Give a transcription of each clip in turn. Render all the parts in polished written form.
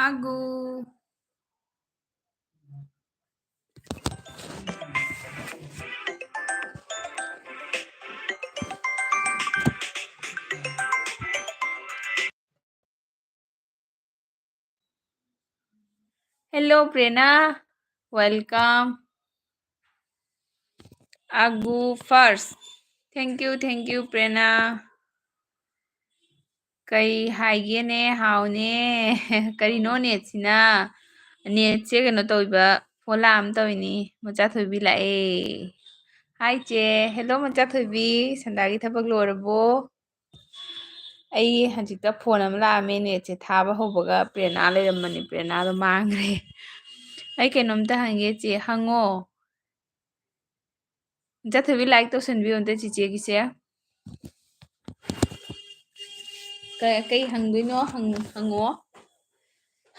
Agu. Hello, Prerna. Welcome. Agu first. Thank you, Prerna. Kay haigene haune karino netsina netse kano toiba fola am toini mocha thoibi lae. Hi che, hello mocha thoibi sandagi thabak lorabo. ꯑꯩ ꯍꯧꯖꯤꯛꯇ phone ꯑꯃ ꯂꯥꯛꯑꯝꯃꯦ ꯅꯦꯠꯁꯦ ꯊꯥꯕ ꯍꯧꯕꯒ ꯄ꯭ꯔꯦꯔꯅꯥ ꯂꯩꯔꯝꯕꯅꯤ ꯄ꯭ꯔꯦꯔꯅꯥꯗꯣ ꯃꯥꯡꯈ꯭ꯔꯦ ꯑꯩ ꯀꯩꯅꯣꯝꯇ ꯍꯪꯒꯦ ꯆꯦ ꯍꯪꯉꯣ ꯆꯠꯊꯕꯤ ꯂꯥꯏꯛ ꯇꯧꯁꯟꯕꯤꯌꯣ ꯑꯝꯇ ꯆꯤꯆꯦꯒꯤꯁꯦ ꯀꯩ ꯍꯪꯗꯣꯏꯅꯣ ꯍꯪꯉꯣ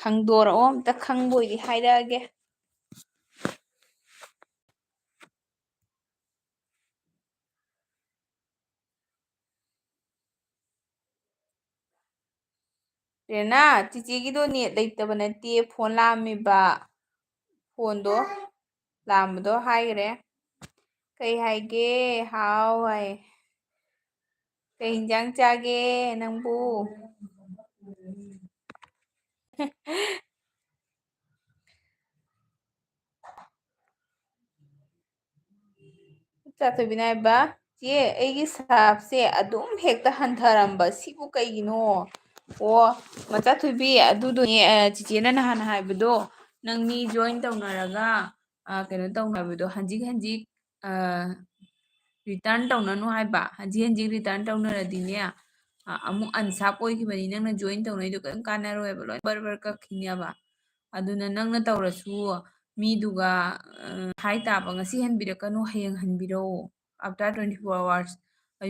ꯍꯪꯗꯣꯔꯛꯑꯣ ꯑꯝꯇ ꯈꯪꯕ ꯑꯣꯏꯗꯤ ꯍꯥꯏꯔꯛꯑꯒꯦ ꯄ꯭ꯔꯦꯔꯅꯥ ꯆꯤꯆꯦꯒꯤꯗꯣ ꯅꯦꯠ ꯂꯩꯇꯕ ꯅꯠꯇꯦ ꯐꯣꯟ ꯂꯥꯛꯑꯝꯃꯤꯕ ꯐꯣꯟꯗꯣ ꯂꯥꯛꯑꯝꯕꯗꯣ ꯍꯥꯏꯈ꯭ꯔꯦ ꯀꯩ ꯍꯥꯏꯒꯦ ꯍꯥꯎ ꯍꯥꯏ ꯀꯩ ꯏꯟꯖꯥꯡ ꯆꯥꯒꯦ ꯅꯪꯕꯨ ꯆꯥꯊꯣꯏꯕꯤꯅ ꯍꯥꯏꯕ ꯆꯦ ꯑꯩꯒꯤ ꯁꯥꯞꯁꯦ ꯑꯗꯨꯝ ꯍꯦꯛꯇ ꯍꯟꯊꯔꯝꯕ ꯁꯤꯕꯨ ꯀꯩꯒꯤꯅꯣ ꯑꯣ ꯃꯆꯥꯊꯣꯏꯕꯤ ꯑꯗꯨꯗꯣꯅꯦ ꯆꯤꯆꯦꯅ ꯅꯍꯥꯟ ꯍꯥꯏꯕꯗꯣ ꯅꯪ ꯃꯤ ꯖꯣꯏꯟ ꯇꯧꯅꯔꯒ ꯀꯩꯅꯣ ꯇꯧꯅꯕꯗꯣ ꯍꯟꯖꯤꯛ ꯍꯟꯖꯤꯛ ꯔꯤꯇꯔꯟ ꯇꯧꯅꯅꯨ ꯍꯥꯏꯕ ꯍꯟꯖꯤꯛ ꯍꯟꯖꯤꯛ ꯔꯤꯇꯔꯟ ꯇꯧꯅꯔꯗꯤꯅꯦ ꯑꯃꯨꯛ ꯑꯟꯁꯥꯞ ꯑꯣꯏꯈꯤꯕꯅꯤ ꯅꯪꯅ ꯖꯣꯏꯟ ꯇꯧꯅꯩꯗꯣ ꯀꯔꯤꯝ ꯀꯥꯟꯅꯔꯣꯏꯕ ꯂꯣꯏ ꯕꯔ ꯕꯔ ꯀꯛꯈꯤꯅꯦꯕ ꯑꯗꯨꯅ ꯅꯪꯅ ꯇꯧꯔꯁꯨ ꯃꯤꯗꯨꯒ ꯍꯥꯏ ꯇꯥꯕ ꯉꯁꯤ ꯍꯟꯕꯤꯔꯛꯀꯅꯨ ꯍꯌꯦꯡ ꯍꯟꯕꯤꯔꯛꯑꯣ ꯑꯥꯐꯇꯔ 24 hours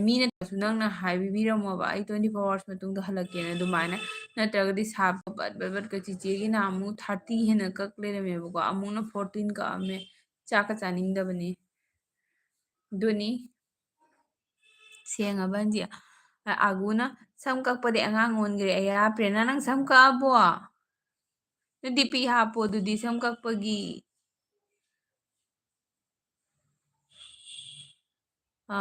ꯃꯤꯅ ꯇꯧꯔꯁꯨ ꯅꯪꯅ ꯍꯥꯏꯕꯤꯔꯝꯃꯣꯕ ꯑꯩ 24 hours ꯃꯇꯨꯡꯗ ꯍꯜꯂꯛꯀꯦꯅ ꯑꯗꯨꯃꯥꯏꯅ ꯅꯠꯇ꯭ꯔꯒꯗꯤ ꯁꯥꯞꯇꯣ ꯕꯠ ꯕꯠ ꯕꯠ ꯆꯤꯆꯦꯒꯤꯅ ꯑꯃꯨꯛ 30 ꯍꯦꯟꯅ ꯀꯛ ꯂꯩꯔꯝꯃꯦꯕꯀꯣ ꯑꯃꯨꯛꯅ 14 ꯀꯛꯑꯝꯃꯦ ꯆꯥꯛꯀ ꯆꯥꯅꯤꯡꯗꯕꯅꯤ ꯑꯗꯨꯅꯤ ꯁꯦꯡꯉꯕꯟꯖꯤ ꯑꯥꯒꯨꯅ ꯁꯝ ꯀꯛꯄꯗꯤ ꯑꯉꯥꯡ ꯑꯣꯟꯈ꯭ꯔꯦ ꯑꯩꯌꯥ ꯄ꯭ꯔꯦꯔꯅꯥ ꯅꯪ ꯁꯝ ꯀꯛꯑꯕꯣ ꯗꯤ ꯄꯤ ꯍꯥꯞꯄꯣ ꯑꯗꯨꯗꯤ ꯁꯝ ꯀꯛꯄꯒꯤ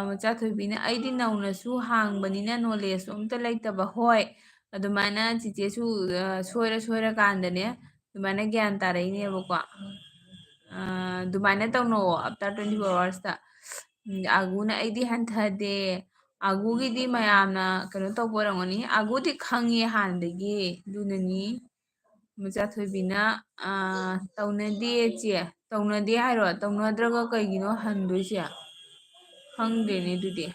ꯃꯆꯥꯊꯣꯏꯕꯤꯅ ꯑꯩꯗꯤ ꯅꯧꯅꯁꯨ ꯍꯥꯡꯕꯅꯤꯅ ꯅꯣꯂꯦꯖꯁꯨ ꯑꯝꯇ ꯂꯩꯇꯕ ꯍꯣꯏ ꯑꯗꯨꯃꯥꯏꯅ ꯆꯤꯆꯦꯁꯨ ꯁꯣꯏꯔꯀꯥꯟꯗꯅꯦ ꯑꯗꯨꯃꯥꯏꯅ ꯒ꯭ꯌꯥꯟ ꯇꯥꯔꯛꯏꯅꯦꯕꯀꯣ ꯑꯗꯨꯃꯥꯏꯅ ꯇꯧꯅꯧꯑꯣ ꯑꯥꯐꯇꯔ 24 hours ꯑꯥꯒꯨꯅ ꯑꯩꯗꯤ ꯍꯟꯊꯗꯦ ꯑꯥꯒꯨꯒꯤꯗꯤ ꯃꯌꯥꯝꯅ ꯀꯩꯅꯣ ꯇꯧꯕ ꯑꯣꯏꯔꯝꯒꯅꯤ ꯑꯥꯒꯨꯗꯤ ꯈꯪꯉꯦ ꯍꯥꯟꯅꯗꯒꯤ ꯑꯗꯨꯅꯅꯤ ꯃꯆꯥꯊꯣꯏꯕꯤꯅ ꯇꯧꯅꯗꯦ ꯆꯦ ꯇꯧꯅꯗꯦ ꯍꯥꯏꯔꯣ ꯇꯧꯅꯗ꯭ꯔꯒ ꯀꯩꯒꯤꯅꯣ ꯍꯟꯗꯣꯏꯁꯦ ꯈꯪꯗꯦꯅꯦ ꯑꯗꯨꯗꯤ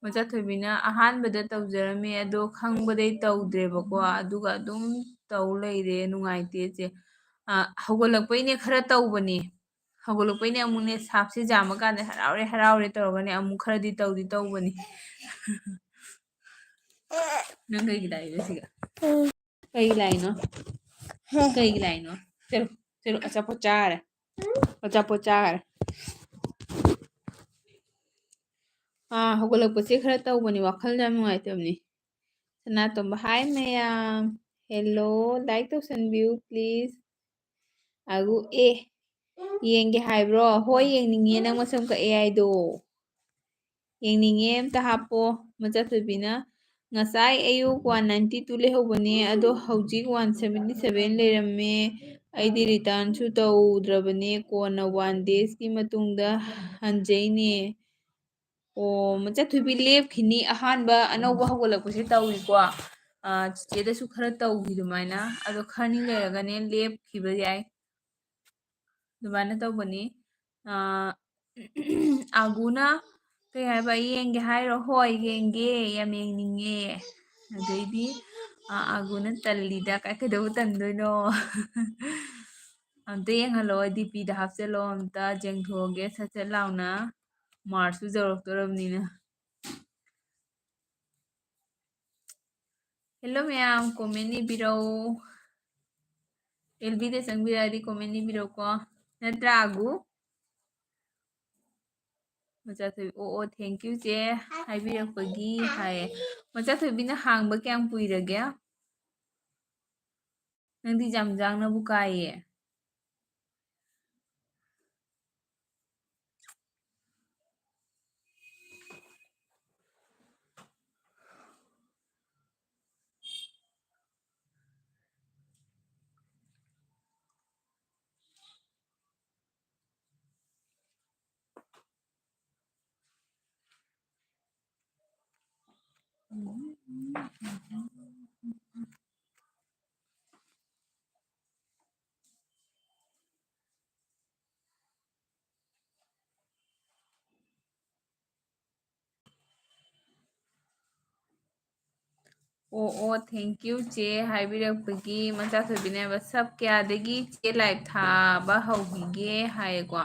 ꯃꯆꯥꯊꯣꯏꯕꯤꯅ ꯑꯍꯥꯟꯕꯗ ꯇꯧꯖꯔꯝꯃꯦ ꯑꯗꯣ ꯈꯪꯕꯗꯩ ꯇꯧꯗ꯭ꯔꯦꯕꯀꯣ ꯑꯗꯨꯒ ꯑꯗꯨꯝ ꯇꯧ ꯂꯩꯔꯦ ꯅꯨꯡꯉꯥꯏꯇꯦ ꯆꯦ ꯍꯧꯒꯠꯂꯛꯄꯩꯅꯦ ꯈꯔ ꯇꯧꯕꯅꯤ ꯍꯧꯒꯠꯂꯛꯄꯩꯅꯦ ꯑꯃꯨꯛꯅꯦ ꯁꯥꯞꯁꯦ ꯌꯥꯝꯃꯀꯥꯟꯗ ꯍꯔꯥꯎꯔꯦ ꯍꯔꯥꯎꯔꯦ ꯇꯧꯔꯒꯅꯦ ꯑꯃꯨꯛ ꯈꯔꯗꯤ ꯇꯧꯕꯅꯤ ꯅꯪ ꯀꯩꯒꯤ ꯂꯥꯛꯏꯕ ꯁꯤꯒ ꯀꯩꯒꯤ ꯂꯥꯛꯏꯅꯣ ꯀꯩꯒꯤ ꯂꯥꯛꯏꯅꯣ ꯆꯠꯂꯣ ꯑꯆꯥꯄꯣꯠ ꯆꯥꯈꯔꯦ ꯍꯧꯒꯠꯂꯛꯄꯁꯦ ꯈꯔ ꯇꯧꯕꯅꯤ ꯋꯥꯈꯜ ꯌꯥꯝ ꯅꯨꯡꯉꯥꯏꯇꯕꯅꯤ ꯁꯅꯥꯇꯣꯝꯕ ꯍꯥꯏ ꯃꯌꯥꯝ ꯍꯦꯜꯂꯣ ꯂꯥꯏꯛ ꯇꯧꯁꯟꯕꯤꯌꯨ ꯄ꯭ꯂꯤꯖ ꯌꯦꯡꯒꯦ ꯍꯥꯏꯕ꯭ꯔꯣ ꯍꯣꯏ ꯌꯦꯡꯅꯤꯡꯉꯦ ꯅꯪ ꯃꯁꯝ ꯀꯛꯑꯦ ꯍꯥꯏꯗꯣ ꯌꯦꯡꯅꯤꯡꯉꯦ ꯑꯝꯇ ꯍꯥꯞꯄꯣ ꯃꯆꯥꯊꯣꯏꯕꯤꯅ ꯉꯁꯥꯏ ꯑꯌꯨꯛ 192 ꯂꯩꯍꯧꯕꯅꯦ ꯑꯗꯣ ꯍꯧꯖꯤꯛ 177 ꯂꯩꯔꯝꯃꯦ ꯑꯩꯗꯤ ꯔꯤꯇꯔꯟꯁꯨ ꯇꯧꯗ꯭ꯔꯕꯅꯦ ꯀꯣꯟꯅ 1 daysꯀꯤ ꯃꯇꯨꯡꯗ ꯍꯟꯖꯩꯅꯦ ꯑꯣ ꯃꯆꯥꯊꯣꯏꯕꯤ ꯂꯦꯞꯈꯤꯅꯤ ꯑꯍꯥꯟꯕ ꯑꯅꯧꯕ ꯍꯧꯒꯠꯂꯛꯄꯁꯦ ꯇꯧꯏꯀꯣ ꯆꯤꯆꯦꯗꯁꯨ ꯈꯔ ꯇꯧꯈꯤ ꯑꯗꯨꯃꯥꯏꯅ ꯑꯗꯣ ꯈꯔꯅꯤ ꯂꯩꯔꯒꯅꯦ ꯂꯦꯞꯈꯤꯕ ꯌꯥꯏ ꯑꯗꯨꯃꯥꯏꯅ ꯇꯧꯕꯅꯤ ꯑꯥꯒꯨꯅ ꯀꯩ ꯍꯥꯏꯕ ꯌꯦꯡꯒꯦ ꯍꯥꯏꯔꯣ ꯍꯣꯏ ꯌꯦꯡꯒꯦ ꯌꯥꯝ ꯌꯦꯡꯅꯤꯡꯉꯦ ꯑꯗꯩꯗꯤ ꯑꯥꯒꯨꯅ ꯇꯜꯂꯤꯗ ꯀꯩꯗꯧꯕ ꯇꯟꯗꯣꯏꯅꯣ ꯑꯝꯇ ꯌꯦꯡꯍꯜꯂꯛꯑꯣ DPꯗ ꯍꯥꯞꯆꯤꯜꯂꯣ ꯑꯝꯇ ꯌꯦꯡꯊꯣꯛꯑꯒꯦ ꯁꯠ ꯁꯠ ꯂꯥꯎꯅ ꯃꯥꯔꯁꯁꯨ ꯌꯧꯔꯛꯇꯣꯔꯕꯅꯤꯅ ꯍꯦꯜꯂꯣ ꯃꯌꯥꯝ ꯀꯣꯃꯦꯟ ꯏꯕꯤꯔꯛꯎ LBꯗ ꯆꯪꯕꯤꯔꯛꯑꯗꯤ ꯀꯣꯃꯦꯟ ꯏꯕꯤꯔꯛꯎꯀꯣ ꯅꯠꯇ꯭ꯔꯥ ꯑꯥꯒꯨ ꯃꯆꯥꯊꯣꯏꯕꯤ ꯑꯣ ꯊꯦꯡꯀ꯭ꯌꯨ ꯆꯦ ꯍꯥꯏꯕꯤꯔꯛꯄꯒꯤ ꯍꯥꯏꯌꯦ ꯃꯆꯥꯊꯣꯏꯕꯤꯅ ꯍꯥꯡꯕ ꯀꯌꯥꯝ ꯀꯨꯏꯔꯒꯦ ꯅꯪꯗꯤ ꯌꯥꯝ ꯌꯥꯡꯅꯕꯨ ꯀꯥꯏꯌꯦ ꯑꯣ ꯑꯣ ꯊꯦꯡꯀ꯭ꯌꯨ ꯆꯦ ꯍꯥꯏꯕꯤꯔꯛꯄꯒꯤ ꯃꯆꯥꯊꯣꯏꯕꯤꯅꯦꯕ ꯁꯞ ꯀꯌꯥꯗꯒꯤ ꯆꯦ ꯂꯥꯏꯚ ꯊꯥꯕ ꯍꯧꯈꯤꯒꯦ ꯍꯥꯏꯌꯦꯀꯣ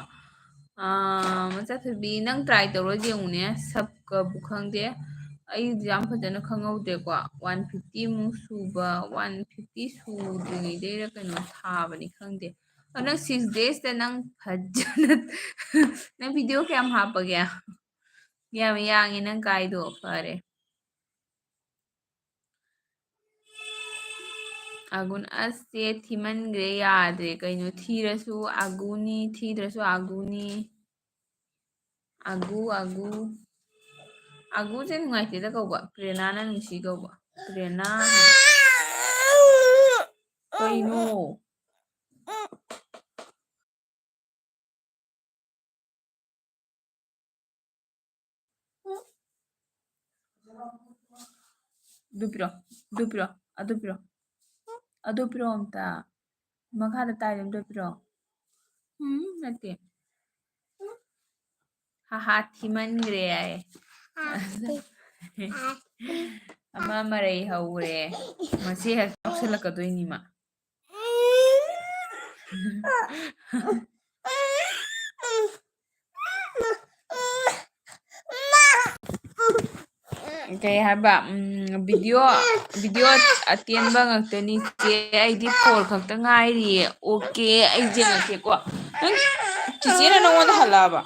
ꯃꯆꯥꯊꯣꯏꯕꯤ ꯅꯪ ꯇ꯭ꯔꯥꯏ ꯇꯧꯔ ꯌꯦꯡꯉꯨꯅꯦ ꯁꯞꯀꯕꯨ ꯈꯪꯗꯦ ꯑꯩꯗꯤ ꯌꯥꯝ ꯐꯖꯅ ꯈꯪꯍꯧꯗ꯭ꯔꯦꯀꯣ 150 ꯃꯨꯛ ꯁꯨꯕ 150 ꯁꯨꯗ꯭ꯔꯤꯉꯩꯗꯩꯔ ꯀꯩꯅꯣ ꯊꯥꯕꯅꯤ ꯈꯪꯗꯦ ꯅꯪ 6 daysꯇ ꯅꯪ ꯐꯖꯅ ꯅꯪ ꯚꯤꯗꯤꯑꯣ ꯀꯌꯥꯝ ꯍꯥꯞꯄꯒꯦ ꯌꯥꯝ ꯌꯥꯡꯉꯦ ꯅꯪ ꯀꯥꯏꯗꯣ ꯐꯔꯦ ꯑꯒꯨꯟ ꯑꯁꯁꯦ ꯊꯤꯃꯟꯈ꯭ꯔꯦ ꯌꯥꯗ꯭ꯔꯦ ꯀꯩꯅꯣ ꯊꯤꯔꯁꯨ ꯑꯒꯨꯅꯤ ꯊꯤꯗ꯭ꯔꯁꯨ ꯑꯒꯨꯅꯤ ꯑꯒꯨ ꯑꯒꯨ ꯑꯒꯨꯁꯦ ꯅꯨꯡꯉꯥꯏꯇꯦꯗ ꯀꯧꯕ ꯄ꯭ꯔꯦꯔꯅꯥꯅ ꯅꯨꯡꯁꯤ ꯀꯧꯕ ꯄ꯭ꯔꯦꯔꯅꯥ ꯀꯩꯅꯣ ꯑꯗꯨ ꯄꯤꯔꯣ ꯑꯗꯨ ꯄꯤꯔꯣ ꯑꯝꯇ ꯃꯈꯥꯗ ꯇꯥꯏꯗꯣ ꯑꯝꯇ ꯄꯤꯔꯣ ꯅꯠꯇꯦ ꯍꯥ ꯊꯤꯃꯟꯈ꯭ꯔꯦ ꯍꯥꯏ ꯑꯃ ꯃꯔꯩ ꯍꯧꯔꯦ ꯃꯁꯤ ꯍꯦꯛ ꯌꯥꯎꯁꯜꯂꯛꯀꯗꯣꯏꯅꯤ ꯃꯥ ꯀꯩ ꯍꯥꯏꯕ ꯚꯤꯗꯤꯑꯣ ꯑꯇꯦꯟꯕ ꯉꯥꯛꯇꯅꯤ ꯆꯦ ꯑꯩꯗꯤ 4 ꯈꯛꯇ ꯉꯥꯏꯔꯤꯌꯦ ꯑꯣꯀꯦ ꯑꯩ ꯌꯦꯡꯉꯛꯀꯦꯀꯣ ꯅꯪ ꯆꯤꯆꯦꯅ ꯅꯉꯣꯟꯗ ꯍꯜꯂꯛꯑꯕ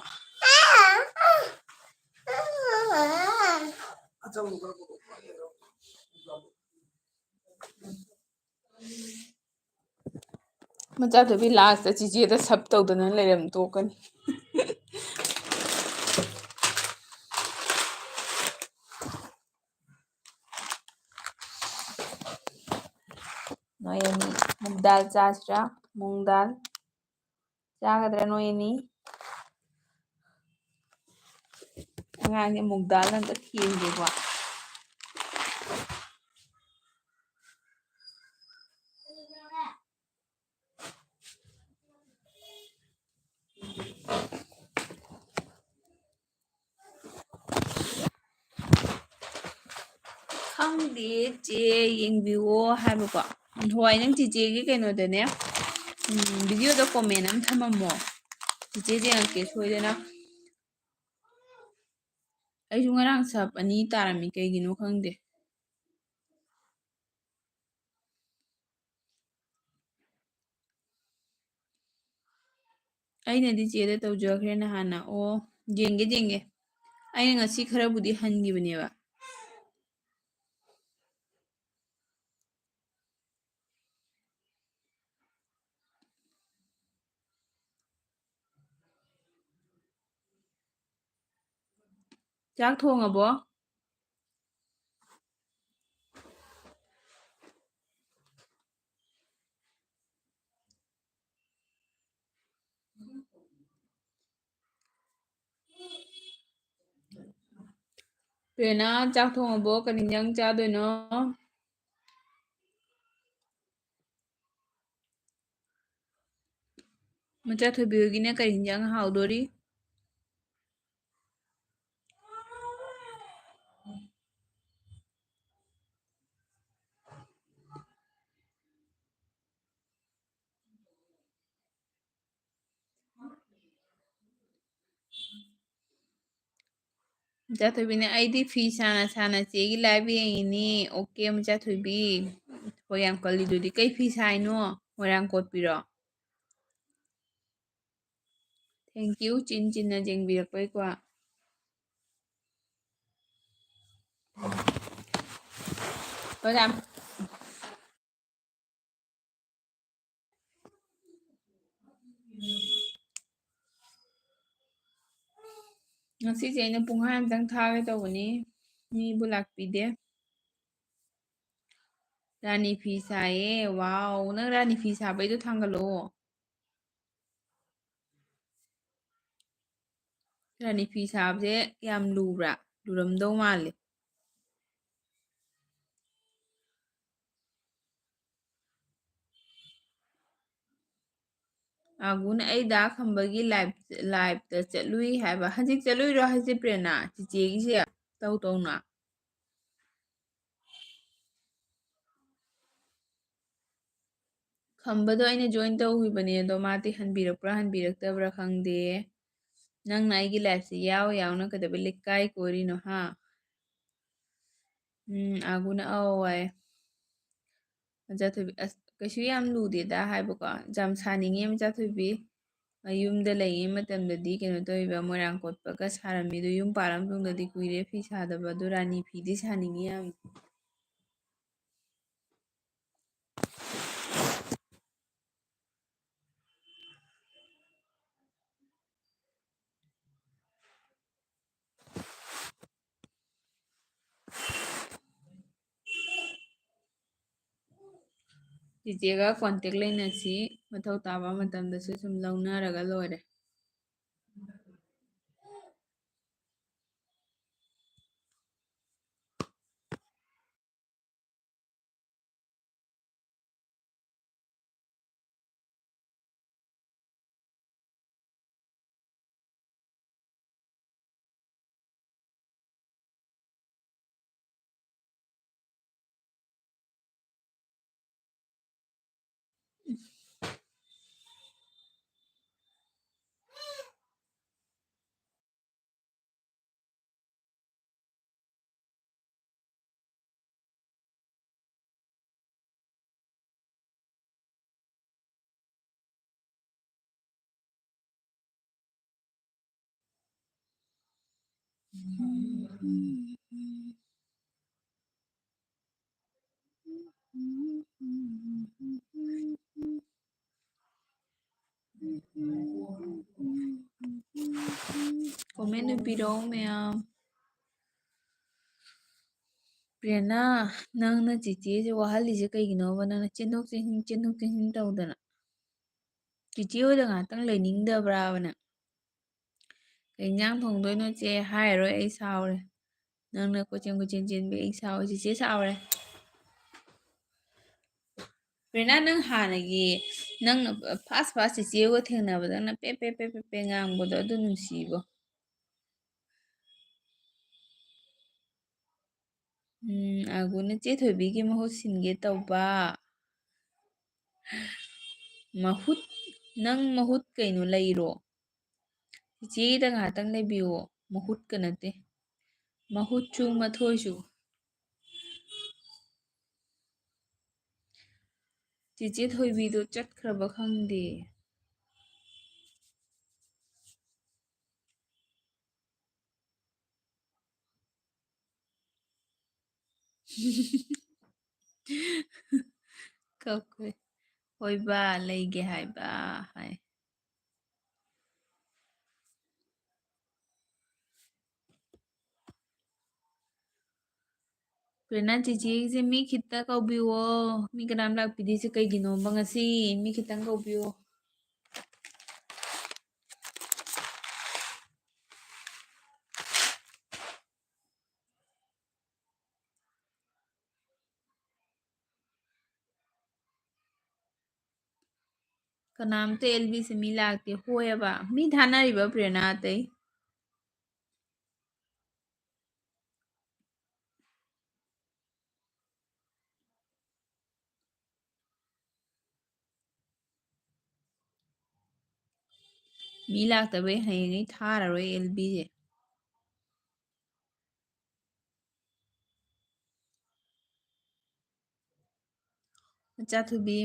ꯃꯆꯥꯊꯣꯏꯕꯤ ꯂꯥꯁꯇ ꯆꯤꯆꯦꯗ ꯁꯞ ꯇꯧꯗꯅ ꯂꯩꯔꯝ ꯇꯣꯛꯀꯅꯤ ꯅꯣꯏ ꯑꯅꯤ ꯃꯨꯛ ꯗꯥꯜ ꯆꯥꯁꯤꯔꯥ ꯃꯨꯡ ꯗꯥꯜ ꯆꯥꯒꯗ꯭ꯔꯥ ꯅꯣꯏ ꯑꯅꯤ ꯑꯉꯥꯡꯁꯦ ꯃꯨꯛ ꯗꯥꯜ ꯑꯝꯇ ꯊꯦꯡꯒꯦꯀꯣ ꯈꯪꯗꯦ ꯆꯦ ꯌꯦꯡꯕꯤꯌꯣ ꯍꯥꯏꯕꯀꯣ ꯍꯋꯥꯏ ꯅꯪ ꯆꯤꯆꯦꯒꯤ ꯀꯩꯅꯣꯗꯅꯦ ꯚꯤꯗꯤꯑꯣꯗ ꯀꯣꯃꯦꯟ ꯑꯃ ꯊꯝꯃꯝꯃꯣ ꯆꯤꯆꯦ ꯌꯦꯡꯉꯛꯀꯦ ꯁꯣꯏꯗꯅ ꯑꯩꯁꯨ ꯉꯔꯥꯡ ꯁꯞ 2 ꯇꯥꯔꯝꯃꯤ ꯀꯩꯒꯤꯅꯣ ꯈꯪꯗꯦ ꯑꯩꯅꯗꯤ ꯆꯦꯗ ꯇꯧꯖꯈ꯭ꯔꯦ ꯅꯍꯥꯟꯅ ꯑꯣ ꯌꯦꯡꯒꯦ ꯑꯩꯅ ꯉꯁꯤ ꯈꯔꯕꯨꯗꯤ ꯍꯟꯈꯤꯕꯅꯦꯕ ꯆꯥꯛ ꯊꯣꯡꯉꯕꯣ ꯄ꯭ꯔꯦꯔꯅꯥ ꯆꯥꯛ ꯊꯣꯡꯉꯕꯣ ꯀꯔꯤ ꯏꯟꯖꯥꯡ ꯆꯥꯗꯣꯏꯅꯣ ꯃꯆꯥꯊꯣꯏꯕꯤ ꯍꯣꯏꯒꯤꯅ ꯀꯔꯤ ꯏꯟꯖꯥꯡ ꯍꯥꯎꯗꯣꯔꯤ ꯃꯆꯥꯊꯣꯏꯕꯤꯅꯦ ꯑꯩꯗꯤ ꯐꯤ ꯁꯥꯅ ꯆꯦꯒꯤ ꯂꯥꯏꯚ ꯌꯦꯡꯉꯤꯅꯤ ꯑꯣꯀꯦ ꯃꯆꯥꯊꯣꯏꯕꯤ ꯍꯣꯏ ꯌꯥꯝ ꯀꯜꯂꯤꯗꯨꯗꯤ ꯀꯩ ꯐꯤ ꯁꯥꯏꯅꯣ ꯃꯣꯏꯔꯥꯡ ꯀꯣꯠꯄꯤꯔꯣ ꯊꯦꯡꯀ꯭ꯌꯨ ꯆꯤꯟꯅ ꯌꯦꯡꯕꯤꯔꯛꯄꯩꯀꯣ ꯉꯁꯤꯁꯦ ꯑꯩꯅ ꯄꯨꯡꯈꯥꯏ ꯑꯃꯇꯪ ꯊꯥꯒꯦ ꯇꯧꯕꯅꯤ ꯃꯤꯕꯨ ꯂꯥꯛꯄꯤꯗꯦ ꯔꯥꯅꯤ ꯐꯤ ꯁꯥꯏꯌꯦ ꯋꯥꯎ ꯅꯪ ꯔꯥꯅꯤ ꯐꯤ ꯁꯥꯕꯩꯗꯣ ꯊꯥꯡꯒꯠꯂꯛꯑꯣ ꯔꯥꯅꯤ ꯐꯤ ꯁꯥꯕꯁꯦ ꯌꯥꯝ ꯂꯨꯕ꯭ꯔꯥ ꯂꯨꯔꯝꯗꯧ ꯃꯥꯜꯂꯦ ꯑꯒꯨꯅ ꯑꯩ ꯗꯥ ꯈꯝꯕꯒꯤ ꯂꯥꯏꯞꯇ ꯆꯠꯂꯨꯏ ꯍꯥꯏꯕ ꯍꯧꯖꯤꯛ ꯆꯠꯂꯨꯏꯔꯣ ꯍꯧꯖꯤꯛ ꯄ꯭ꯔꯦꯔꯅꯥ ꯆꯤꯆꯦꯒꯤꯁꯦ ꯇꯧ ꯇꯧꯅ ꯈꯝꯕꯗꯣ ꯑꯩꯅ ꯖꯣꯏꯟ ꯇꯧꯈꯤꯕꯅꯦ ꯑꯗꯣ ꯃꯥꯗꯤ ꯍꯟꯕꯤꯔꯛꯄ꯭ꯔꯥ ꯍꯟꯕꯤꯔꯛꯇꯕ꯭ꯔꯥ ꯈꯪꯗꯦ ꯅꯪꯅ ꯑꯩꯒꯤ ꯂꯥꯏꯐꯁꯦ ꯌꯥꯎꯅ ꯀꯩꯗꯧꯕꯩ ꯂꯩꯀꯥꯏ ꯀꯣꯏꯔꯤꯅꯣ ꯍꯥ ꯑꯒꯨꯅ ꯑꯧ ꯍꯥꯏ ꯃꯆꯥꯊꯣꯏꯕꯤ ꯑꯁ ꯀꯩꯁꯨ ꯌꯥꯝ ꯂꯨꯗꯦꯗ ꯍꯥꯏꯕꯀꯣ ꯌꯥꯝ ꯁꯥꯅꯤꯡꯉꯦ ꯃꯆꯥꯊꯣꯏꯕꯤ ꯌꯨꯝꯗ ꯂꯩꯉꯩ ꯃꯇꯝꯗꯗꯤ ꯀꯩꯅꯣ ꯇꯧꯋꯦꯕ ꯃꯣꯏꯔꯥꯡ ꯀꯣꯠꯄꯒ ꯁꯥꯔꯝꯃꯤꯗꯣ ꯌꯨꯝ ꯄꯥꯜꯂ ꯃꯇꯨꯡꯗꯗꯤ ꯀꯨꯏꯔꯦ ꯐꯤ ꯁꯥꯗꯕ ꯑꯗꯨ ꯔꯥꯅꯤ ꯐꯤꯗꯤ ꯁꯥꯅꯤꯡꯉꯤ ꯌꯥꯝ ꯆꯤꯆꯦꯒ ꯀꯣꯟꯇꯦꯛ ꯂꯩꯅꯁꯤ ꯃꯊꯧ ꯇꯥꯕ ꯃꯇꯝꯗꯁꯨ ꯁꯨꯝ ꯂꯧꯅꯔꯒ ꯂꯣꯏꯔꯦ ꯀꯣꯃꯦꯟ ꯄꯤꯔꯛꯑꯣ ꯃꯌꯥꯝ ꯄ꯭ꯔꯦꯔꯅꯥ ꯅꯪꯅ ꯆꯤꯆꯦꯁꯦ ꯋꯥꯍꯜꯂꯤꯁꯦ ꯀꯩꯒꯤꯅꯣꯕ ꯅꯪꯅ ꯆꯦꯟꯊꯣꯛ ꯆꯦꯟꯁꯤꯟ ꯇꯧꯗꯅ ꯆꯤꯆꯦ ꯍꯣꯏꯗ ꯉꯥꯛꯇꯪ ꯂꯩꯅꯤꯡꯗꯕ꯭ꯔꯥꯕ ꯅꯪ ꯀꯩ ꯏꯟꯖꯥꯡ ꯊꯣꯡꯗꯣꯏꯅꯣ ꯆꯦ ꯍꯥꯏꯔꯔꯣꯏ ꯑꯩ ꯁꯥꯎꯔꯦ ꯅꯪꯅ ꯀꯣꯏꯆꯦꯟ ꯆꯦꯟꯕꯤ ꯑꯩ ꯁꯥꯎꯔꯦ ꯆꯤꯆꯦ ꯁꯥꯎꯔꯦ ꯄ꯭ꯔꯦꯔꯅꯥ ꯅꯪ ꯍꯥꯟꯅꯒꯤ ꯅꯪꯅ ꯐꯥꯁ ꯆꯤꯆꯦꯒ ꯊꯦꯡꯅꯕꯗ ꯅꯪꯅ ꯄꯦ ꯉꯥꯡꯕꯗꯣ ꯑꯗꯨ ꯅꯨꯡꯁꯤꯕꯣ ꯑꯒꯨꯅ ꯆꯦ ꯊꯣꯏꯕꯤꯒꯤ ꯃꯍꯨꯠ ꯁꯤꯟꯒꯦ ꯇꯧꯕ ꯃꯍꯨꯠ ꯅꯪ ꯃꯍꯨꯠ ꯀꯩꯅꯣ ꯂꯩꯔꯣ ꯆꯤꯆꯦꯒꯤꯗ ꯉꯥꯏꯍꯥꯛꯇꯪ ꯂꯩꯕꯤꯌꯣ ꯃꯍꯨꯠꯀ ꯅꯠꯇꯦ ꯃꯍꯨꯠꯁꯨ ꯃꯊꯣꯏꯁꯨ ꯆꯤꯆꯦ ꯊꯣꯏꯕꯤꯗꯣ ꯆꯠꯈ꯭ꯔꯕ ꯈꯪꯗꯦ ꯀꯛꯈꯣꯏ ꯍꯣꯏꯕ ꯂꯩꯒꯦ ꯍꯥꯏꯕ ꯍꯥꯏ ꯄ꯭ꯔꯦꯔꯅꯥ ꯆꯤꯆꯦꯒꯤꯁꯦ ꯃꯤ ꯈꯤꯇ ꯀꯧꯕꯤꯌꯣ ꯃꯤ ꯀꯅꯥꯝ ꯂꯥꯛꯄꯤꯗꯦꯁꯦ ꯀꯩꯒꯤꯅꯣꯕ ꯉꯁꯤ ꯃꯤ ꯈꯤꯇꯪ ꯀꯧꯕꯤꯌꯣ ꯀꯅꯥꯝꯇ ꯑꯦꯜꯕꯤꯁꯦ ꯃꯤ ꯂꯥꯛꯇꯦ ꯍꯣꯏꯑꯕ ꯃꯤ ꯊꯥꯅꯔꯤꯕ ꯄ꯭ꯔꯦꯔꯅꯥ ꯑꯇꯩ ꯃꯤ ꯂꯥꯛꯇꯕꯩ ꯍꯌꯦꯡꯉꯩ ꯊꯥꯔꯔꯣꯏ ꯑꯦꯜꯕꯤꯁꯦ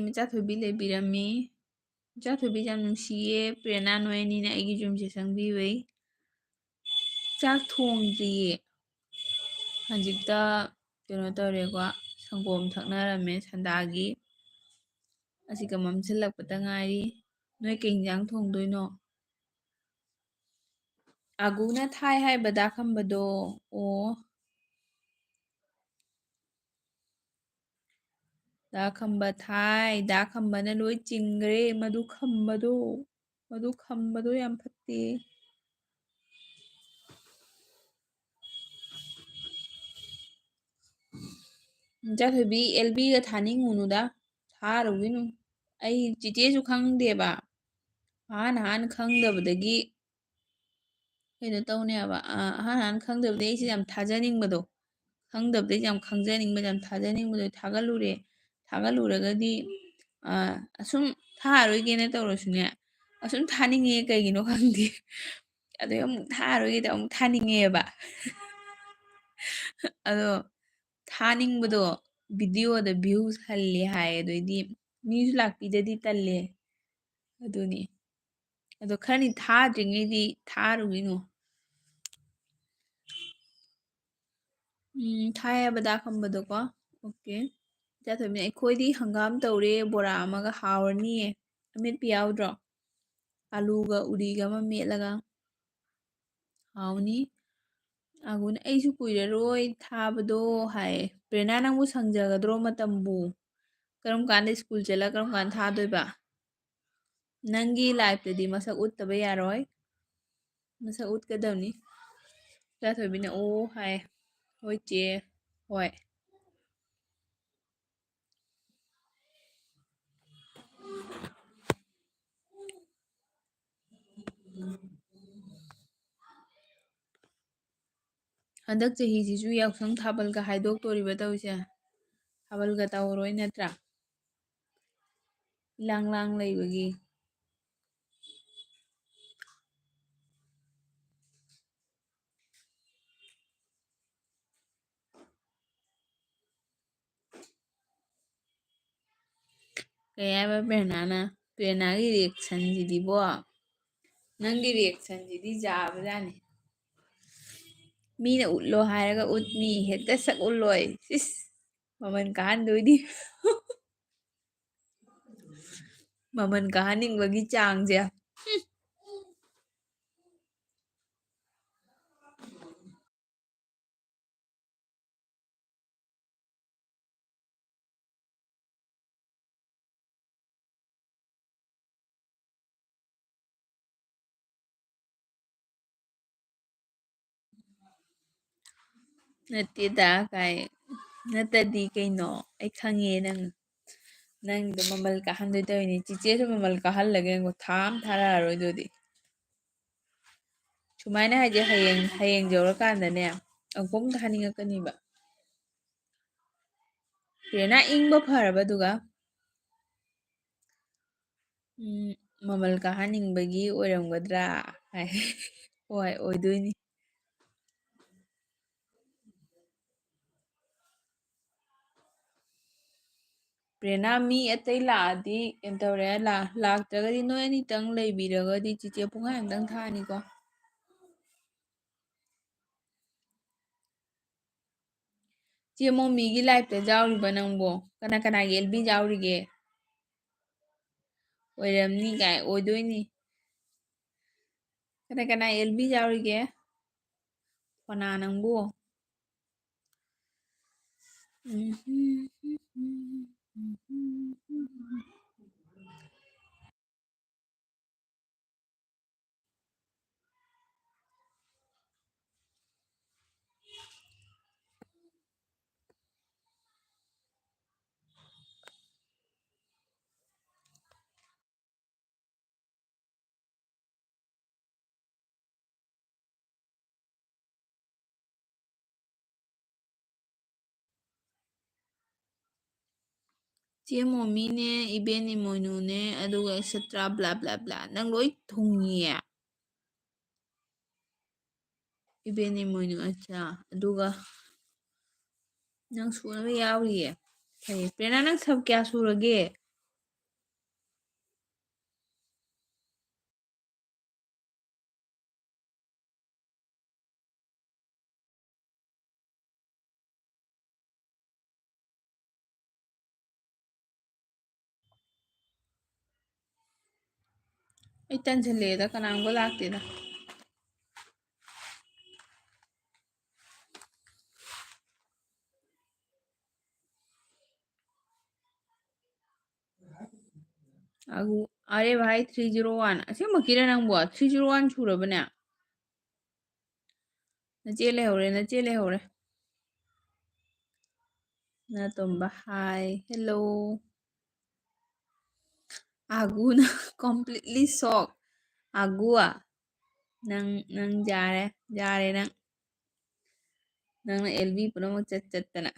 ꯃꯆꯥꯊꯣꯏꯕꯤ ꯂꯩꯕꯤꯔꯝꯃꯤ ꯃꯆꯥꯊꯣꯏꯕꯤ ꯌꯥꯝ ꯅꯨꯡꯁꯤꯌꯦ ꯄ꯭ꯔꯦꯔꯅꯥ ꯅꯣꯏ ꯑꯅꯤꯅ ꯑꯩꯒꯤ ꯌꯨꯝꯁꯦ ꯆꯪꯕꯤꯕꯩ ꯆꯥꯛ ꯊꯣꯡꯗ꯭ꯔꯤꯌꯦ ꯍꯧꯖꯤꯛꯇ ꯀꯩꯅꯣ ꯇꯧꯔꯦꯀꯣ ꯁꯪꯒꯣꯝ ꯊꯛꯅꯔꯝꯃꯦ ꯁꯟꯗꯥꯒꯤ ꯑꯁꯤꯒ ꯃꯝꯁꯤꯜꯂꯛꯄꯗ ꯉꯥꯏꯔꯤ ꯅꯣꯏ ꯀꯩ ꯌꯦꯟꯖꯥꯡ ꯊꯣꯡꯗꯣꯏꯅꯣ ꯑꯒꯨꯅ ꯊꯥꯏ ꯍꯥꯏꯕꯗ ꯈꯝꯕꯗꯣ ꯑꯣ ꯗꯥ ꯈꯝꯕ ꯊꯥꯏ ꯗꯥ ꯈꯝꯕꯅ ꯂꯣꯏ ꯆꯤꯡꯈ꯭ꯔꯦ ꯃꯗꯨ ꯈꯝꯕꯗꯣ ꯃꯗꯨ ꯈꯝꯕꯗꯣ ꯌꯥꯝ ꯐꯠꯇꯦ ꯏꯆꯥꯊꯣꯏꯕꯤ ꯑꯦꯜꯕꯤꯒ ꯊꯥꯅꯤꯡꯉꯨꯅꯨꯗ ꯊꯥꯔꯨꯒꯤꯅꯨ ꯑꯩ ꯆꯤꯆꯦꯁꯨ ꯈꯪꯗꯦꯕ ꯍꯥꯟꯅ ꯈꯪꯗꯕꯗꯒꯤ ꯀꯩꯅꯣ ꯇꯧꯅꯦꯕ ꯍꯥꯟꯅ ꯈꯪꯗꯕꯗꯒꯤ ꯑꯩꯁꯦ ꯌꯥꯝ ꯊꯥꯖꯅꯤꯡꯕꯗꯣ ꯈꯪꯗꯕꯗꯩ ꯌꯥꯝ ꯈꯪꯖꯅꯤꯡꯕꯗ ꯌꯥꯝ ꯊꯥꯖꯅꯤꯡꯕꯗꯣ ꯊꯥꯒꯠꯂꯨꯔꯦ ꯊꯥꯒꯠꯂꯨꯔꯒꯗꯤ ꯑꯁꯨꯝ ꯊꯥꯔꯣꯏꯒꯦꯅ ꯇꯧꯔꯁꯨꯅꯦ ꯑꯁꯨꯝ ꯊꯥꯅꯤꯡꯉꯦ ꯀꯩꯒꯤꯅꯣ ꯈꯪꯗꯦ ꯑꯗꯩ ꯑꯃꯨꯛ ꯊꯥꯔꯣꯏꯒꯦꯗ ꯑꯃꯨꯛ ꯊꯥꯅꯤꯡꯉꯦꯕ ꯑꯗꯣ ꯊꯥꯅꯤꯡꯕꯗꯣ ꯚꯤꯗꯤꯑꯣꯗ ꯚ꯭ꯌꯨꯁ ꯍꯜꯂꯦ ꯍꯥꯏ ꯑꯗꯩꯗꯤ ꯃꯤꯁꯨ ꯂꯥꯛꯄꯤꯗꯗꯤ ꯇꯜꯂꯦ ꯑꯗꯨꯅꯤ ꯑꯗꯣ ꯈꯔꯅꯤ ꯊꯥꯗ꯭ꯔꯤꯉꯩꯗꯤ ꯊꯥꯔꯨꯒꯤꯅꯨ ꯊꯥꯏ ꯍꯥꯏꯕꯗ ꯈꯝꯕꯗꯣꯀꯣ ꯑꯣꯀꯦ ꯏꯆꯥꯊꯣꯏꯕꯤꯅ ꯑꯩꯈꯣꯏꯗꯤ ꯍꯪꯒꯥꯝ ꯇꯧꯔꯦ ꯕꯣꯔꯥ ꯑꯃꯒ ꯍꯥꯎꯔꯅꯤꯌꯦ ꯑꯃꯦꯠꯄꯤ ꯌꯥꯎꯗ꯭ꯔꯣ ꯑꯂꯨꯒ ꯎꯔꯤꯒ ꯑꯃ ꯃꯦꯠꯂꯒ ꯍꯥꯎꯅꯤ ꯑꯒꯨꯅ ꯑꯩꯁꯨ ꯀꯨꯏꯔꯔꯣꯏ ꯊꯥꯕꯗꯣ ꯍꯥꯏ ꯄ꯭ꯔꯦꯔꯅꯥ ꯅꯪꯕꯨ ꯁꯪꯖꯒꯗ꯭ꯔꯣ ꯃꯇꯝꯕꯨ ꯀꯔꯝ ꯀꯥꯟꯗ ꯁ꯭ꯀꯨꯜ ꯆꯠꯂ ꯀꯔꯝ ꯀꯥꯟꯗ ꯊꯥꯗꯣꯏꯕ ꯅꯪꯒꯤ ꯂꯥꯏꯐꯇꯗꯤ ꯃꯁꯛ ꯎꯠꯇꯕ ꯌꯥꯔꯣꯏ ꯃꯁꯛ ꯎꯠꯀꯗꯕꯅꯤ ꯏꯆꯥꯊꯣꯏꯕꯤꯅ ꯑꯣ ꯍꯥꯏ ꯍꯣꯏ ꯆꯦ ꯍꯣꯏ ꯍꯟꯗꯛ ꯆꯍꯤꯁꯤꯁꯨ ꯌꯥꯎꯁꯪ ꯊꯥꯕꯜꯒ ꯍꯥꯏꯗꯣꯛꯇꯣꯔꯤꯕ ꯇꯧꯔꯤꯁꯦ ꯊꯥꯕꯜꯒ ꯇꯧꯔꯣꯏ ꯅꯠꯇ꯭ꯔꯥ ꯏꯂꯥꯡ ꯂꯥꯡ ꯂꯩꯕꯒꯤ ꯀꯩ ꯍꯥꯏꯕ ꯄꯦꯔꯅꯥꯒꯤ ꯔꯤꯌꯦꯛꯁꯟꯁꯤꯗꯤꯕꯣ ꯅꯪꯒꯤ ꯔꯤꯌꯦꯛꯁꯟꯁꯤꯗꯤ ꯌꯥꯕꯖꯥꯠꯅꯤ ꯃꯤꯅ ꯎꯠꯂꯣ ꯍꯥꯏꯔꯒ ꯎꯠꯅꯤ ꯍꯦꯛꯇ ꯁꯛ ꯎꯠꯂꯣꯏ ꯏꯁ ꯃꯃꯜ ꯀꯥꯍꯟꯗꯣꯏꯗꯤ ꯃꯃꯜ ꯀꯥꯍꯟꯅꯤꯡꯕꯒꯤ ꯆꯥꯡꯁꯦ ꯅꯠꯇꯦꯗ ꯀꯥꯏ ꯅꯠꯇꯗꯤ ꯀꯩꯅꯣ ꯑꯩ ꯈꯪꯉꯦ ꯅꯪꯗꯣ ꯃꯃꯜ ꯀꯥꯍꯟꯗꯣꯏ ꯇꯧꯔꯤꯅꯤ ꯆꯤꯆꯦꯁꯨ ꯃꯃꯜ ꯀꯥꯍꯜꯂꯒꯦ ꯌꯦꯡꯉꯣ ꯊꯥ ꯑꯃ ꯊꯥꯔꯛꯑꯔꯣꯏ ꯑꯗꯨꯗꯤ ꯁꯨꯃꯥꯏꯅ ꯍꯥꯏꯁꯦ ꯍꯌꯦꯡ ꯌꯧꯔꯀꯥꯟꯗꯅꯦ ꯑꯃꯨꯛ ꯊꯥꯅꯤꯡꯉꯛꯀꯅꯤꯕ ꯄꯦꯔꯦꯅꯥ ꯏꯪꯕ ꯐꯔꯕ ꯑꯗꯨꯒ ꯃꯃꯜ ꯀꯥꯍꯟꯅꯤꯡꯕꯒꯤ ꯑꯣꯏꯔꯝꯒꯗ꯭ꯔꯥ ꯍꯥꯏ ꯍꯣꯏ ꯑꯣꯏꯗꯣꯏꯅꯤ ꯄ꯭ꯔꯦꯔꯅꯥ ꯃꯤ ꯑꯇꯩ ꯂꯥꯛꯑꯗꯤ ꯀꯩꯅꯣ ꯇꯧꯔꯦ ꯂꯥꯛꯇ꯭ꯔꯒꯗꯤ ꯅꯣꯏ ꯑꯅꯤꯇꯪ ꯂꯩꯕꯤꯔꯒꯗꯤ ꯆꯤꯆꯦ ꯄꯨꯡꯈꯥꯏ ꯑꯝꯇꯪ ꯊꯥꯅꯤꯀꯣ ꯆꯦ ꯃꯣꯃꯤꯒꯤ ꯂꯥꯏꯐꯇ ꯌꯥꯎꯔꯤꯕ ꯅꯪꯕꯣ ꯀꯅꯥ ꯀꯅꯥꯒꯤ ꯑꯦꯜꯕꯤ ꯌꯥꯎꯔꯤꯒꯦ ꯑꯣꯏꯔꯝꯅꯤ ꯀꯥꯏ ꯑꯣꯏꯗꯣꯏꯅꯤ ꯀꯅꯥ ꯀꯅꯥ ꯑꯦꯜꯕꯤ ꯌꯥꯎꯔꯤꯒꯦ ꯀꯅꯥ ꯅꯪꯕꯨ ꯆꯦ ꯃꯣꯃꯤꯅꯦ ꯏꯕꯦꯟ ꯏꯃꯣꯏꯅꯨꯅꯦ ꯑꯗꯨꯒ ꯑꯦꯛꯁꯦꯇ꯭ꯔꯥ ꯕ꯭ꯂꯥ ꯕ꯭ꯂꯥ ꯕ꯭ꯂꯥ ꯅꯪ ꯂꯣꯏ ꯊꯨꯡꯉꯤꯌꯦ ꯏꯕꯦꯟ ꯏꯃꯣꯏꯅꯨ ꯑꯠꯆꯥ ꯑꯗꯨꯒ ꯅꯪ ꯁꯨꯅꯕ ꯌꯥꯎꯔꯤꯌꯦ ꯐꯩꯌꯦ ꯄ꯭ꯔꯦꯔꯅꯥ ꯅꯪ ꯁꯕ ꯀꯌꯥ ꯁꯨꯔꯒꯦ ꯑꯩ ꯇꯟꯁꯤꯜꯂꯛꯑꯦꯗ ꯀꯅꯥꯝꯒ ꯂꯥꯛꯇꯦꯗ अरे भाई 301 ꯑꯁꯦꯡꯕꯀꯤꯔ ꯅꯪꯕꯣ 301 ꯁꯨꯔꯕꯅꯦ ꯅꯆꯦ ꯂꯩꯍꯧꯔꯦ ꯅꯆꯦ ꯂꯩꯍꯧꯔꯦ ꯅꯇꯣꯝꯕ ꯍꯥꯏ ꯍꯦꯜꯂꯣ ꯑꯒꯨꯅ completely shock ꯑꯒꯨ ꯅꯪ ꯌꯥꯔꯦ ꯅꯪꯅ ꯑꯦꯜꯕꯤ ꯄꯨꯝꯅꯃꯛ ꯆꯠꯇꯅ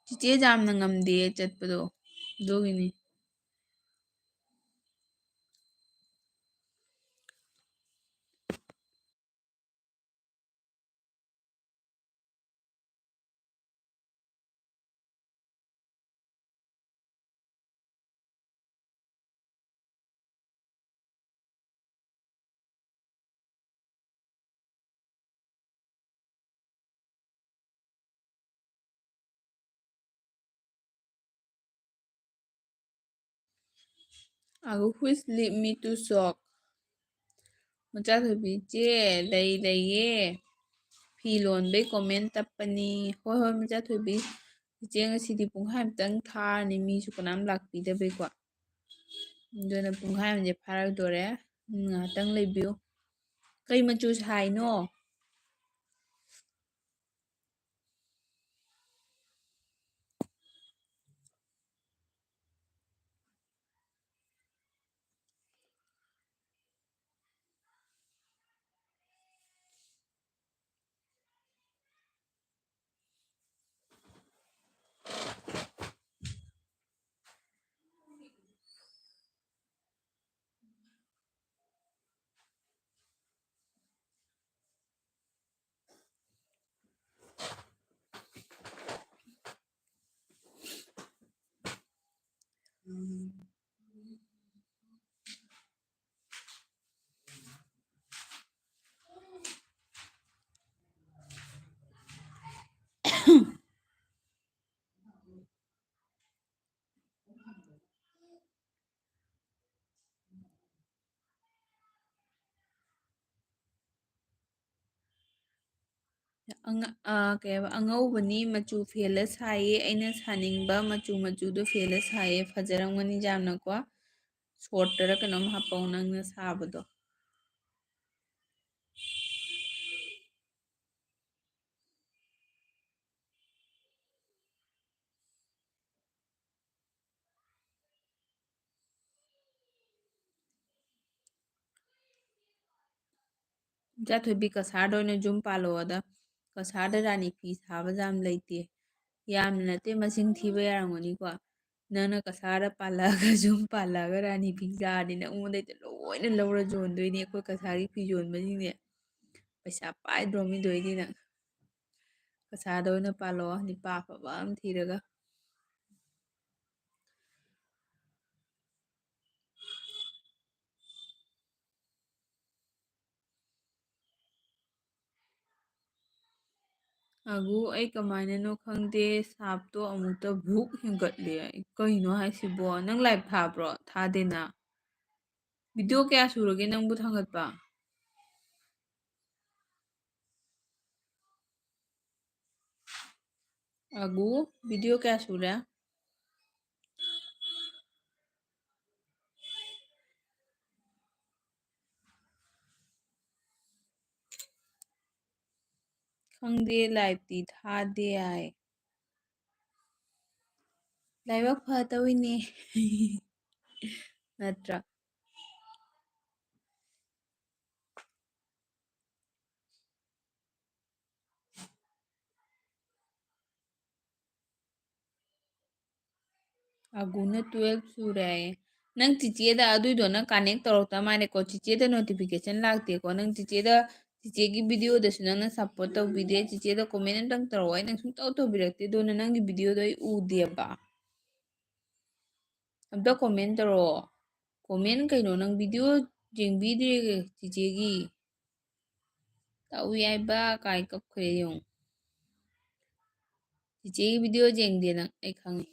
ꯆꯤꯆꯦ ꯌꯥꯝꯅ ꯉꯝꯗꯦ ꯆꯠꯄꯗꯣ ꯑꯗꯨꯒꯤꯅꯤ ꯑꯒꯨ which lead me to shock ꯃꯆꯥꯊꯣꯏꯕꯤ ꯏꯆꯦ ꯂꯩꯌꯦ ꯐꯤ ꯂꯣꯟꯕꯩ ꯀꯣꯃꯦꯟ ꯇꯞꯄꯅꯤ ꯍꯣꯏ ꯃꯆꯥꯊꯣꯏꯕꯤ ꯏꯆꯦ ꯉꯁꯤꯗꯤ ꯄꯨꯡꯈꯥꯏꯃꯨꯛꯇꯪ ꯊꯥꯔꯅꯤ ꯃꯤꯁꯨ ꯀꯅꯥꯝ ꯂꯥꯛꯄꯤꯗꯕꯩꯀꯣ ꯑꯗꯨꯅ ꯄꯨꯡꯈꯥꯏꯃꯁꯦ ꯐꯥꯔꯛꯇꯣꯔꯦ ꯉꯥꯏꯍꯥꯛꯇꯪ ꯂꯩꯕꯤꯌꯨ ꯀꯩ ꯃꯆꯨ ꯁꯥꯏꯅꯣ ꯀꯩ ꯍꯥꯏꯕ ꯑꯉꯧꯕꯅꯤ ꯃꯆꯨ ꯐꯦꯜꯂ ꯁꯥꯏꯌꯦ ꯑꯩꯅ ꯁꯥꯅꯤꯡꯕ ꯃꯆꯨꯗꯣ ꯐꯦꯜꯂ ꯁꯥꯏꯌꯦ ꯐꯖꯔꯝꯒꯅꯤ ꯌꯥꯝꯅꯀꯣ ꯁꯣꯔꯠꯇꯔ ꯀꯩꯅꯣꯝ ꯍꯥꯞꯄꯧ ꯅꯪꯅ ꯁꯥꯕꯗꯣ ꯃꯆꯥꯊꯣꯏꯕꯤ ꯀꯁꯥꯔꯗ ꯑꯣꯏꯅ ꯌꯨꯝ ꯄꯥꯜꯂꯛꯑꯣꯗ ꯀꯁꯥꯔꯗ ꯔꯥꯅꯤ ꯐꯤ ꯁꯥꯕ ꯌꯥꯝ ꯂꯩꯇꯦ ꯌꯥꯝꯅ ꯅꯠꯇꯦ ꯃꯁꯤꯡ ꯊꯤꯕ ꯌꯥꯔꯝꯒꯅꯤꯀꯣ ꯅꯪꯅ ꯀꯁꯥꯔꯗ ꯄꯥꯜꯂꯛꯑꯒ ꯌꯨꯝ ꯄꯥꯜꯂꯛꯑꯒ ꯔꯥꯅꯤ ꯐꯤ ꯁꯥꯔꯗꯤ ꯅꯉꯣꯟꯗꯩ ꯂꯣꯏꯅ ꯂꯧꯔ ꯌꯣꯟꯗꯣꯏꯅꯦ ꯑꯩꯈꯣꯏ ꯀꯁꯥꯔꯒꯤ ꯐꯤ ꯌꯣꯟꯕꯁꯤꯡꯁꯦ ꯄꯩꯁꯥ ꯄꯥꯏꯗ꯭ꯔꯣ ꯃꯤꯗꯣꯏꯗꯤ ꯅꯪ ꯀꯁꯥꯔꯗ ꯑꯣꯏꯅ ꯄꯥꯜꯂꯛꯑꯣ ꯅꯨꯄꯥ ꯑꯐꯕ ꯑꯃ ꯊꯤꯔꯒ ꯑꯩ ꯀꯃꯥꯏꯅꯅꯣ ꯈꯪꯗꯦ ꯁꯥꯞꯇꯣ ꯑꯃꯨꯛꯇ ꯕꯨꯛ ꯍꯦꯟꯒꯠꯂꯦ ꯀꯩꯅꯣ ꯍꯥꯏꯁꯤꯕꯣ ꯅꯪ ꯂꯥꯏꯚ ꯊꯥꯕ꯭ꯔꯣ ꯊꯥꯗꯦꯅ ꯚꯤꯗꯤꯑꯣ ꯀꯌꯥ ꯁꯨꯔꯒꯦ ꯅꯪꯕꯨ ꯊꯥꯡꯒꯠꯄ ꯚꯤꯗꯤꯑꯣ ꯀꯌꯥ ꯁꯨꯔꯦ ꯈꯪꯗꯦ ꯂꯥꯏꯚꯇꯤ ꯊꯥꯗꯦ ꯍꯥꯏ ꯂꯥꯏꯕꯛ ꯐꯇꯧꯏꯅꯦ ꯅꯠꯇ꯭ꯔꯥ ꯑꯒꯨꯅ 12 ꯁꯨꯔꯦ ꯍꯥꯏꯌꯦ ꯅꯪ ꯆꯤꯆꯦꯗ ꯑꯗꯨꯏꯗꯣ ꯅꯪ ꯀꯥꯅꯦꯛ ꯇꯧꯔꯛꯇ ꯃꯥꯜꯂꯦꯀꯣ ꯆꯤꯆꯦꯗ ꯅꯣꯇꯤꯐꯤꯀꯦꯁꯟ ꯂꯥꯛꯇꯦꯀꯣ ꯅꯪ ꯆꯤꯆꯦꯒꯤ ꯚꯤꯗꯤꯑꯣꯗꯁꯨ ꯅꯪꯅ ꯁꯞꯄꯣꯔꯠ ꯇꯧꯕꯤꯗꯦ ꯆꯤꯆꯦꯗ ꯀꯣꯃꯦꯟ ꯑꯝꯇꯪ ꯇꯧꯔꯛꯑꯣ ꯑꯩ ꯅꯪ ꯁꯨꯡꯇꯧ ꯇꯧꯕꯤꯔꯛꯇꯦ ꯑꯗꯨꯅ ꯅꯪꯒꯤ ꯚꯤꯗꯤꯑꯣꯗꯣ ꯑꯩ ꯎꯗꯦꯕ ꯑꯝꯇ ꯀꯣꯃꯦꯟ ꯇꯧꯔꯛꯑꯣ ꯀꯣꯃꯦꯟ ꯀꯩꯅꯣ ꯅꯪ ꯚꯤꯗꯤꯑꯣ ꯌꯦꯡꯕꯤꯗ꯭ꯔꯦ ꯆꯤꯆꯦꯒꯤ ꯇꯧ ꯌꯥꯏꯕ ꯀꯥꯏ ꯀꯞꯈ꯭ꯔꯦ ꯌꯦꯡꯉꯨ ꯆꯤꯆꯦꯒꯤ ꯚꯤꯗꯤꯑꯣ ꯌꯦꯡꯗꯦ ꯅꯪ ꯑꯩ ꯈꯪꯉꯦ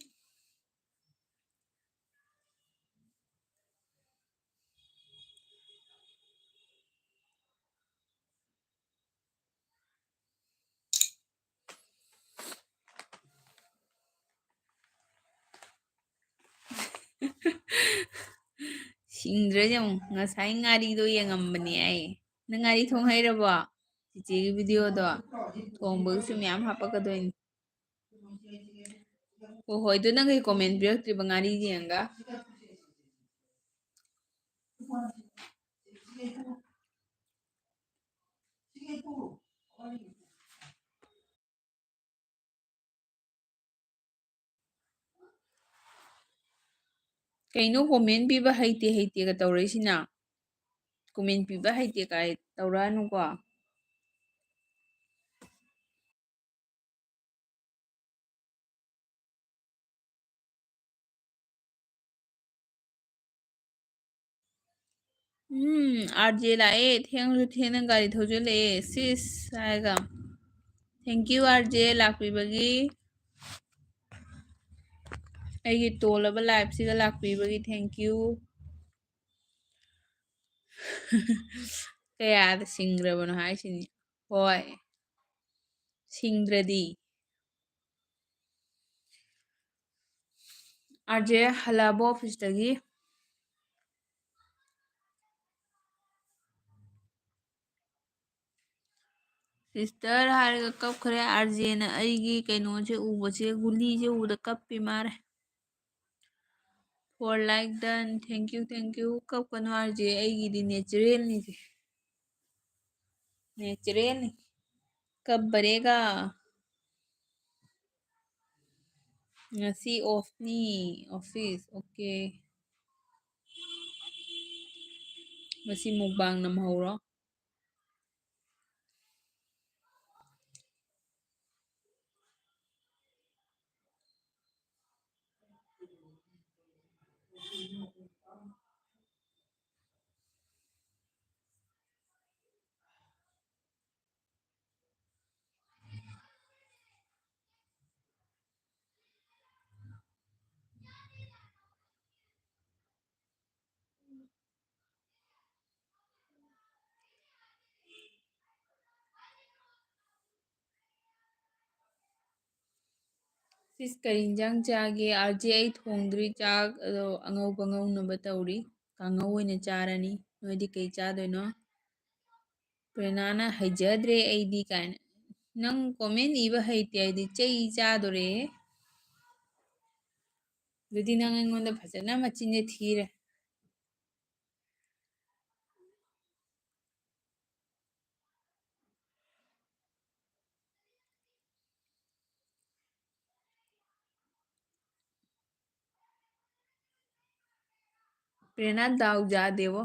ꯁꯤꯡꯗ꯭ꯔꯗꯤ ꯑꯃꯨꯛ ꯉꯁꯥꯏ ꯉꯥꯔꯤꯗꯣ ꯌꯦꯡꯉꯝꯕꯅꯦ ꯑꯩ ꯅꯪ ꯉꯥꯔꯤ ꯊꯣꯡ ꯍꯩꯔꯕꯣ ꯆꯤꯆꯦꯒꯤ ꯚꯤꯗꯤꯑꯣꯗꯣ ꯊꯣꯡꯕꯒꯤꯁꯨ ꯃꯌꯥꯝ ꯍꯥꯞꯄꯛꯀꯗꯣꯏꯅꯤ ꯍꯣꯏ ꯍꯣꯏ ꯑꯗꯨ ꯅꯪ ꯀꯩ ꯀꯣꯃꯦꯟ ꯄꯤꯔꯛꯇ꯭ꯔꯤꯕ ꯉꯥꯔꯤ ꯌꯦꯡꯉꯒ ꯀꯩꯅꯣ ꯀꯣꯃꯦꯟ ꯄꯤꯕ ꯍꯩꯇꯦ ꯍꯩꯇꯦꯒ ꯇꯧꯔꯛꯏꯁꯤꯅ ꯀꯣꯃꯦꯟ ꯄꯤꯕ ꯍꯩꯇꯦ ꯀꯥꯏ ꯇꯧꯔꯛꯑꯅꯨꯀꯣ ꯑꯥꯔꯖꯦ ꯂꯥꯛꯑꯦ ꯊꯦꯡꯉꯁꯨ ꯊꯦꯡꯅ ꯒꯥꯔꯤ ꯊꯧꯖꯤꯜꯂꯛꯑꯦ ꯁꯤꯁ ꯍꯥꯏꯔꯒ ꯊꯦꯡꯀ꯭ꯌꯨ ꯑꯥꯔꯖꯦ ꯂꯥꯛꯄꯤꯕꯒꯤ ꯑꯩꯒꯤ ꯇꯣꯜꯂꯕ ꯂꯥꯏꯐꯁꯤꯗ ꯂꯥꯛꯄꯤꯕꯒꯤ ꯊꯦꯡꯀ꯭ꯌꯨ ꯀꯌꯥꯗ ꯁꯤꯡꯈ꯭ꯔꯕꯅꯣ ꯍꯥꯏꯁꯤꯅꯤ ꯍꯣꯏ ꯁꯤꯡꯗ꯭ꯔꯗꯤ ꯑꯥꯔꯖꯦ ꯍꯜꯂꯛꯑꯕꯣ ꯑꯣꯐꯤꯁꯇꯒꯤ ꯁꯤꯁꯇꯔ ꯍꯥꯏꯔꯒ ꯀꯞꯈ꯭ꯔꯦ ꯑꯥꯔꯖꯦꯅ ꯑꯩꯒꯤ ꯀꯩꯅꯣꯁꯦ ꯎꯕꯁꯦ ꯒꯨꯂꯤꯁꯦ ꯎꯕꯗ ꯀꯞꯄꯤ ꯃꯥꯔꯦ ꯐꯣꯔ ꯂꯥꯏꯛ ꯗꯟ ꯊꯦꯡꯀ꯭ꯌꯨ ꯀꯞꯀꯅꯨ ꯑꯥꯔꯖꯦ ꯑꯩꯒꯤꯗꯤ ꯅꯦꯆꯔꯦꯜꯅꯤꯁꯦ ꯅꯦꯆꯔꯦꯜꯅꯤ ꯀꯞꯄꯔꯦꯒ ꯉꯁꯤ ꯑꯣꯐꯅꯤ ꯑꯣꯐꯤꯁ ꯑꯣꯀꯦ ꯉꯁꯤ ꯃꯨꯛꯕꯥꯡ ꯅꯝꯍꯧꯔꯣ ꯁꯤꯁ ꯀꯔꯤ ꯏꯟꯖꯥꯡ ꯆꯥꯒꯦ ꯑꯥꯔꯖꯦ ꯑꯩ ꯊꯣꯡꯗ꯭ꯔꯤ ꯆꯥꯛ ꯑꯗꯣ ꯑꯉꯧꯕ ꯉꯧꯅꯕ ꯇꯧꯔꯤ ꯀꯥꯡꯉꯧ ꯑꯣꯏꯅ ꯆꯥꯔꯅꯤ ꯅꯣꯏꯗꯤ ꯀꯩ ꯆꯥꯗꯣꯏꯅꯣ ꯄ꯭ꯔꯦꯅꯥꯅ ꯍꯩꯖꯗ꯭ꯔꯦ ꯑꯩꯗꯤ ꯀꯥꯏꯅ ꯅꯪ ꯀꯣꯃꯦꯟ ꯏꯕ ꯍꯩꯇꯦ ꯍꯥꯏꯗꯤ ꯆꯩ ꯆꯥꯗꯣꯔꯦꯍꯦ ꯑꯗꯨꯗꯤ ꯅꯪ ꯑꯩꯉꯣꯟꯗ ꯐꯖꯅ ꯃꯆꯤꯟꯖꯦ ꯊꯤꯔꯦ प्रेरणा दाऊ जा देवो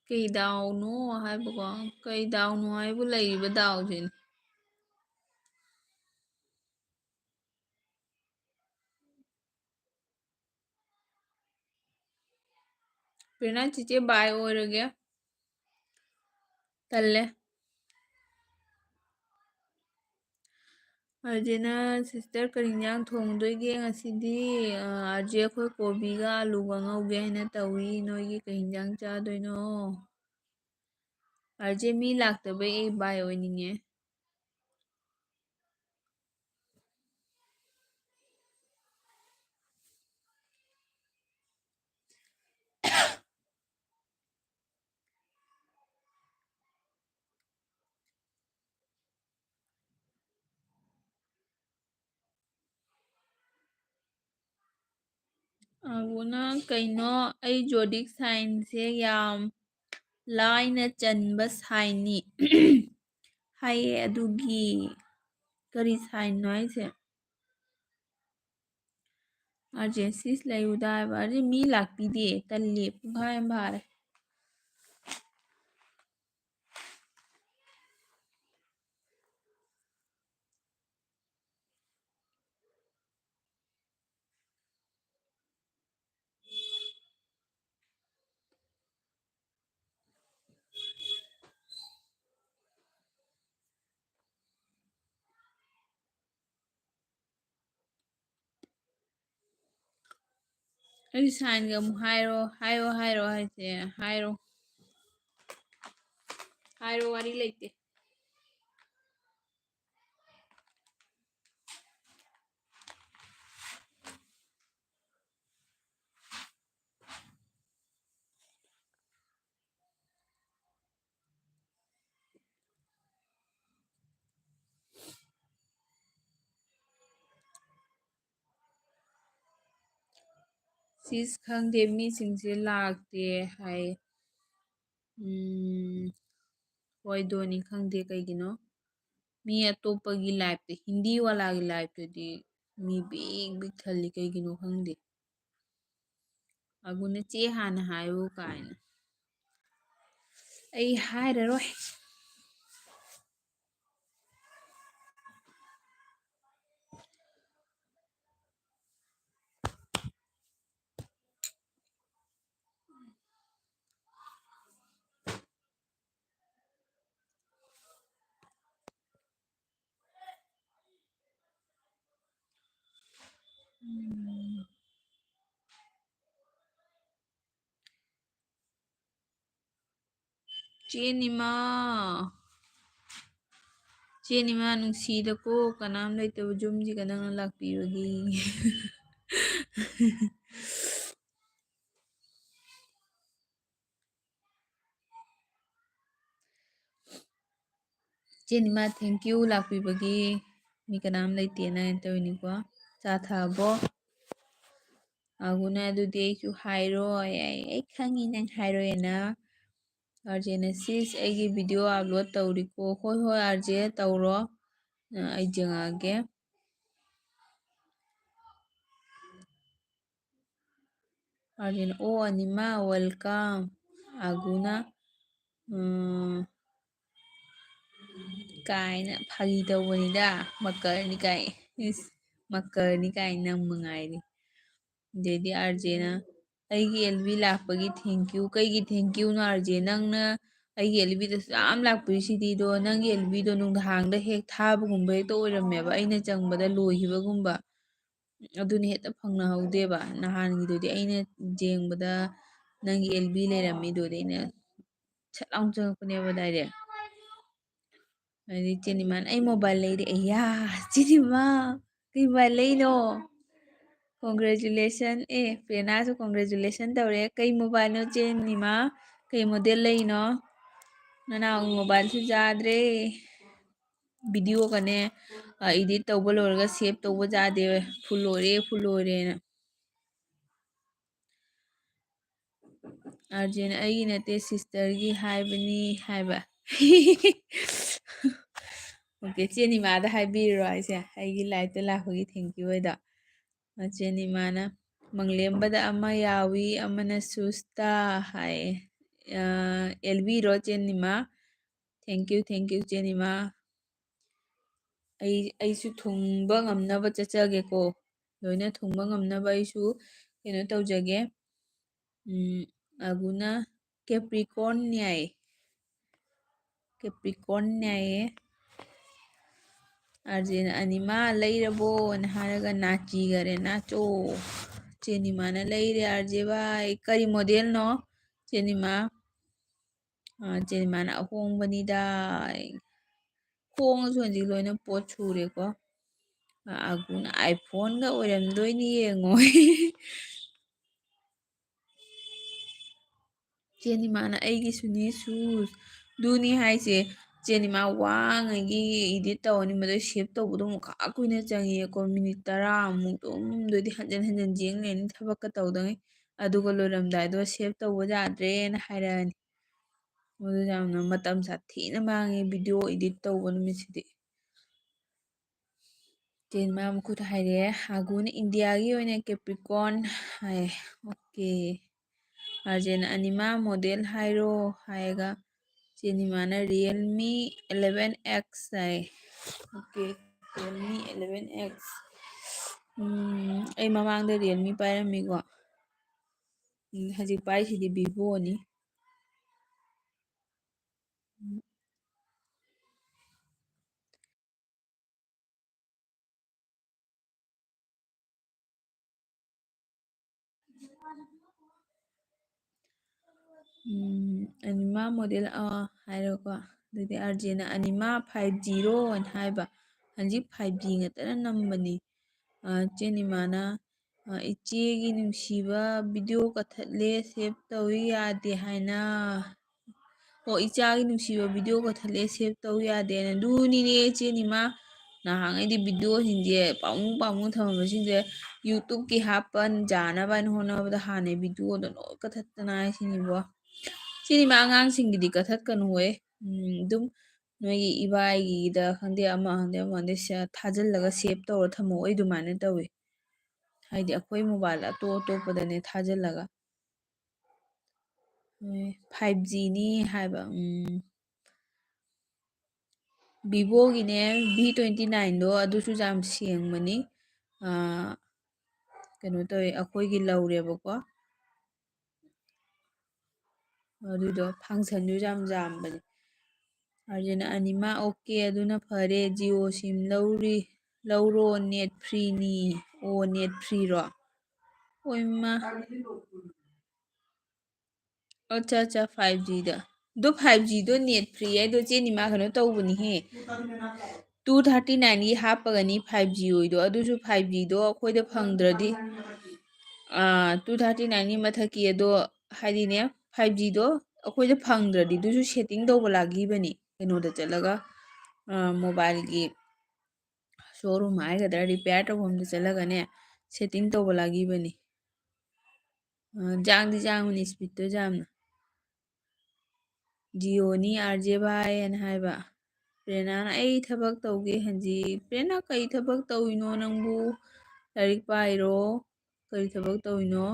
ꯀꯩ ꯗꯥꯎꯅꯣ ꯍꯥꯏꯕꯀꯣ ꯀꯩ ꯗꯥꯎꯅꯣ ꯍꯥꯏꯕꯨ ꯂꯩꯔꯤꯕ ꯗꯥꯎꯁꯤꯅꯤ प्रेरणा चीचे बाय ꯑꯣꯏꯔꯒꯦ ꯇꯜꯂꯦ ꯑꯥꯔꯖꯦꯅ ꯁꯤꯁꯇꯔ ꯀꯔꯤ ꯏꯟꯖꯥꯡ ꯊꯣꯡꯗꯣꯏꯒꯦ ꯉꯁꯤꯗꯤ ꯑꯥꯔꯖꯦ ꯑꯩꯈꯣꯏ ꯀꯣꯕꯤꯒ ꯑꯂꯨꯒ ꯉꯧꯒꯦ ꯍꯥꯏꯅ ꯇꯧꯏ ꯅꯣꯏꯒꯤ ꯀꯩ ꯏꯟꯖꯥꯡ ꯆꯥꯗꯣꯏꯅꯣ ꯑꯥꯔꯖꯦ ꯃꯤ ꯂꯥꯛꯇꯕꯩ ꯑꯩ ꯕꯥꯏ ꯑꯣꯏꯅꯤꯡꯉꯦ ꯑꯗꯨꯅ ꯀꯩꯅꯣ ꯑꯩ ꯖꯣꯗꯤꯛ ꯁꯥꯏꯟꯁꯦ ꯌꯥꯝ ꯂꯥꯏꯅ ꯆꯟꯕ ꯁꯥꯏꯟꯅꯤ ꯍꯥꯏꯌꯦ ꯑꯗꯨꯒꯤ ꯀꯔꯤ ꯁꯥꯏꯟꯅꯣ ꯍꯥꯏꯁꯦ ꯑꯥꯔꯖꯦꯟꯁꯤꯁ ꯂꯩꯌꯨꯗ ꯍꯥꯏꯕ ꯑꯥꯔꯖꯦ ꯃꯤ ꯂꯥꯛꯄꯤꯗꯦ ꯇꯜꯂꯤ ꯄꯨꯡꯈꯥꯏ ꯑꯃ ꯐꯥꯔꯦ ꯑꯩ ꯁꯥꯏꯟꯒ ꯑꯃꯨꯛ ꯍꯥꯏꯔꯣ ꯍꯥꯏꯔꯣ ꯍꯥꯏꯔꯣ ꯍꯥꯏꯁꯦ ꯍꯥꯏꯔꯣ ꯍꯥꯏꯔꯣ ꯋꯥꯔꯤ ꯂꯩꯇꯦ ꯁꯤꯁ ꯈꯪꯗꯦ ꯃꯤꯁꯤꯡꯁꯦ ꯂꯥꯛꯇꯦ ꯍꯥꯏ ꯍꯣꯏ ꯗꯣꯅꯤ ꯈꯪꯗꯦ ꯀꯩꯒꯤꯅꯣ ꯃꯤ ꯑꯇꯣꯞꯄꯒꯤ ꯂꯥꯏꯐꯇ ꯍꯤꯟꯗꯤ ꯋꯥꯂꯥꯒꯤ ꯂꯥꯏꯐꯇꯗꯤ ꯃꯤ ꯕꯤꯛ ꯕꯤꯛ ꯊꯜꯂꯤ ꯀꯩꯒꯤꯅꯣ ꯈꯪꯗꯦ ꯑꯒꯨꯅ ꯆꯦ ꯍꯥꯟꯅ ꯍꯥꯏꯌꯨ ꯀꯥꯏꯅ ꯑꯩ ꯍꯥꯏꯔꯔꯣꯏ ꯆꯦꯅꯤꯃꯥ ꯆꯦꯅꯤꯃꯥ ꯅꯨꯡꯁꯤꯗꯀꯣ ꯀꯅꯥꯝ ꯂꯩꯇꯕ ꯌꯨꯝꯁꯤꯒ ꯅꯪꯅ ꯂꯥꯛꯄꯤꯕꯒꯤ ꯆꯦꯅꯤꯃꯥ ꯊꯦꯡꯀ꯭ꯌꯨ ꯂꯥꯛꯄꯤꯕꯒꯤ ꯃꯤ ꯀꯅꯥꯝ ꯂꯩꯇꯦꯅ ꯇꯧꯔꯤꯅꯤꯀꯣ ꯆꯥ ꯊꯛꯑꯕꯣ ꯑꯒꯨꯅ ꯑꯗꯨꯗꯤ ꯑꯩꯁꯨ ꯍꯥꯏꯔꯣꯏ ꯑꯩ ꯈꯪꯉꯤ ꯅꯪ ꯍꯥꯏꯔꯣꯏꯅ ꯑꯥꯔꯖꯦꯅ ꯁꯤꯁ ꯑꯩꯒꯤ ꯚꯤꯗꯤꯑꯣ ꯑꯞꯂꯣꯗ ꯇꯧꯔꯤꯀꯣ ꯍꯣꯏ ꯍꯣꯏ ꯑꯥꯔꯖꯦ ꯇꯧꯔꯣ ꯑꯩ ꯌꯦꯡꯉꯛꯑꯒꯦ ꯑꯥꯔꯖꯦꯅ ꯑꯣ ꯑꯅꯤꯃꯥ ꯋꯦꯜꯀꯝ ꯑꯒꯨꯅ ꯀꯥꯏꯅ ꯐꯥꯒꯤ ꯇꯧꯕꯅꯤꯗ ꯃꯛꯀꯔꯅꯤ ꯀꯥꯏ ꯏꯁ ꯃꯛꯀꯔꯅꯤ ꯀꯥꯏ ꯅꯪ ꯃꯉꯥꯏꯔꯤ ꯑꯗꯩꯗꯤ ꯑꯥꯔꯖꯦꯅ ꯑꯩꯒꯤ ꯑꯦꯜꯕꯤ ꯂꯥꯛꯄꯒꯤ ꯊꯦꯡꯀ꯭ꯌꯨ ꯀꯩꯒꯤ ꯊꯦꯡꯀ꯭ꯌꯨꯅꯣ ꯑꯥꯔꯖꯦ ꯅꯪꯅ ꯑꯩꯒꯤ ꯑꯦꯜꯕꯤꯗꯁꯨ ꯌꯥꯝ ꯂꯥꯛꯄꯤꯔꯤꯁꯤꯗꯤꯗꯣ ꯅꯪꯒꯤ ꯑꯦꯜꯕꯤꯗꯣ ꯅꯨꯡꯗꯥꯡꯗ ꯍꯦꯛ ꯊꯥꯕꯒꯨꯝꯕ ꯍꯦꯛꯇ ꯑꯣꯏꯔꯝꯃꯦꯕ ꯑꯩꯅ ꯆꯪꯕꯗ ꯂꯣꯏꯈꯤꯕꯒꯨꯝꯕ ꯑꯗꯨꯅ ꯍꯦꯛꯇ ꯐꯪꯅꯍꯧꯗꯦꯕ ꯅꯍꯥꯟꯒꯤꯗꯨꯗꯤ ꯑꯩꯅ ꯌꯦꯡꯕꯗ ꯅꯪꯒꯤ ꯑꯦꯜꯕꯤ ꯂꯩꯔꯝꯃꯤꯗꯨꯗꯤ ꯑꯩꯅ ꯁꯠ ꯂꯥꯎ ꯆꯪꯉꯛꯄꯅꯦꯕ ꯗꯥꯏꯔꯦꯛ ꯑꯗꯩ ꯆꯦꯅꯤꯃꯥꯅ ꯑꯩ ꯃꯣꯕꯥꯏꯜ ꯂꯩꯔꯦ ꯑꯩꯌꯥ ꯆꯦꯅꯤꯃꯥ ꯀꯩ ꯃꯣꯕꯥꯏꯜ ꯂꯩꯅꯣ ꯀꯣꯡꯒ꯭ꯔꯦꯆꯨꯂꯦꯁꯟ ꯄ꯭ꯔꯦꯔꯅꯥꯁꯨ ꯀꯣꯡꯒ꯭ꯔꯦꯆꯨꯂꯦꯁꯟ ꯇꯧꯔꯦ ꯀꯩ ꯃꯣꯕꯥꯏꯜꯅꯣ ꯆꯦꯅꯤꯃꯥ ꯀꯩ ꯃꯣꯗꯦꯜ ꯂꯩꯅꯣ ꯅꯅꯥꯎꯒꯤ ꯃꯣꯕꯥꯏꯜꯁꯨ ꯌꯥꯗ꯭ꯔꯦ ꯚꯤꯗꯤꯑꯣꯒꯅꯦ ꯏꯗꯤꯠ ꯇꯧꯕ ꯂꯣꯏꯔꯒ ꯁꯦꯞ ꯇꯧꯕ ꯌꯥꯗꯦ ꯐꯨꯜ ꯑꯣꯏꯔꯦ ꯐꯨꯜ ꯑꯣꯏꯔꯦꯅ ꯑꯥꯔꯖꯦꯟ ꯑꯩꯒꯤ ꯅꯠꯇꯦ ꯁꯤꯁꯇꯔꯒꯤ ꯍꯥꯏꯕꯅꯤ ꯍꯥꯏꯕ ꯑꯣꯀꯦ ꯆꯦꯅꯤꯃꯥꯗ ꯍꯥꯏꯕꯤꯔꯣ ꯑꯩꯁꯦ ꯑꯩꯒꯤ ꯂꯥꯏꯐꯇ ꯂꯥꯛꯄꯒꯤ ꯊꯦꯡꯀ꯭ꯌꯨ ꯑꯣꯏꯗꯣ ꯆꯦꯅꯤꯃꯥꯅ ꯃꯪꯂꯦꯝꯕꯗ ꯑꯃ ꯌꯥꯎꯏ ꯑꯃꯅ ꯁꯨꯁꯇꯥ ꯍꯥꯏꯌꯦ ꯑꯦꯜꯕꯤꯔꯣ ꯆꯦꯟꯅꯤꯃꯥ ꯊꯦꯡꯀ꯭ꯌꯨ ꯊꯦꯡꯀ꯭ꯌꯨ ꯆꯦꯅꯤꯃꯥ ꯑꯩꯁꯨ ꯊꯨꯡꯕ ꯉꯝꯅꯕ ꯆꯠꯆꯒꯦꯀꯣ ꯂꯣꯏꯅ ꯊꯨꯡꯕ ꯉꯝꯅꯕ ꯑꯩꯁꯨ ꯀꯩꯅꯣ ꯇꯧꯖꯒꯦ ꯑꯒꯨꯅ ꯀꯦꯄ꯭ꯔꯤꯀꯣꯔꯟ ꯌꯥꯏ ꯀꯦꯄ꯭ꯔꯤꯀꯣꯔꯟ ꯌꯥꯏꯌꯦ ꯑꯥꯔꯖꯦꯟ ꯑꯅꯤꯃꯥ ꯂꯩꯔꯕꯣꯅ ꯍꯥꯏꯔꯒ ꯅꯥꯆꯤꯒꯔꯦ ꯅꯥꯆꯣ ꯆꯦꯅꯤꯃꯥꯅ ꯂꯩꯔꯦ ꯑꯥꯔꯖꯦ ꯕꯥꯏ ꯀꯔꯤ ꯃꯣꯗꯦꯜꯅꯣ ꯆꯦꯅꯤꯃꯥ ꯆꯦꯅꯤꯃꯥꯅ ꯑꯍꯣꯡꯕꯅꯤꯗ ꯍꯣꯡꯉꯁꯨ ꯍꯧꯖꯤꯛ ꯂꯣꯏꯅ ꯄꯣꯠ ꯁꯨꯔꯦꯀꯣ ꯑꯒꯨꯅ ꯑꯥꯏꯐꯣꯟꯒ ꯑꯣꯏꯔꯝꯗꯣꯏꯅꯤ ꯌꯦꯡꯉꯣ ꯆꯦꯅꯤꯃꯥꯅ ꯑꯩꯒꯤꯁꯨꯅꯤ ꯁꯨꯁ ꯑꯗꯨꯅꯤ ꯍꯥꯏꯁꯦ ꯆꯦꯅꯤꯃꯥ ꯋꯥꯉꯩꯒꯤ ꯏꯗꯤꯠ ꯇꯧꯔꯅꯤ ꯃꯗꯨ ꯁꯦꯞ ꯇꯧꯕꯗꯣ ꯑꯃꯨꯛ ꯈꯥ ꯀꯨꯏꯅ ꯆꯪꯉꯦꯀꯣ ꯃꯤꯅꯤꯠ 10 ꯑꯗꯨꯝ ꯍꯟꯖꯤꯟ ꯍꯟꯖꯤꯟ ꯌꯦꯡ ꯂꯩꯅꯤ ꯊꯕꯛꯀ ꯇꯧꯗꯉꯩ ꯑꯗꯨꯒ ꯂꯣꯏꯔꯝꯗꯥꯏꯗꯣ ꯁꯦꯞ ꯇꯧꯕ ꯌꯥꯗ꯭ꯔꯦꯅ ꯍꯥꯏꯔꯛꯑꯅꯤ ꯃꯗꯨ ꯌꯥꯝꯅ ꯃꯇꯝ ꯁꯥꯊꯤꯅ ꯃꯥꯡꯉꯦ ꯚꯤꯗꯤꯑꯣ ꯏꯗꯤꯠ ꯇꯧꯕ ꯅꯨꯃꯤꯠꯁꯤꯗꯤ ꯆꯦꯅꯤꯃꯥ ꯃꯈꯨꯠꯇ ꯍꯥꯏꯔꯛꯑꯦ ꯍꯥꯒꯨꯅ ꯏꯟꯗꯤꯌꯥꯒꯤ ꯑꯣꯏꯅ ꯀꯦꯄ꯭ꯔꯤꯀꯣꯟ ꯍꯥꯏ ꯑꯣꯀꯦ ꯑꯥꯔꯖꯦꯟ ꯑꯅꯤꯃꯥ ꯃꯣꯗꯦꯜ ꯍꯥꯏꯔꯣ ꯍꯥꯏꯔꯒ ꯆꯦꯅꯤꯃꯥꯅ ꯔꯤꯌꯦꯜꯃꯤ 11X ꯍꯥꯏ ꯑꯣꯀꯦ ꯔꯤꯌꯦꯜꯃꯤ 11X ꯑꯩ ꯃꯃꯥꯡꯗ ꯔꯤꯌꯦꯜꯃꯤ ꯄꯥꯏꯔꯝꯃꯤꯀꯣ ꯍꯧꯖꯤꯛ ꯄꯥꯏꯁꯤꯗꯤ ꯚꯤꯚꯣꯅꯤ ꯑꯅꯤꯃꯥ ꯃꯣꯗꯦꯜ ꯍꯥꯏꯔꯣꯀꯣ ꯑꯗꯨꯗꯤ ꯑꯥꯔꯖꯦꯅ ꯑꯅꯤꯃꯥ 5G ꯍꯥꯏꯅ ꯍꯥꯏꯕ ꯍꯧꯖꯤꯛ 5G ꯉꯥꯛꯇꯅ ꯅꯝꯕꯅꯤ ꯆꯦꯅꯤꯃꯥꯅ ꯏꯆꯦꯒꯤ ꯅꯨꯡꯁꯤꯕ ꯚꯤꯗꯤꯑꯣ ꯀꯛꯊꯠꯂꯦ ꯁꯦꯚ ꯇꯧ ꯌꯥꯗꯦ ꯍꯥꯏꯅ ꯑꯣ ꯏꯆꯥꯒꯤ ꯅꯨꯡꯁꯤꯕ ꯚꯤꯗꯤꯑꯣ ꯀꯛꯊꯠꯂꯦ ꯁꯦꯚ ꯇꯧ ꯌꯥꯗꯦꯅ ꯑꯗꯨꯅꯤꯅꯦ ꯆꯦꯅꯤꯃꯥ ꯅꯍꯥꯟꯉꯩꯗꯤ ꯚꯤꯗꯤꯑꯣꯁꯤꯡꯁꯦ ꯄꯥꯃꯨꯡ ꯊꯝꯃꯝꯕꯁꯤꯡꯁꯦ ꯌꯨꯇꯨꯕꯀꯤ ꯌꯥꯅꯕ ꯍꯥꯏꯅ ꯍꯣꯠꯅꯕꯗ ꯍꯥꯟꯅꯩ ꯚꯤꯗꯤꯑꯣꯗꯣ ꯂꯣꯏ ꯀꯛꯊꯠꯇꯅ ꯍꯥꯏꯁꯤꯅꯤꯕꯣ ꯁꯤꯅꯤꯃꯥ ꯑꯉꯥꯡꯁꯤꯡꯒꯤꯗꯤ ꯀꯛꯊꯠꯀꯅꯨꯍꯦ ꯑꯗꯨꯝ ꯅꯣꯏꯒꯤ ꯏꯕꯥꯏꯒꯤꯗ ꯈꯪꯗꯦ ꯑꯃ ꯈꯪꯗꯦ ꯑꯃ ꯈꯪꯗꯦ ꯊꯥꯖꯤꯜꯂꯒ ꯁꯦꯚ ꯇꯧꯔ ꯊꯝꯃꯣ ꯑꯩ ꯑꯗꯨꯃꯥꯏꯅ ꯇꯧꯋꯤ ꯍꯥꯏꯗꯤ ꯑꯩꯈꯣꯏ ꯃꯣꯕꯥꯏꯜ ꯑꯇꯣꯞ ꯑꯇꯣꯞꯄꯗꯅꯦ ꯊꯥꯖꯤꯜꯂꯒ 5Gꯅꯤ ꯍꯥꯏꯕ ꯚꯤꯚꯣꯒꯤꯅꯦ V29ꯗꯣ ꯑꯗꯨꯁꯨ ꯌꯥꯝ ꯁꯦꯡꯕꯅꯤ ꯀꯩꯅꯣ ꯇꯧꯋꯦ ꯑꯩꯈꯣꯏꯒꯤ ꯂꯧꯔꯦꯕꯀꯣ ꯑꯗꯨꯗꯣ ꯐꯪꯁꯟꯁꯨ ꯌꯥꯝ ꯌꯥꯝꯕꯅꯤ ꯑꯥꯔꯖꯦꯟ ꯑꯅꯤꯃꯥ ꯑꯣꯀꯦ ꯑꯗꯨꯅ ꯐꯔꯦ ꯖꯤꯑꯣ ꯁꯤꯝ ꯂꯧꯔꯣ ꯅꯦꯠ ꯐ꯭ꯔꯤꯅꯤ ꯑꯣ ꯅꯦꯠ ꯐ꯭ꯔꯤꯔꯣ ꯍꯣꯏꯃ ꯑꯠꯆꯥ 5Gꯗ ꯑꯗꯣ 5Gꯗꯣ ꯅꯦꯠ ꯐ꯭ꯔꯤ ꯍꯥꯏꯗꯣ ꯆꯦꯅꯤꯃꯥ ꯀꯩꯅꯣ ꯇꯧꯕꯅꯤꯍꯦ 239ꯒꯤ ꯍꯥꯞꯄꯒꯅꯤ 5G ꯑꯣꯏꯗꯣ ꯑꯗꯨꯁꯨ 5Gꯗꯣ ꯑꯩꯈꯣꯏꯗ ꯐꯪꯗ꯭ꯔꯗꯤ 239ꯒꯤ ꯃꯊꯛꯀꯤ ꯑꯗꯣ ꯍꯥꯏꯗꯤꯅꯦ 5Gꯗꯣ ꯑꯩꯈꯣꯏꯗ ꯐꯪꯗ꯭ꯔꯗꯤ ꯑꯗꯨꯁꯨ ꯁꯦꯠꯇꯤꯡ ꯇꯧꯕ ꯂꯥꯛꯈꯤꯕꯅꯤ ꯀꯩꯅꯣꯗ ꯆꯠꯂꯒ ꯃꯣꯕꯥꯏꯜꯒꯤ ꯁꯣꯔꯨꯝ ꯍꯥꯏꯒꯗ꯭ꯔꯥ ꯔꯤꯄꯤꯌꯥꯔ ꯇꯧꯐꯝꯗ ꯆꯠꯂꯒꯅꯦ ꯁꯦꯠꯇꯤꯡ ꯇꯧꯕ ꯂꯥꯛꯈꯤꯕꯅꯤ ꯖꯥꯡꯕꯅꯤ ꯏꯁꯄꯤꯠꯇꯣ ꯌꯥꯝꯅ ꯖꯤꯑꯣꯅꯤ ꯑꯥꯔꯖꯦ ꯚꯥꯏꯅ ꯍꯥꯏꯕ ꯄ꯭ꯔꯦꯔꯅꯥꯅ ꯑꯩ ꯊꯕꯛ ꯇꯧꯒꯦ ꯍꯟꯖꯤ ꯄ꯭ꯔꯦꯔꯅꯥ ꯀꯩ ꯊꯕꯛ ꯇꯧꯔꯤꯅꯣ ꯅꯪꯕꯨ ꯂꯥꯏꯔꯤꯛ ꯄꯥꯏꯔꯣ ꯀꯔꯤ ꯊꯕꯛ ꯇꯧꯔꯤꯅꯣ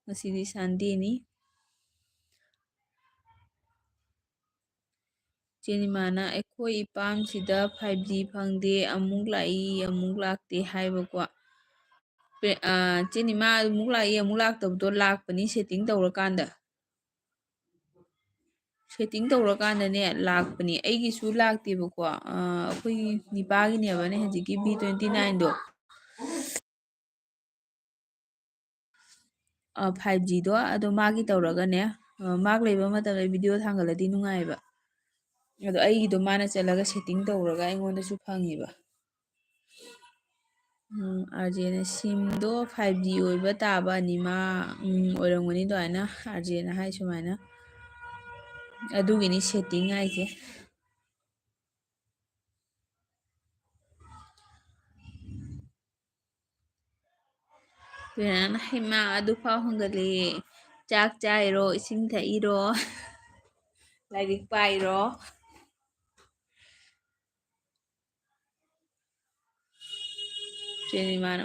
ꯉꯁꯤꯗꯤ ꯁꯟꯗꯦꯅꯤ ꯆꯦꯅꯤꯃꯥꯅ ꯑꯩꯈꯣꯏ ꯏꯄꯥꯝꯁꯤꯗ 5G ꯐꯪꯗꯦ ꯑꯃꯨꯛ ꯂꯥꯛꯏ ꯑꯃꯨꯛ ꯂꯥꯛꯇꯦ ꯍꯥꯏꯕꯀꯣ ꯆꯦꯅꯤꯃꯥ ꯑꯃꯨꯛ ꯂꯥꯛꯏ ꯑꯃꯨꯛ ꯂꯥꯛꯇꯕꯗꯣ ꯂꯥꯛꯄꯅꯤ ꯁꯦꯠꯇꯤꯡ ꯇꯧꯔꯀꯥꯟꯗ ꯁꯦꯠꯇꯤꯡ ꯇꯧꯔꯀꯥꯟꯗꯅꯦ ꯂꯥꯛꯄꯅꯦ ꯑꯩꯒꯤꯁꯨ ꯂꯥꯛꯇꯦꯕꯀꯣ ꯑꯩꯈꯣꯏꯒꯤ ꯅꯤꯄꯥꯒꯤꯅꯦꯕꯅꯦ ꯍꯧꯖꯤꯛꯀꯤ V29ꯗꯣ 5Gꯗꯣ ꯑꯗꯣ ꯃꯥꯒꯤ ꯇꯧꯔꯒꯅꯦ ꯃꯥꯛ ꯂꯩꯕ ꯃꯇꯝꯗ ꯚꯤꯗꯤꯑꯣ ꯊꯥꯡꯒꯠꯂꯗꯤ ꯅꯨꯡꯉꯥꯏꯑꯕ ꯑꯗꯣ ꯑꯩꯒꯤꯗꯣ ꯃꯥꯅ ꯆꯠꯂꯒ ꯁꯦꯠꯇꯤꯡ ꯇꯧꯔꯒ ꯑꯩꯉꯣꯟꯗꯁꯨ ꯐꯪꯉꯦꯕ ꯑꯥꯔꯖꯦꯅ ꯁꯤꯝꯗꯣ 5G ꯑꯣꯏꯕ ꯇꯥꯕ ꯑꯅꯤꯃꯥ ꯑꯣꯏꯔꯝꯒꯅꯤ ꯑꯗꯨꯃꯥꯏꯅ ꯑꯥꯔꯖꯦꯅ ꯍꯥꯏ ꯁꯨꯃꯥꯏꯅ ꯑꯗꯨꯒꯤꯅꯤ ꯁꯦꯠꯇꯤꯡ ꯍꯥꯏꯁꯦ ꯄ꯭ꯔꯦꯔꯅꯥꯅ ꯍꯩꯃꯥ ꯑꯗꯨꯐꯥꯎ ꯍꯪꯒꯠꯂꯦ ꯆꯥꯛ ꯆꯥꯏꯔꯣ ꯏꯁꯤꯡ ꯊꯛꯏꯔꯣ ꯂꯥꯏꯔꯤꯛ ꯄꯥꯏꯔꯣ ꯆꯦꯅꯤꯃꯥꯅ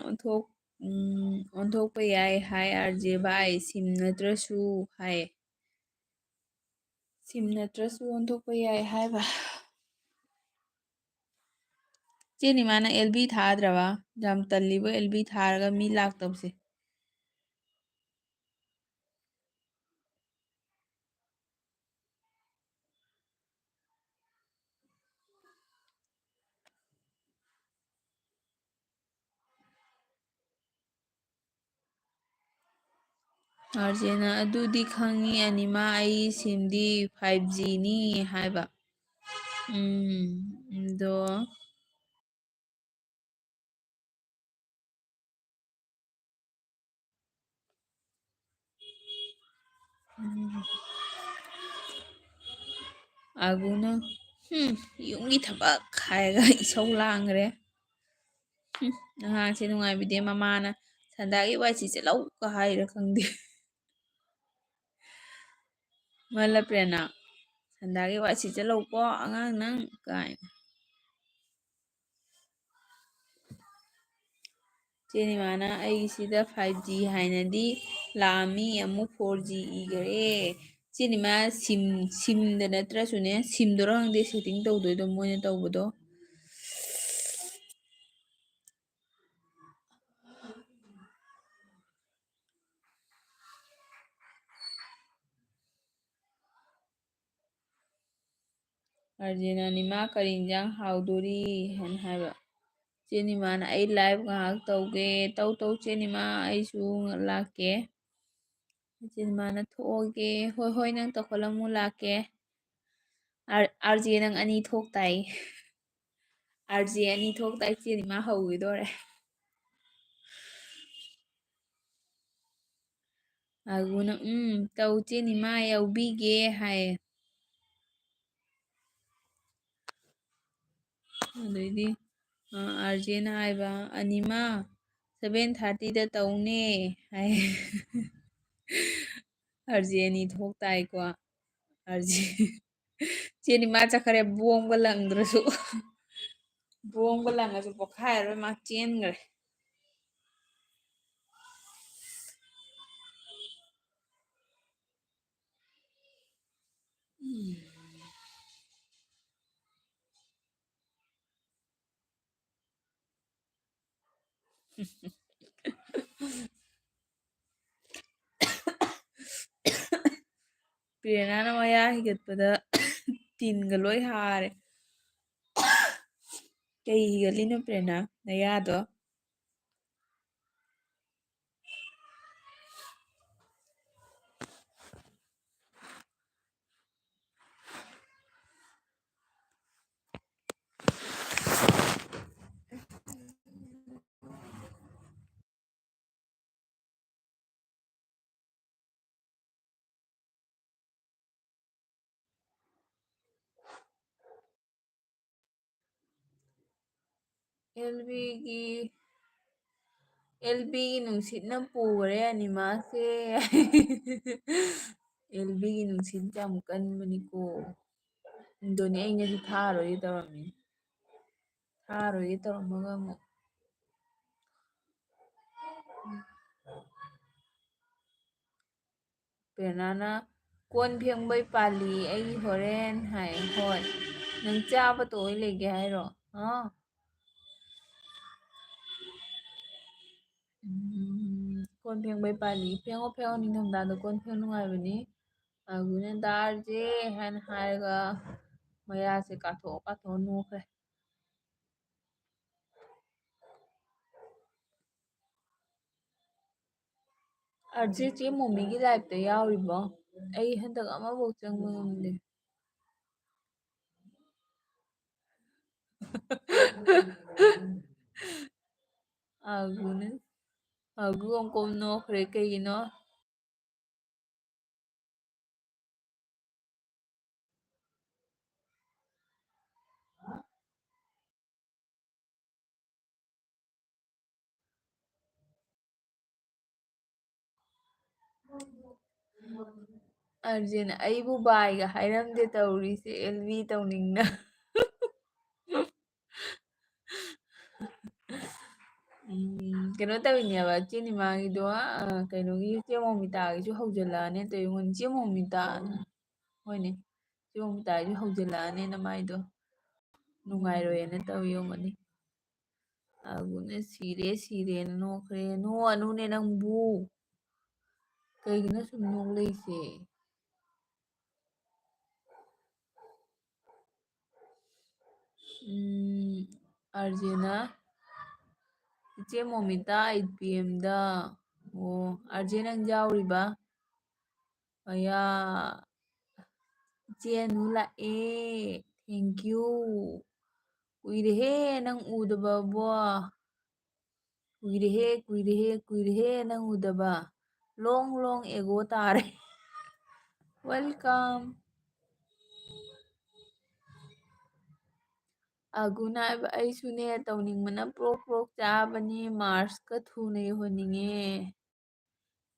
ꯑꯣꯟꯊꯣꯛꯄ ꯌꯥꯏ ꯍꯥꯏ ꯑꯥꯔꯖꯦ ꯚꯥꯏ ꯁꯤꯝ ꯅꯠꯇ꯭ꯔꯁꯨ ꯍꯥꯏ ꯁꯤꯝ ꯅꯠꯇ꯭ꯔꯁꯨ ꯑꯣꯟꯊꯣꯛꯄ ꯌꯥꯏ ꯍꯥꯏꯕ ꯆꯦꯅꯤꯃꯥꯅ LB ꯊꯥꯗ꯭ꯔꯕ ꯌꯥꯝ ꯇꯜꯂꯤꯕ LB ꯊꯥꯔꯒ ꯃꯤ ꯂꯥꯛꯇꯕꯁꯦ ꯑꯥꯔꯖꯦꯅ ꯑꯗꯨꯗꯤ ꯈꯪꯉꯤ ꯑꯅꯤꯃꯥ ꯑꯩ ꯁꯤꯝꯗꯤ 5Gꯅꯤ ꯍꯥꯏꯕ ꯑꯗꯣ ꯑꯒꯨꯅ ꯌꯨꯝꯒꯤ ꯊꯕꯛ ꯍꯥꯏꯔꯒ ꯏꯁꯧ ꯂꯥꯡꯈ꯭ꯔꯦ ꯑꯉꯥꯡꯁꯦ ꯅꯨꯡꯉꯥꯏꯕꯤꯗꯦ ꯃꯃꯥꯅ ꯁꯟꯗꯥꯒꯤ ꯋꯥꯏꯁꯤꯁꯦ ꯂꯧꯀ ꯍꯥꯏꯔ ꯈꯪꯗꯦ ꯃꯜꯂ ꯄ꯭ꯔꯦꯔꯅꯥ ꯁꯟꯗꯥꯒꯤ ꯋꯥꯏ ꯁꯤꯠꯆꯜꯂꯧꯀꯣ ꯑꯉꯥꯡ ꯅꯪ ꯀꯥꯏꯅ ꯆꯦꯅꯤꯃꯥꯅ ꯑꯩꯒꯤꯁꯤꯗ 5G ꯍꯥꯏꯅꯗꯤ ꯂꯥꯛꯑꯝꯃꯤ ꯑꯃꯨꯛ 4G ꯏꯈꯔꯦ ꯆꯦꯅꯤꯃꯥ ꯁꯤꯝꯗ ꯅꯠꯇ꯭ꯔꯁꯨꯅꯦ ꯁꯤꯝꯗꯔꯣ ꯈꯪꯗꯦ ꯁꯦꯠꯇꯤꯡ ꯇꯧꯗꯣꯏꯗꯣ ꯃꯣꯏꯅ ꯇꯧꯕꯗꯣ ꯑꯥꯔꯖꯦꯟ ꯑꯅꯤꯃꯥ ꯀꯔꯤ ꯏꯟꯖꯥꯡ ꯍꯥꯎꯗꯣꯔꯤ ꯍꯥꯏꯅ ꯍꯥꯏꯕ ꯆꯦꯅꯤꯃꯥꯅ ꯑꯩ ꯂꯥꯏꯚ ꯉꯥꯏꯍꯥꯛ ꯇꯧꯒꯦ ꯇꯧ ꯆꯦꯅꯤꯃꯥ ꯑꯩꯁꯨ ꯂꯥꯛꯀꯦ ꯏꯆꯤꯟ ꯃꯥꯅ ꯊꯣꯛꯑꯒꯦ ꯍꯣꯏ ꯍꯣꯏ ꯅꯪ ꯇꯧꯈꯠꯂꯝꯃꯨ ꯂꯥꯛꯀꯦ ꯑꯥꯔꯖꯦ ꯅꯪ ꯑꯅꯤ ꯊꯣꯛꯇꯥꯏ ꯑꯥꯔꯖꯦ ꯑꯅꯤ ꯊꯣꯛꯇꯥꯏ ꯏꯆꯦꯅꯤꯃꯥ ꯍꯧꯈꯤꯗꯣꯔꯦ ꯑꯒꯨꯅ ꯇꯧ ꯏꯆꯦꯅꯤꯃꯥ ꯌꯥꯎꯕꯤꯒꯦ ꯍꯥꯏꯌꯦ ꯑꯗꯩꯗꯤ ꯑꯥꯔꯖꯦꯅ ꯍꯥꯏꯕ ꯑꯅꯤꯃꯥ 7:30ꯗ ꯇꯧꯅꯦ ꯍꯥꯏ ꯑꯥꯔꯖꯦ ꯑꯅꯤ ꯊꯣꯛ ꯇꯥꯏꯀꯣ ꯑꯥꯔꯖꯦ ꯏꯆꯦꯅꯤꯃꯥ ꯆꯠꯈꯔꯦ ꯕꯣꯝꯒ ꯂꯪꯗ꯭ꯔꯁꯨ ꯕꯣꯝꯒ ꯂꯪꯉꯁꯨ ꯄꯣꯛꯈꯥꯏꯔꯔꯣꯏ ꯃꯥ ꯆꯦꯟꯈ꯭ꯔꯦ ꯄꯦꯔꯦꯅꯥꯅ ꯃꯌꯥ ꯍꯤꯒꯠꯄꯗ ꯇꯤꯟꯒ ꯂꯣꯏ ꯍꯥꯔꯦ ꯀꯩ ꯍꯤꯒꯠꯂꯤꯅꯣ ꯄꯦꯔꯦꯅꯥ ꯅꯌꯥꯗꯣ ꯑꯦꯜꯕꯤꯒꯤ ꯅꯨꯡꯁꯤꯠꯅ ꯄꯨꯈꯔꯦ ꯑꯅꯤꯃꯥꯁꯦ ꯑꯦꯜꯕꯤꯒꯤ ꯅꯨꯡꯁꯤꯠ ꯌꯥꯝ ꯀꯟꯕꯅꯤꯀꯣ ꯑꯗꯨꯅꯦ ꯑꯩꯅꯁꯨ ꯊꯥꯔꯣꯏꯒꯦ ꯇꯧꯔꯝꯃꯤꯅꯦ ꯊꯥꯔꯣꯏꯒꯦ ꯇꯧꯔꯝꯃꯒ ꯑꯃꯨꯛ ꯄꯦꯔꯦꯅꯥꯅ ꯀꯣꯟ ꯐꯦꯡꯕꯩ ꯄꯥꯜꯂꯤ ꯑꯩ ꯍꯣꯔꯦꯟ ꯍꯥꯏ ꯍꯣꯏ ꯅꯪ ꯆꯥꯕ ꯇꯣꯏ ꯂꯩꯒꯦ ꯍꯥꯏꯔꯣ ꯀꯣꯟ ꯐꯦꯡꯕꯩ ꯄꯥꯜꯂꯤ ꯐꯦꯡꯉꯣ ꯐꯦꯡꯉꯣ ꯅꯤꯡꯊꯝꯊꯥꯗ ꯀꯣꯟ ꯐꯦꯡ ꯅꯨꯡꯉꯥꯏꯕꯅꯤ ꯑꯒꯨꯅ ꯗꯥꯔꯖꯦ ꯍꯥꯏꯅ ꯍꯥꯏꯔꯒ ꯃꯌꯥꯁꯦ ꯀꯥꯊꯣꯛ ꯀꯥꯊꯣꯛꯑ ꯅꯣꯛꯈ꯭ꯔꯦ ꯑꯥꯔꯖꯦ ꯆꯦ ꯃꯣꯃꯤꯒꯤ ꯂꯥꯏꯞꯇ ꯌꯥꯎꯔꯤꯕꯣ ꯑꯩ ꯍꯟꯗꯛ ꯑꯃꯐꯧ ꯆꯪꯕ ꯉꯝꯗꯦ ꯑꯒꯨꯅ ꯑꯒꯨ ꯑꯃꯨꯛꯀ ꯅꯣꯛꯈ꯭ꯔꯦ ꯀꯩꯒꯤꯅꯣ ꯑꯥꯔꯖꯦꯅ ꯑꯩꯕꯨ ꯕꯥꯏꯒ ꯍꯥꯏꯔꯝꯗꯦ ꯇꯧꯔꯤꯁꯦ ꯑꯦꯜꯕꯤ ꯇꯧꯅꯤꯡꯅ ꯀꯩꯅꯣ ꯇꯧꯔꯤꯅꯦꯕ ꯏꯆꯦꯅꯤꯃꯥꯒꯤꯗꯣ ꯀꯩꯅꯣꯒꯤ ꯏꯆꯦ ꯃꯣꯃꯤꯇꯥꯒꯤꯁꯨ ꯍꯧꯖꯤꯜꯂꯛꯑꯅꯤ ꯇꯧ ꯑꯩꯉꯣꯟꯗ ꯏꯆꯦ ꯃꯣꯃꯤꯇꯥ ꯍꯣꯏꯅꯦ ꯏꯆꯦ ꯃꯣꯃꯤꯇꯥꯒꯤꯁꯨ ꯍꯧꯖꯤꯜꯂꯛꯑꯅꯤꯅ ꯃꯥꯏꯗꯣ ꯅꯨꯡꯉꯥꯏꯔꯣꯏꯅ ꯇꯧ ꯑꯣꯏꯔꯝꯒꯅꯤ ꯑꯒꯨꯅ ꯁꯤꯔꯦ ꯁꯤꯔꯦꯅ ꯅꯣꯛꯈ꯭ꯔꯦ ꯅꯣꯛꯑꯅꯨꯅꯦ ꯅꯪꯕꯨ ꯀꯩꯒꯤꯅꯣ ꯁꯨꯝ ꯅꯣꯛ ꯂꯩꯁꯦ ꯑꯥꯔꯖꯦꯅ ꯏꯆꯦ ꯃꯣꯃꯤꯇꯥ 8 PM ꯑꯣ ꯑꯥꯔꯖꯦ ꯅꯪ ꯌꯥꯎꯔꯤꯕ ꯑꯌꯥ ꯏꯆꯦ ꯑꯅꯨ ꯂꯥꯛꯑꯦ ꯊꯦꯡꯀ꯭ꯌꯨ ꯀꯨꯏꯔꯦꯍꯦ ꯅꯪ ꯎꯗꯕꯕꯣ ꯀꯨꯏꯔꯦꯍꯦ ꯀꯨꯏꯔꯦꯍꯦ ꯀꯨꯏꯔꯦꯍꯦ ꯅꯪ ꯎꯗꯕ ꯂꯣꯡ ꯂꯣꯡ ꯑꯦꯒꯣ ꯇꯥꯔꯦ ꯋꯦꯜꯀꯝ ꯑꯒꯨꯅ ꯍꯥꯏꯕ ꯑꯩꯁꯨꯅꯦ ꯇꯧꯅꯤꯡꯕꯅ ꯄ꯭ꯔꯣꯛ ꯄ꯭ꯔꯣꯛ ꯆꯥꯕꯅꯤ ꯃꯥꯔꯁꯀ ꯊꯨꯅ ꯌꯧꯍꯟꯅꯤꯡꯉꯦ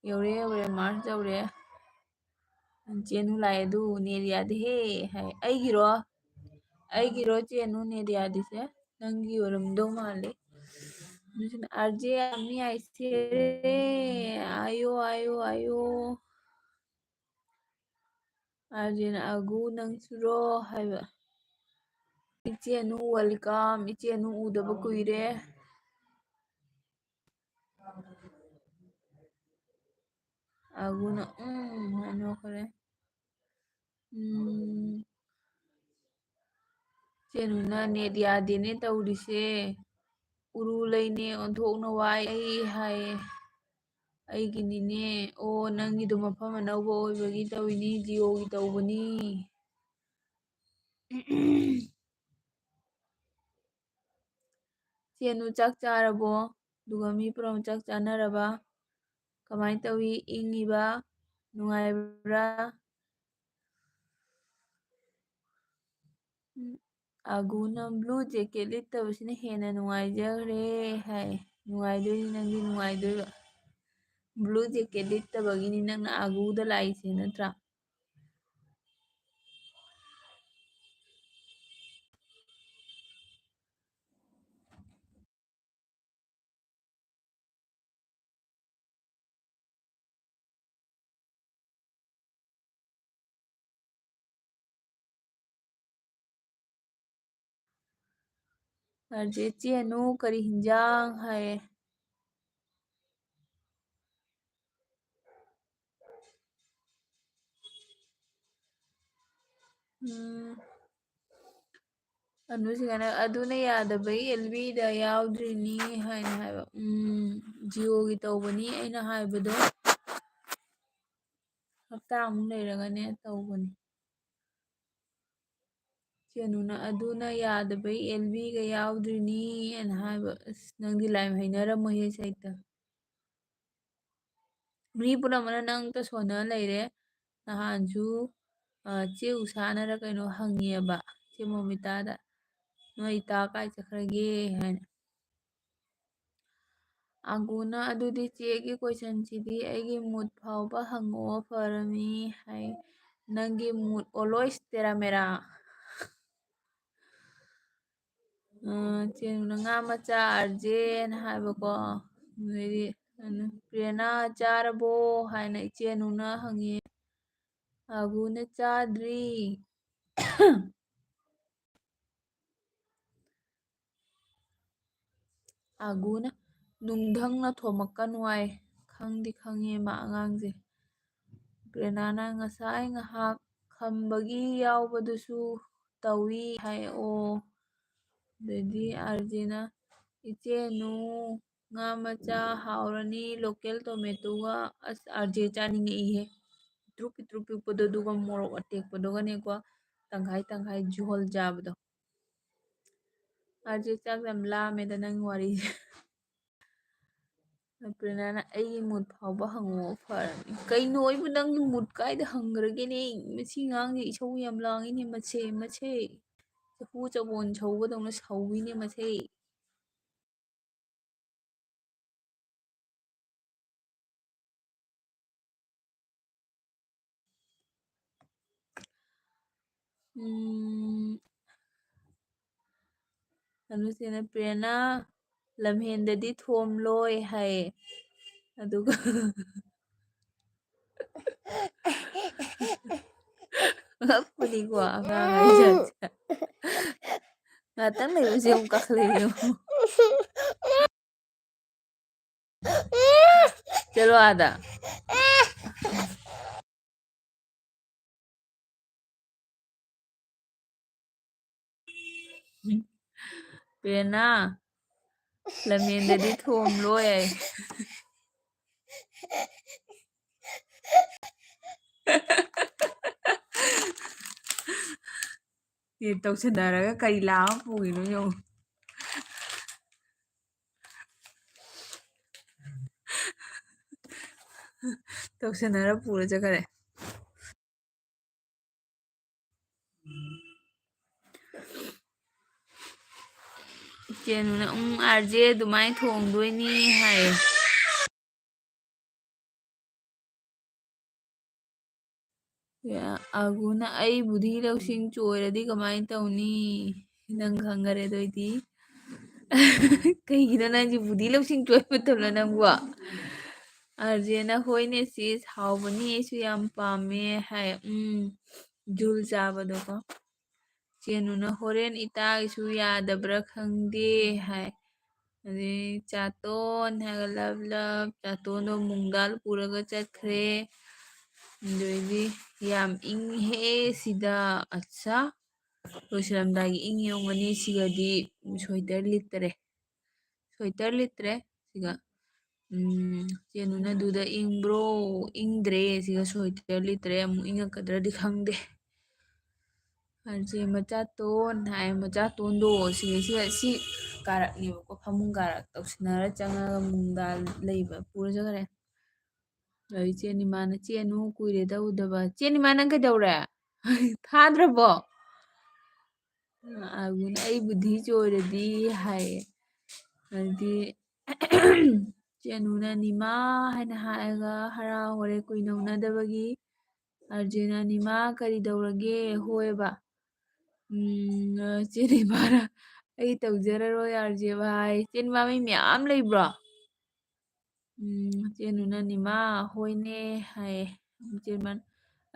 ꯌꯧꯔꯦ ꯌꯧꯔꯦ ꯃꯥꯔꯁ ꯌꯧꯔꯦ ꯆꯦꯅꯨ ꯂꯥꯛꯑꯦ ꯑꯗꯨ ꯅꯦꯠ ꯌꯥꯗꯦꯍꯦ ꯍꯥꯏ ꯑꯩꯒꯤꯔꯣ ꯆꯦꯅꯨ ꯅꯦꯠ ꯌꯥꯗꯤꯁꯦ ꯅꯪꯒꯤ ꯑꯣꯏꯔꯝꯗꯧ ꯃꯥꯜꯂꯤ ꯑꯥꯔꯖꯦ ꯑꯃꯤ ꯑꯥꯏꯁꯦ ꯑꯌꯣ ꯑꯌꯣ ꯑꯌꯣ ꯑꯥꯔꯖꯦꯅ ꯑꯒꯨ ꯅꯪꯁꯨꯔꯣ ꯍꯥꯏꯕ ꯏꯆꯦꯅꯨ ꯋꯦꯜꯀꯝ ꯏꯆꯦꯅꯨ ꯎꯗꯕ ꯀꯨꯏꯔꯦ ꯑꯒꯨꯅ ꯍꯥꯏ ꯅꯣꯛꯈ꯭ꯔꯦ ꯆꯦꯅꯨꯅ ꯅꯦꯠ ꯌꯥꯗꯦꯅꯦ ꯇꯧꯔꯤꯁꯦ ꯎꯔꯨ ꯂꯩꯅꯦ ꯑꯣꯟꯊꯣꯛꯅ ꯋꯥꯏ ꯑꯩ ꯍꯥꯏꯌꯦ ꯑꯩꯒꯤꯅꯤꯅꯦ ꯑꯣ ꯅꯪꯒꯤꯗꯣ ꯃꯐꯝ ꯑꯅꯧꯕ ꯑꯣꯏꯕꯒꯤ ꯇꯧꯏꯅꯤ ꯖꯤꯑꯣꯒꯤ ꯇꯧꯕꯅꯤ ꯆꯦꯅꯨ ꯆꯥꯛ ꯆꯥꯔꯕꯣ ꯑꯗꯨꯒ ꯃꯤ ꯄꯨꯝꯅꯃꯛ ꯆꯥꯛ ꯆꯥꯅꯔꯕ ꯀꯃꯥꯏꯅ ꯇꯧꯏ ꯏꯪꯉꯤꯕ ꯅꯨꯡꯉꯥꯏꯕ꯭ꯔꯥ ꯑꯒꯨꯅ ꯕ꯭ꯂꯨ ꯖꯦꯀꯦꯠ ꯂꯤꯠꯇꯕꯁꯤꯅ ꯍꯦꯟꯅ ꯅꯨꯡꯉꯥꯏꯖꯈ꯭ꯔꯦ ꯍꯥꯏ ꯅꯨꯡꯉꯥꯏꯗꯣꯏꯅꯤ ꯅꯪꯗꯤ ꯅꯨꯡꯉꯥꯏꯗꯣꯏꯕ ꯕ꯭ꯂꯨ ꯖꯦꯀꯦꯠ ꯂꯤꯠꯇꯕꯒꯤꯅꯤ ꯅꯪꯅ ꯑꯒꯨꯗ ꯂꯥꯛꯏꯁꯦ ꯅꯠꯇ꯭ꯔꯥ ꯑꯔꯖꯦ ꯆꯦꯅꯨ ꯀꯔꯤ ꯍꯤꯟꯖꯥꯡ ꯍꯥꯏꯌꯦ ꯑꯅꯨꯁꯤꯡꯅ ꯑꯗꯨꯅ ꯌꯥꯗꯕꯩ ꯑꯦꯜꯕꯤꯗ ꯌꯥꯎꯗ꯭ꯔꯤꯅꯤ ꯍꯥꯏꯅ ꯍꯥꯏꯕ ꯖꯤꯑꯣꯒꯤ ꯇꯧꯕꯅꯤ ꯑꯩꯅ ꯍꯥꯏꯕꯗꯣ ꯍꯞꯇꯥꯃꯨꯛ ꯂꯩꯔꯒꯅꯦ ꯇꯧꯕꯅꯤ ꯆꯦꯅꯨꯅ ꯑꯗꯨꯅ ꯌꯥꯗꯕꯩ ꯑꯦꯜꯕꯤꯒ ꯌꯥꯎꯗ꯭ꯔꯤꯅꯤꯅ ꯍꯥꯏꯕ ꯑꯁ ꯅꯪꯗꯤ ꯂꯥꯏꯝ ꯍꯩꯅꯔꯝꯃꯣꯏꯍꯦ ꯁꯩꯇ ꯃꯤ ꯄꯨꯝꯅꯃꯛꯅ ꯅꯪꯇ ꯁꯣꯟꯅ ꯂꯩꯔꯦ ꯅꯍꯥꯟꯁꯨ ꯆꯦ ꯎꯁꯥꯅꯔ ꯀꯩꯅꯣ ꯍꯪꯉꯦꯕ ꯆꯦ ꯃꯣꯃꯤꯇꯥꯗ ꯅꯣꯏ ꯏꯇꯥ ꯀꯥꯏ ꯆꯠꯈ꯭ꯔꯒꯦ ꯍꯥꯏꯅ ꯑꯒꯨꯅ ꯑꯗꯨꯗꯤ ꯆꯦꯒꯤ ꯀꯣꯏꯁꯟꯁꯤꯗꯤ ꯑꯩꯒꯤ ꯃꯨꯠ ꯐꯥꯎꯕ ꯍꯪꯉꯛꯑꯣ ꯐꯔꯃꯤ ꯍꯥꯏ ꯅꯪꯒꯤ ꯃꯨꯠ ꯑꯣꯜꯋꯦꯁ ꯇꯦꯔꯥꯃꯦꯔꯥ ꯆꯦꯅꯨꯅ ꯉꯥ ꯃꯆꯥ ꯑꯥꯔꯖꯦꯅ ꯍꯥꯏꯕꯀꯣ ꯑꯗꯩꯗꯤ ꯄ꯭ꯔꯦꯔꯅꯥ ꯆꯥꯔꯕꯣ ꯍꯥꯏꯅ ꯏꯆꯦꯅꯨꯅ ꯍꯪꯉꯦ ꯑꯒꯨꯅ ꯆꯥꯗ꯭ꯔꯤ ꯑꯒꯨꯅ ꯅꯨꯡꯙꯪꯅ ꯊꯣꯝꯃꯛꯀꯅꯨ ꯍꯥꯏ ꯈꯪꯗꯤ ꯈꯪꯉꯦ ꯃꯥ ꯑꯉꯥꯡꯁꯦ ꯄ꯭ꯔꯦꯔꯅꯥꯅ ꯉꯁꯥꯏ ꯉꯥꯏꯍꯥꯛ ꯈꯝꯕꯒꯤ ꯌꯥꯎꯕꯗꯨꯁꯨ ꯇꯧꯏ ꯍꯥꯏꯑꯣ ꯑꯗꯩꯗꯤ ꯑꯥꯔꯖꯦꯅ ꯏꯆꯦꯅꯨ ꯉꯥ ꯃꯆꯥ ꯍꯥꯎꯔꯅꯤ ꯂꯣꯀꯦꯜ ꯇꯣꯃꯦꯇꯣꯒ ꯑꯁ ꯑꯥꯔꯖꯦ ꯆꯥꯅꯤꯡꯉꯛꯏꯍꯦ ꯄꯤꯇ꯭ꯔꯨ ꯄꯤꯇ꯭ꯔꯨ ꯄꯤꯛꯄꯗꯣ ꯑꯗꯨꯒ ꯃꯣꯔꯣꯛ ꯑꯇꯦꯛꯄꯗꯨꯒꯅꯦꯀꯣ ꯇꯪꯈꯥꯏ ꯇꯪꯈꯥꯏ ꯖꯨꯍꯣꯜ ꯆꯥꯕꯗꯣ ꯑꯥꯔꯖꯦ ꯆꯥꯛ ꯌꯥꯝ ꯂꯥꯝꯃꯦꯗ ꯅꯪ ꯋꯥꯔꯤꯁꯦ ꯄ꯭ꯔꯦꯔꯅꯥꯅ ꯑꯩꯒꯤ ꯃꯨꯠ ꯐꯥꯎꯕ ꯍꯪꯉꯛꯑꯣ ꯐꯔꯅꯤ ꯀꯩꯅꯣ ꯑꯩꯕꯨ ꯅꯪꯒꯤ ꯃꯨꯠ ꯀꯥꯏꯗ ꯍꯪꯈ꯭ꯔꯒꯦꯅꯦ ꯃꯁꯤ ꯉꯥꯡꯁꯦ ꯏꯁꯧ ꯌꯥꯝ ꯂꯥꯡꯉꯤꯅꯦ ꯃꯁꯦ ꯆꯐꯨ ꯆꯕꯣꯟ ꯁꯧꯕꯗꯧꯅ ꯁꯧꯋꯤꯅꯦ ꯃꯁꯦ ꯑꯗꯨꯆꯦꯅ ꯄ꯭ꯔꯦꯔꯅꯥ ꯂꯝꯍꯦꯟꯗꯗꯤ ꯊꯣꯝꯂꯣꯏ ꯍꯥꯏꯌꯦ ꯑꯗꯨꯒ ꯉꯛꯄꯅꯤꯀꯣ ꯑꯉꯥꯡ ꯖꯥꯠ ꯖꯥꯠ ꯉꯥꯛꯇꯪ ꯂꯩꯕ ꯁꯤ ꯑꯃꯨꯛ ꯀꯥꯈꯠꯂꯛꯏ ꯌꯦꯡꯉꯨ ꯆꯠꯂꯣ ꯑꯥꯗ ꯄ꯭ꯔꯦꯔꯅꯥ ꯂꯝꯍꯦꯟꯗꯗꯤ ꯊꯣꯝꯂꯣꯏ ꯍꯥꯏ ꯇꯧꯁꯟꯅꯔꯒ ꯀꯔꯤ ꯂꯥꯝꯃ ꯄꯨꯔꯤꯅꯣ ꯌꯦꯡꯉꯨ ꯇꯧꯁꯟꯅꯔ ꯄꯨꯔ ꯆꯠꯈꯔꯦ ꯏꯆꯦꯅꯨꯅ ꯑꯥꯔꯖꯦ ꯑꯗꯨꯃꯥꯏꯅ ꯊꯣꯡꯗꯣꯏꯅꯤ ꯍꯥꯏꯌꯦ ꯑꯒꯨꯅ ꯑꯩꯕꯨꯗꯤ ꯂꯧꯁꯤꯡ ꯆꯣꯏꯔꯗꯤ ꯀꯃꯥꯏꯅ ꯇꯧꯅꯤ ꯅꯪ ꯈꯪꯈꯔꯦ ꯑꯗꯨꯑꯣꯏꯗꯤ ꯀꯩꯒꯤꯅꯣ ꯅꯪꯁꯦ ꯕꯨꯙꯤ ꯂꯧꯁꯤꯡ ꯆꯣꯏꯕ ꯃꯇꯝꯂꯣ ꯅꯪꯕꯨ ꯑꯥꯔꯖꯦꯅ ꯍꯣꯏꯅꯦ ꯁꯤꯁ ꯍꯥꯎꯕꯅꯤ ꯑꯩꯁꯨ ꯌꯥꯝ ꯄꯥꯝꯃꯦ ꯍꯥꯏ ꯖꯨꯜ ꯆꯥꯕꯗꯣꯀꯣ ꯆꯦꯅꯨꯅ ꯍꯣꯔꯦꯟ ꯏꯇꯥꯒꯤꯁꯨ ꯌꯥꯗꯕ꯭ꯔꯥ ꯈꯪꯗꯦ ꯍꯥꯏ ꯑꯗꯩ ꯆꯥꯇꯣꯟ ꯍꯥꯏꯒ ꯂꯞ ꯆꯥꯇꯣꯟꯗꯣ ꯃꯨꯡꯗꯥꯜ ꯄꯨꯔꯒ ꯆꯠꯈ꯭ꯔꯦ ꯑꯗꯩꯗꯤ ꯌꯥꯝ ꯏꯪꯍꯦ ꯁꯤꯗ ꯑꯠꯆꯥ ꯂꯣꯏꯁꯤꯜꯂꯝꯗꯥꯏꯒꯤ ꯏꯪꯉꯤ ꯑꯣꯏꯔꯝꯒꯅꯤ ꯁꯤꯒꯗꯤ ꯁ꯭ꯋꯦꯇꯔ ꯂꯤꯠꯇꯔꯦ ꯁ꯭ꯋꯦꯇꯔ ꯂꯤꯠꯇ꯭ꯔꯦ ꯁꯤꯒ ꯆꯦꯅꯨꯅ ꯑꯗꯨꯗ ꯏꯪꯕ꯭ꯔꯣ ꯏꯪꯗ꯭ꯔꯦ ꯁꯤꯒ ꯁ꯭ꯋꯦꯇꯔ ꯂꯤꯠꯇ꯭ꯔꯦ ꯑꯃꯨꯛ ꯏꯪꯉꯛꯀꯗ꯭ꯔꯗꯤ ꯈꯪꯗꯦ ꯑꯥꯔꯖꯦ ꯃꯆꯥꯇꯣꯟ ꯍꯥꯏ ꯃꯆꯥꯇꯣꯟꯗꯣ ꯁꯤꯒ ꯁꯤ ꯀꯥꯔꯛꯅꯦꯕꯀꯣ ꯐꯃꯨꯡ ꯀꯥꯔꯛ ꯇꯧꯁꯤꯟꯅꯔ ꯆꯪꯉꯒ ꯃꯨꯡꯗꯥ ꯂꯩꯕ ꯄꯨꯔ ꯆꯠꯈ꯭ꯔꯦ ꯑꯗꯣ ꯏꯆꯦꯅꯤꯃꯥꯅ ꯆꯦꯅꯨ ꯀꯨꯏꯔꯦꯗ ꯎꯗꯕ ꯆꯦꯅꯤꯃꯥ ꯅꯪ ꯀꯩꯗꯧꯔꯦ ꯊꯥꯗ꯭ꯔꯕꯣ ꯑꯩ ꯕꯨꯙꯤ ꯆꯣꯏꯔꯗꯤ ꯍꯥꯏꯌꯦ ꯑꯗꯨꯗꯤ ꯆꯦꯅꯨꯅ ꯅꯤꯃꯥ ꯍꯥꯏꯅ ꯍꯥꯏꯔꯒ ꯍꯔꯥꯎ ꯍꯔꯦ ꯀꯨꯏꯅ ꯎꯅꯗꯕꯒꯤ ꯑꯥꯔꯖꯦꯅ ꯅꯤꯃꯥ ꯀꯔꯤꯗꯧꯔꯒꯦ ꯍꯣꯏꯕ ꯆꯦꯅꯤꯃꯥꯅ ꯑꯩ ꯇꯧꯖꯔꯔꯣꯏ ꯑꯥꯔꯖꯦ ꯚꯥꯏ ꯆꯦꯅꯤꯃꯥ ꯃꯤ ꯃꯌꯥꯝ ꯂꯩꯕ꯭ꯔꯣ ꯆꯦꯅꯨꯅ ꯅꯤꯃꯥ ꯍꯣꯏꯅꯦ ꯍꯥꯏꯌꯦ ꯆꯦꯅꯤꯃꯥꯅ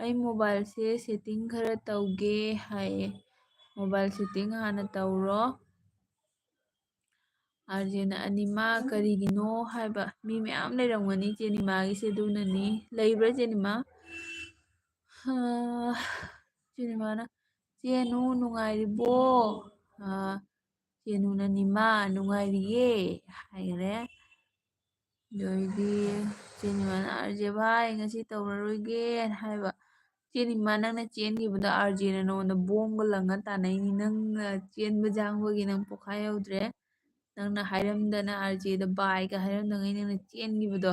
ꯑꯩ ꯃꯣꯕꯥꯏꯜꯁꯦ ꯁꯦꯠꯇꯤꯡ ꯈꯔ ꯇꯧꯒꯦ ꯍꯥꯏꯌꯦ ꯃꯣꯕꯥꯏꯜ ꯁꯦꯠꯇꯤꯡ ꯍꯥꯟꯅ ꯇꯧꯔꯣ ꯑꯥꯔꯖꯦꯅ ꯑꯅꯤꯃꯥ ꯀꯔꯤꯒꯤꯅꯣ ꯍꯥꯏꯕ ꯃꯤ ꯃꯌꯥꯝ ꯂꯩꯔꯝꯒꯅꯤ ꯆꯦꯅꯤꯃꯥꯒꯤꯁꯦ ꯑꯗꯨꯅꯅꯤ ꯂꯩꯕ꯭ꯔꯥ ꯆꯦꯅꯤꯃꯥ ꯆꯦꯅꯤꯃꯥꯅ ꯆꯦꯅꯨ ꯅꯨꯡꯉꯥꯏꯔꯤꯕꯣ ꯆꯦꯅꯨꯅ ꯅꯤꯃꯥ ꯅꯨꯡꯉꯥꯏꯔꯤꯌꯦ ꯍꯥꯏꯈꯔꯦ ꯑꯗꯨꯗꯩꯗꯤ ꯆꯦꯅꯤꯃꯥꯅ ꯑꯥꯔꯖꯦ ꯚꯥꯏ ꯉꯁꯤ ꯇꯧꯔꯔꯣꯏꯒꯦꯅ ꯍꯥꯏꯕ ꯆꯦꯅꯤꯃꯥ ꯅꯪꯅ ꯆꯦꯟꯈꯤꯕꯗ ꯑꯥꯔꯖꯦꯅ ꯅꯉꯣꯟꯗ ꯕꯣꯝꯒ ꯂꯪꯉ ꯇꯥꯟꯅꯩꯅꯤ ꯅꯪꯅ ꯆꯦꯟꯕ ꯖꯥꯡꯕꯒꯤ ꯅꯪ ꯄꯣꯛꯈꯥꯏ ꯍꯧꯗ꯭ꯔꯦ ꯅꯪꯅ ꯍꯥꯏꯔꯝꯗꯅ ꯑꯥꯔꯖꯦꯗ ꯕꯥꯏꯒ ꯍꯥꯏꯔꯝꯗꯉꯩ ꯅꯪꯅ ꯆꯦꯟꯈꯤꯕꯗꯣ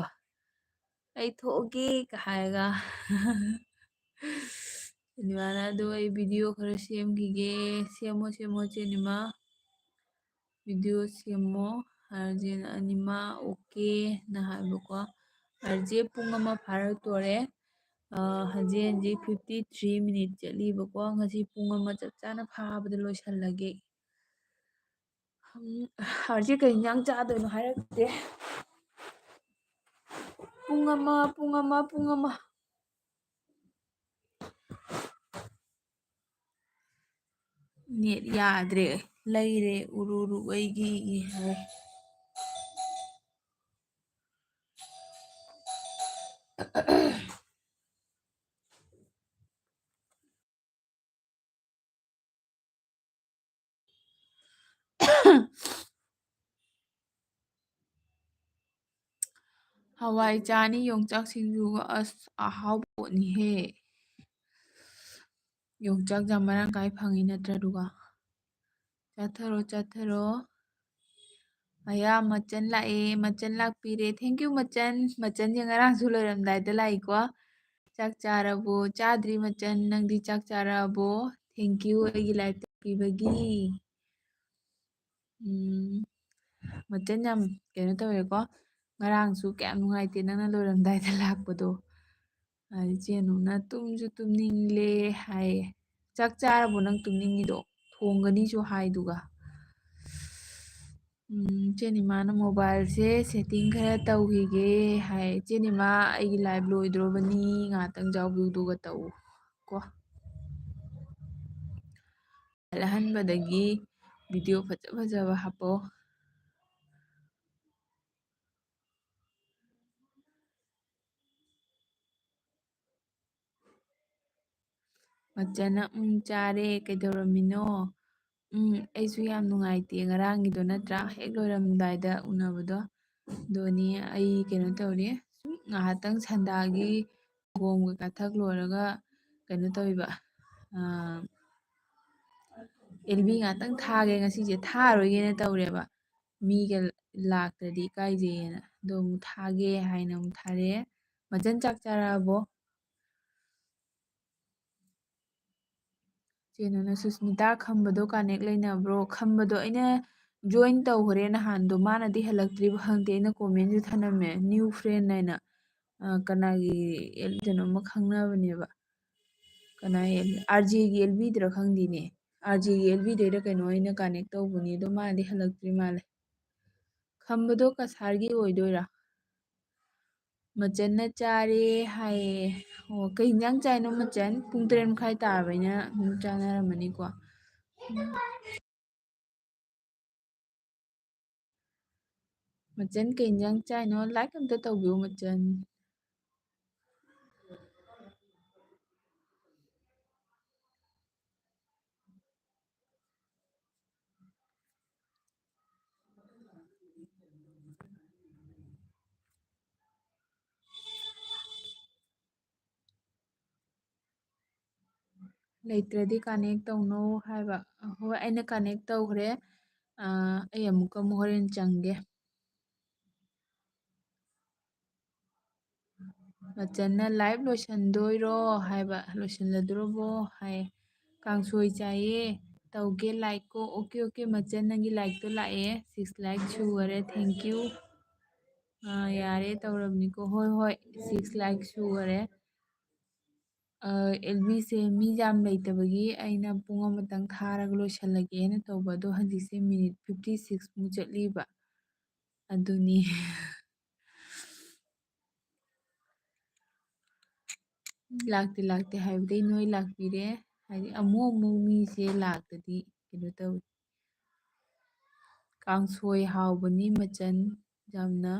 ꯑꯩ ꯊꯣꯛꯑꯒꯦꯒ ꯍꯥꯏꯔꯒ ꯆꯦꯅꯤꯃꯥꯅ ꯑꯗꯨ ꯑꯩ ꯚꯤꯗꯤꯑꯣ ꯈꯔ ꯁꯦꯝꯈꯤꯒꯦ ꯁꯦꯝꯃꯣ ꯁꯦꯝꯃꯣ ꯆꯦꯅꯤꯃꯥ ꯚꯤꯗꯤꯑꯣ ꯁꯦꯝꯃꯣ ꯑꯥꯔꯖꯦꯅ ꯑꯅꯤꯃꯥ ꯑꯣꯀꯦꯅ ꯍꯥꯏꯕꯀꯣ ꯑꯥꯔꯖꯦ ꯄꯨꯡ ꯑꯃ ꯐꯥꯔꯛꯇꯣꯔꯦ ꯍꯧꯖꯤꯛ 53 ꯃꯤꯅꯤꯠ ꯆꯠꯂꯤꯕꯀꯣ ꯉꯁꯤ ꯄꯨꯡ ꯑꯃ ꯆꯞ ꯆꯥꯅ ꯐꯥꯕꯗ ꯂꯣꯏꯁꯜꯂꯒꯦ ꯑꯥꯔꯖꯦ ꯀꯩ ꯏꯟꯖꯥꯡ ꯆꯥꯗꯣꯏꯅꯣ ꯍꯥꯏꯔꯛꯇꯦ ꯄꯨꯡ ꯑꯃ ꯅꯦꯠ ꯌꯥꯗ꯭ꯔꯦ ꯂꯩꯔꯦ ꯎꯔꯨꯔꯨ ꯑꯩꯒꯤ ꯍꯥꯏ ꯍꯋꯥꯏ ꯆꯥꯅꯤ ꯌꯣꯡꯆꯥꯛ ꯁꯤꯡꯖꯨꯒ ꯑꯁ ꯑꯍꯥꯎꯕ ꯄꯣꯠꯅꯤꯍꯦ ꯌꯣꯡꯆꯥꯛ ꯌꯥꯝ ꯃꯔꯥꯡ ꯀꯥꯏ ꯐꯪꯉꯤ ꯅꯠꯇ꯭ꯔꯥ ꯑꯗꯨꯒ ꯆꯥꯊꯔꯣ ꯆꯥꯊꯔꯣ ꯃꯌꯥꯝ ꯃꯆꯟ ꯂꯥꯛꯑꯦ ꯃꯆꯟ ꯂꯥꯛꯄꯤꯔꯦ ꯊꯦꯡꯀ꯭ꯌꯨ ꯃꯆꯟꯁꯦ ꯉꯔꯥꯡꯁꯨ ꯂꯣꯏꯔꯝꯗꯥꯏꯗ ꯂꯥꯛꯏꯀꯣ ꯆꯥꯛ ꯆꯥꯔꯕꯣ ꯆꯥꯗ꯭ꯔꯤ ꯃꯆꯟ ꯅꯪꯗꯤ ꯆꯥꯛ ꯆꯥꯔꯛꯑꯕꯣ ꯊꯦꯡꯀ꯭ꯌꯨ ꯑꯩꯒꯤ ꯂꯥꯏꯛ ꯇꯧꯕꯤꯕꯒꯤ ꯃꯆꯟ ꯌꯥꯝ ꯀꯩꯅꯣ ꯇꯧꯋꯦꯀꯣ ꯉꯔꯥꯡꯁꯨ ꯀꯌꯥꯝ ꯅꯨꯡꯉꯥꯏꯇꯦ ꯅꯪꯅ ꯂꯣꯏꯔꯝꯗꯥꯏꯗ ꯂꯥꯛꯄꯗꯣ ꯏꯆꯦꯅꯨꯅ ꯇꯨꯝꯁꯨ ꯇꯨꯝꯅꯤꯡꯂꯦ ꯍꯥꯏꯌꯦ ꯆꯥꯛ ꯆꯥꯔꯕꯣ ꯅꯪ ꯇꯨꯝꯅꯤꯡꯉꯤꯗꯣ ꯊꯣꯡꯒꯅꯤꯁꯨ ꯍꯥꯏꯗꯨꯒ ꯏꯆꯦꯅꯤꯃꯥꯅ ꯃꯣꯕꯥꯏꯜꯁꯦ ꯁꯦꯠꯇꯤꯡ ꯈꯔ ꯇꯧꯈꯤꯒꯦ ꯍꯥꯏ ꯏꯆꯦꯅꯤꯃꯥ ꯑꯩꯒꯤ ꯂꯥꯏꯚ ꯂꯣꯏꯗ꯭ꯔꯣꯕꯅꯤ ꯉꯥꯏꯍꯥꯛꯇꯪ ꯌꯥꯎꯕꯤꯌꯨꯗꯨꯒ ꯇꯧ ꯀꯣ ꯑꯍꯥꯟꯕꯗꯒꯤ ꯚꯤꯗꯤꯑꯣ ꯐꯖ ꯐꯖꯕ ꯍꯥꯞꯄꯣ ꯃꯆꯟꯅ ꯆꯥꯔꯦ ꯀꯩꯗꯧꯔꯝꯃꯤꯅꯣ ꯑꯩꯁꯨ ꯌꯥꯝ ꯅꯨꯡꯉꯥꯏꯇꯦ ꯉꯔꯥꯡꯒꯤꯗꯣ ꯅꯠꯇ꯭ꯔꯥ ꯍꯦꯛ ꯂꯣꯏꯔꯝꯗꯥꯏꯗ ꯎꯅꯕꯗꯣ ꯑꯗꯨꯅꯤ ꯑꯩ ꯀꯩꯅꯣ ꯇꯧꯔꯤ ꯁꯨꯝ ꯉꯥꯏꯍꯥꯛꯇꯪ ꯁꯟꯗꯥꯒꯤ ꯁꯪꯒꯣꯝ ꯀꯩꯀꯥ ꯊꯛ ꯂꯣꯏꯔꯒ ꯀꯩꯅꯣ ꯇꯧꯋꯤꯕ ꯑꯦꯜꯕꯤ ꯉꯥꯛꯇꯪ ꯊꯥꯒꯦ ꯉꯁꯤꯁꯦ ꯊꯥꯔꯣꯏꯒꯦꯅ ꯇꯧꯔꯦꯕ ꯃꯤꯒ ꯂꯥꯛꯇ꯭ꯔꯗꯤ ꯏꯀꯥꯏꯖꯩꯌꯦꯅ ꯑꯗꯣ ꯑꯃꯨꯛ ꯊꯥꯒꯦ ꯍꯥꯏꯅ ꯑꯃꯨꯛ ꯊꯥꯔꯛꯑꯦ ꯃꯆꯟ ꯆꯥꯛ ꯆꯥꯔꯛꯑꯕꯣ ꯆꯦꯅꯨꯅ ꯁꯨꯁꯃꯤꯇꯥ ꯈꯝꯕꯗꯣ ꯀꯥꯅꯦꯛ ꯂꯩꯅꯕ꯭ꯔꯣ ꯈꯝꯕꯗꯣ ꯑꯩꯅ ꯖꯣꯏꯟ ꯇꯧꯈ꯭ꯔꯦ ꯅꯍꯥꯟꯗꯣ ꯃꯥꯅꯗꯤ ꯍꯜꯂꯛꯇ꯭ꯔꯤꯕ ꯈꯪꯗꯦ ꯑꯩꯅ ꯀꯣꯃꯦꯟꯁꯨ ꯊꯅꯝꯃꯦ ꯅ꯭ꯌꯨ ꯐ꯭ꯔꯦꯟ ꯍꯥꯏꯅ ꯀꯅꯥꯒꯤ ꯀꯩꯅꯣꯝꯃ ꯈꯪꯅꯕꯅꯦꯕ ꯀꯅꯥ ꯑꯥꯔꯖꯦꯒꯤ ꯑꯦꯜꯕꯤꯗꯔ ꯈꯪꯗꯦꯅꯦ ꯑꯥꯔꯖꯦꯒꯤ ꯑꯦꯜꯕꯤꯗꯩꯔ ꯀꯩꯅꯣ ꯑꯩꯅ ꯀꯥꯅꯦꯛ ꯇꯧꯕꯅꯤ ꯑꯗꯣ ꯃꯥꯗꯤ ꯍꯜꯂꯛꯇ꯭ꯔꯤ ꯃꯥꯜꯂꯦ ꯈꯝꯕꯗꯣ ꯀꯁꯥꯔꯒꯤ ꯑꯣꯏꯗꯣꯏꯔꯥ ꯃꯆꯟꯅ ꯆꯥꯔꯦ ꯍꯥꯏꯌꯦ ꯑꯣ ꯀꯩ ꯌꯦꯟꯖꯥꯡ ꯆꯥꯏꯅꯣ ꯃꯆꯟ ꯄꯨꯡ 3:30 ꯇꯥꯔꯕꯩꯅ ꯑꯗꯨꯝ ꯆꯥꯅꯔꯝꯃꯅꯤꯀꯣ ꯃꯆꯟ ꯀꯩ ꯌꯦꯟꯖꯥꯡ ꯆꯥꯏꯅꯣ ꯂꯥꯏꯛ ꯑꯝꯇ ꯇꯧꯕꯤꯌꯨ ꯃꯆꯟ ꯂꯩꯇ꯭ꯔꯗꯤ ꯀꯥꯅꯦꯛ ꯇꯧꯅꯧ ꯍꯥꯏꯕ ꯍꯣꯏ ꯑꯩꯅ ꯀꯥꯅꯦꯛ ꯇꯧꯈ꯭ꯔꯦ ꯑꯩ ꯑꯃꯨꯛ ꯍꯣꯔꯦꯟ ꯆꯪꯒꯦ ꯃꯆꯟꯅ ꯂꯥꯏꯚ ꯂꯣꯏꯁꯟꯗꯣꯏꯔꯣ ꯍꯥꯏꯕ ꯂꯣꯏꯁꯤꯜꯂꯗ꯭ꯔꯣꯕꯣ ꯍꯥꯏ ꯀꯥꯡꯁꯣꯏ ꯆꯥꯏꯌꯦ ꯇꯧꯒꯦ ꯂꯥꯏꯛꯀꯣ ꯑꯣꯀꯦ ꯑꯣꯀꯦ ꯃꯆꯟ ꯅꯪꯒꯤ ꯂꯥꯏꯛꯇꯣ ꯂꯥꯛꯑꯦ 6 ꯂꯥꯏꯛ ꯁꯨꯈꯔꯦ ꯊꯦꯡꯀ꯭ꯌꯨ ꯌꯥꯔꯦ ꯇꯧꯔꯕꯅꯤꯀꯣ ꯍꯣꯏ ꯍꯣꯏ 6 ꯂꯥꯏꯛ ꯁꯨꯈꯔꯦ ꯑꯦꯜꯕꯤꯁꯦ ꯃꯤ ꯌꯥꯝ ꯂꯩꯇꯕꯒꯤ ꯑꯩꯅ ꯄꯨꯡ ꯑꯃꯇꯪ ꯊꯥꯔꯒ ꯂꯣꯏꯁꯜꯂꯒꯦꯅ ꯇꯧꯕ ꯑꯗꯣ ꯍꯧꯖꯤꯛꯁꯦ ꯃꯤꯅꯤꯠ 56ꯃꯨꯛ ꯆꯠꯂꯤꯕ ꯑꯗꯨꯅꯤ ꯂꯥꯛꯇꯦ ꯍꯥꯏꯕꯗꯤ ꯅꯣꯏ ꯂꯥꯛꯄꯤꯔꯦ ꯍꯥꯏꯗꯤ ꯑꯃꯨꯛ ꯃꯤꯁꯦ ꯂꯥꯛꯇꯗꯤ ꯀꯩꯅꯣ ꯇꯧꯋꯤ ꯀꯥꯡꯁꯣꯏ ꯍꯥꯎꯕꯅꯤ ꯃꯆꯟ ꯌꯥꯝꯅ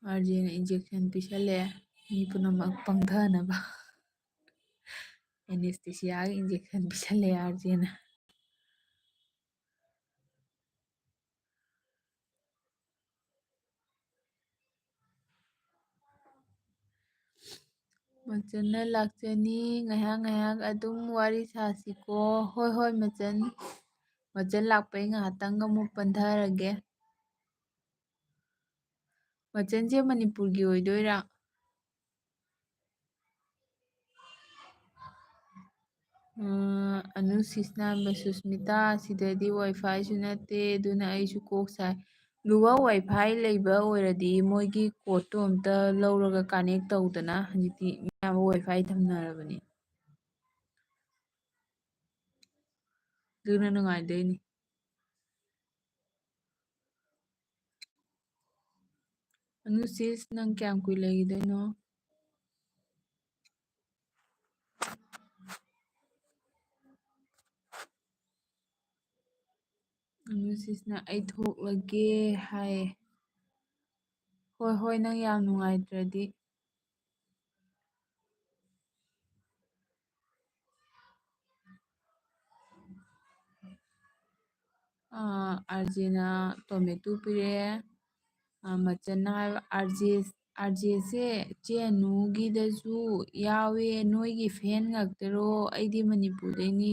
ꯑꯥꯔꯖꯦꯅ ꯏꯟꯖꯦꯛꯁꯟ ꯄꯤꯁꯜꯂꯛꯑꯦ ꯃꯤ ꯄꯨꯝꯅꯃꯛ ꯄꯪꯊꯅꯕ ꯑꯦꯅꯦꯁꯇꯦꯁꯤꯌꯥꯒꯤ ꯏꯟꯖꯦꯛꯁꯟ ꯄꯤꯁꯜꯂꯛꯑꯦ ꯑꯥꯔꯖꯦꯅ ꯃꯆꯟꯅ ꯂꯥꯛꯆꯅꯤ ꯉꯥꯏꯍꯥꯛ ꯑꯗꯨꯝ ꯋꯥꯔꯤ ꯁꯥꯁꯤꯀꯣ ꯍꯣꯏ ꯍꯣꯏ ꯃꯆꯟ ꯂꯥꯛꯄꯩ ꯉꯥꯏꯍꯥꯛꯇꯪ ꯑꯃꯨꯛ ꯄꯟꯊꯔꯒꯦ ꯃꯆꯟꯁꯦ ꯃꯅꯤꯄꯨꯔꯒꯤ ꯑꯣꯏꯗꯣꯏꯔꯥ ꯑꯅꯨꯁꯤꯁꯅꯥꯝꯕ ꯁꯨꯁꯃꯤꯇꯥ ꯁꯤꯗꯗꯤ ꯋꯥꯏꯐꯥꯏꯁꯨ ꯅꯠꯇꯦ ꯑꯗꯨꯅ ꯑꯩꯁꯨ ꯀꯣꯛ ꯁꯥꯏ ꯂꯨꯋ ꯋꯥꯏꯐꯥꯏ ꯂꯩꯕ ꯑꯣꯏꯔꯗꯤ ꯃꯣꯏꯒꯤ ꯀꯣꯠꯇꯣ ꯑꯝꯇ ꯂꯧꯔꯒ ꯀꯥꯅꯦꯛ ꯇꯧꯗꯅ ꯍꯧꯖꯤꯛꯇꯤ ꯃꯌꯥꯝ ꯋꯥꯏꯐꯥꯏ ꯊꯝꯅꯔꯕꯅꯤ ꯑꯗꯨꯅ ꯅꯨꯡꯉꯥꯏꯗꯣꯏꯅꯤ ꯑꯅꯨꯁꯤꯁ ꯅꯪ ꯀꯌꯥꯝ ꯀꯨꯏ ꯂꯩꯈꯤꯗꯣꯏꯅꯣ ꯑꯅꯨꯁꯤꯁꯅ ꯑꯩ ꯊꯣꯛꯂꯒꯦ ꯍꯥꯏꯌꯦ ꯍꯣꯏ ꯍꯣꯏ ꯅꯪ ꯌꯥꯝ ꯅꯨꯡꯉꯥꯏꯇ꯭ꯔꯗꯤ ꯑꯥꯔꯖꯦꯅ ꯇꯣꯃꯦꯇꯣ ꯄꯤꯔꯛꯑꯦ ꯃꯆꯟꯅ ꯍꯥꯏꯕ ꯑꯥꯔꯖꯦꯁꯦ ꯆꯦꯅꯨꯒꯤꯗꯁꯨ ꯌꯥꯎꯋꯦ ꯅꯣꯏꯒꯤ ꯐꯦꯟ ꯉꯥꯛꯇꯔꯣ ꯑꯩꯗꯤ ꯃꯅꯤꯄꯨꯔꯗꯩꯅꯤ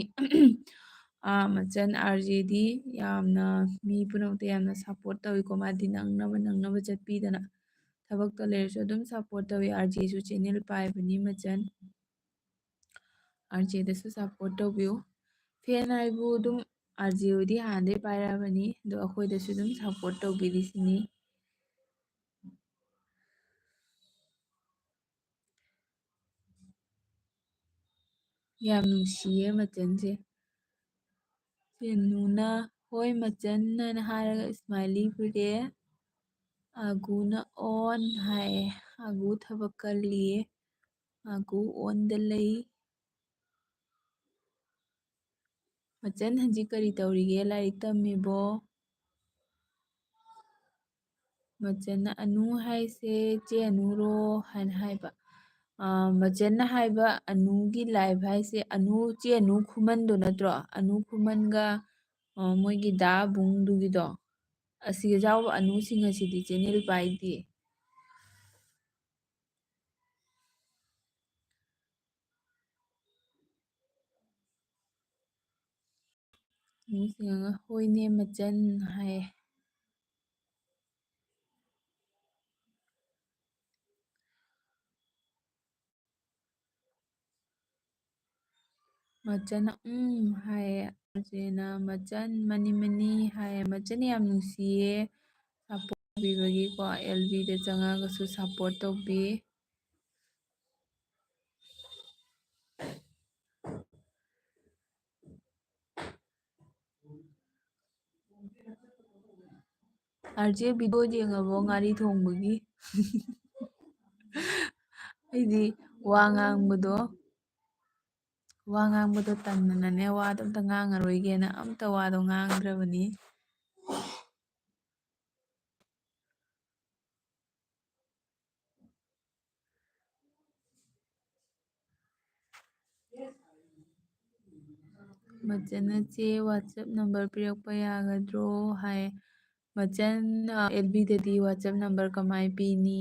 ꯃꯆꯟ ꯑꯥꯔꯖꯦꯗꯤ ꯌꯥꯝꯅ ꯃꯤ ꯄꯨꯝꯅꯃꯛꯇ ꯌꯥꯝꯅ ꯁꯞꯄꯣꯔꯠ ꯇꯧꯋꯤꯀꯣ ꯃꯥꯗꯤ ꯅꯪꯅꯕ ꯆꯠꯄꯤꯗꯅ ꯊꯕꯛꯇ ꯂꯩꯔꯁꯨ ꯑꯗꯨꯝ ꯁꯞꯄꯣꯔꯠ ꯇꯧꯋꯤ ꯑꯥꯔꯖꯦꯁꯨ ꯆꯦꯅꯦꯜ ꯄꯥꯏꯕꯅꯤ ꯃꯆꯟ ꯑꯥꯔꯖꯦꯗꯁꯨ ꯁꯞꯄꯣꯔꯠ ꯇꯧꯕꯤꯌꯨ ꯐꯦꯟ ꯍꯥꯏꯕꯨ ꯑꯗꯨꯝ ꯑꯥꯔꯖꯦ ꯍꯣꯏꯗꯤ ꯍꯥꯟꯅꯗꯩ ꯄꯥꯏꯔꯛꯑꯕꯅꯤ ꯑꯗꯣ ꯑꯩꯈꯣꯏꯗꯁꯨ ꯑꯗꯨꯝ ꯁꯞꯄꯣꯔꯠ ꯇꯧꯕꯤꯔꯤꯁꯤꯅꯤ ꯌꯥꯝ ꯅꯨꯡꯁꯤꯌꯦ ꯃꯆꯟꯁꯦ ꯆꯦꯅꯨꯅ ꯍꯣꯏ ꯃꯆꯟꯅ ꯍꯥꯏꯔꯒ ꯏꯁꯃꯥꯏꯂꯤ ꯄꯤꯔꯛꯑꯦ ꯑꯒꯨꯅ ꯑꯣꯟ ꯍꯥꯏꯌꯦ ꯑꯒꯨ ꯊꯕꯛ ꯀꯜꯂꯤꯌꯦ ꯑꯒꯨ ꯑꯣꯟꯗ ꯂꯩ ꯃꯆꯟ ꯍꯧꯖꯤꯛ ꯀꯔꯤ ꯇꯧꯔꯤꯒꯦ ꯂꯥꯏꯔꯤꯛ ꯇꯝꯃꯤꯕꯣ ꯃꯆꯟꯅ ꯑꯅꯨ ꯍꯥꯏꯁꯦ ꯆꯦ ꯑꯅꯨꯔꯣ ꯍꯥꯏꯅ ꯍꯥꯏꯕ ꯃꯆꯟꯅ ꯍꯥꯏꯕ ꯑꯅꯨꯒꯤ ꯂꯥꯏꯐ ꯍꯥꯏꯁꯦ ꯆꯦ ꯑꯅꯨ ꯈꯨꯃꯟꯗꯣ ꯅꯠꯇ꯭ꯔꯣ ꯑꯅꯨ ꯈꯨꯃꯟꯒ ꯃꯣꯏꯒꯤ ꯗꯥꯕꯨꯡꯗꯨꯒꯤꯗꯣ ꯑꯁꯤꯒ ꯌꯥꯎꯕ ꯑꯅꯨꯁꯤꯡ ꯑꯁꯤꯗꯤ ꯆꯦꯅꯦꯜ ꯄꯥꯏꯗꯦ ꯑꯅꯨꯁꯤꯡ ꯍꯣꯏꯅꯦ ꯃꯆꯟ ꯍꯥꯏꯌꯦ ꯃꯆꯟꯅ ꯍꯥꯏꯌꯦ ꯑꯥꯔꯖꯦꯅ ꯃꯆꯟ ꯃꯅꯤ ꯍꯥꯏꯌꯦ ꯃꯆꯟ ꯌꯥꯝ ꯅꯨꯡꯁꯤꯌꯦ ꯁꯞꯄꯣꯔꯠ ꯇꯧꯕꯤꯕꯒꯤꯀꯣ ꯑꯦꯜꯕꯤꯗ ꯆꯪꯉꯒꯁꯨ ꯁꯞꯄꯣꯔꯠ ꯇꯧꯕꯤ ꯑꯥꯔꯖꯦ ꯚꯤꯗꯤꯑꯣ ꯌꯦꯡꯉꯕꯣ ꯉꯥꯔꯤ ꯊꯣꯡꯕꯒꯤ ꯑꯩꯗꯤ ꯋꯥ ꯉꯥꯡꯕꯗꯣ ꯇꯟꯗꯅꯅꯦ ꯋꯥꯗꯣ ꯑꯝꯇ ꯉꯥꯡꯉꯔꯣꯏꯒꯦꯅ ꯑꯝꯇ ꯋꯥꯗꯣ ꯉꯥꯡꯗ꯭ꯔꯕꯅꯤ ꯃꯆꯟꯅ ꯆꯦ ꯋꯥꯆꯞ ꯅꯝꯕꯔ ꯄꯤꯔꯛꯄ ꯌꯥꯒꯗ꯭ꯔꯣ ꯍꯥꯏ ꯃꯆꯟ ꯑꯦꯜꯕꯤꯗꯗꯤ ꯋꯥꯆꯞ ꯅꯝꯕꯔ ꯀꯃꯥꯏ ꯄꯤꯅꯤ?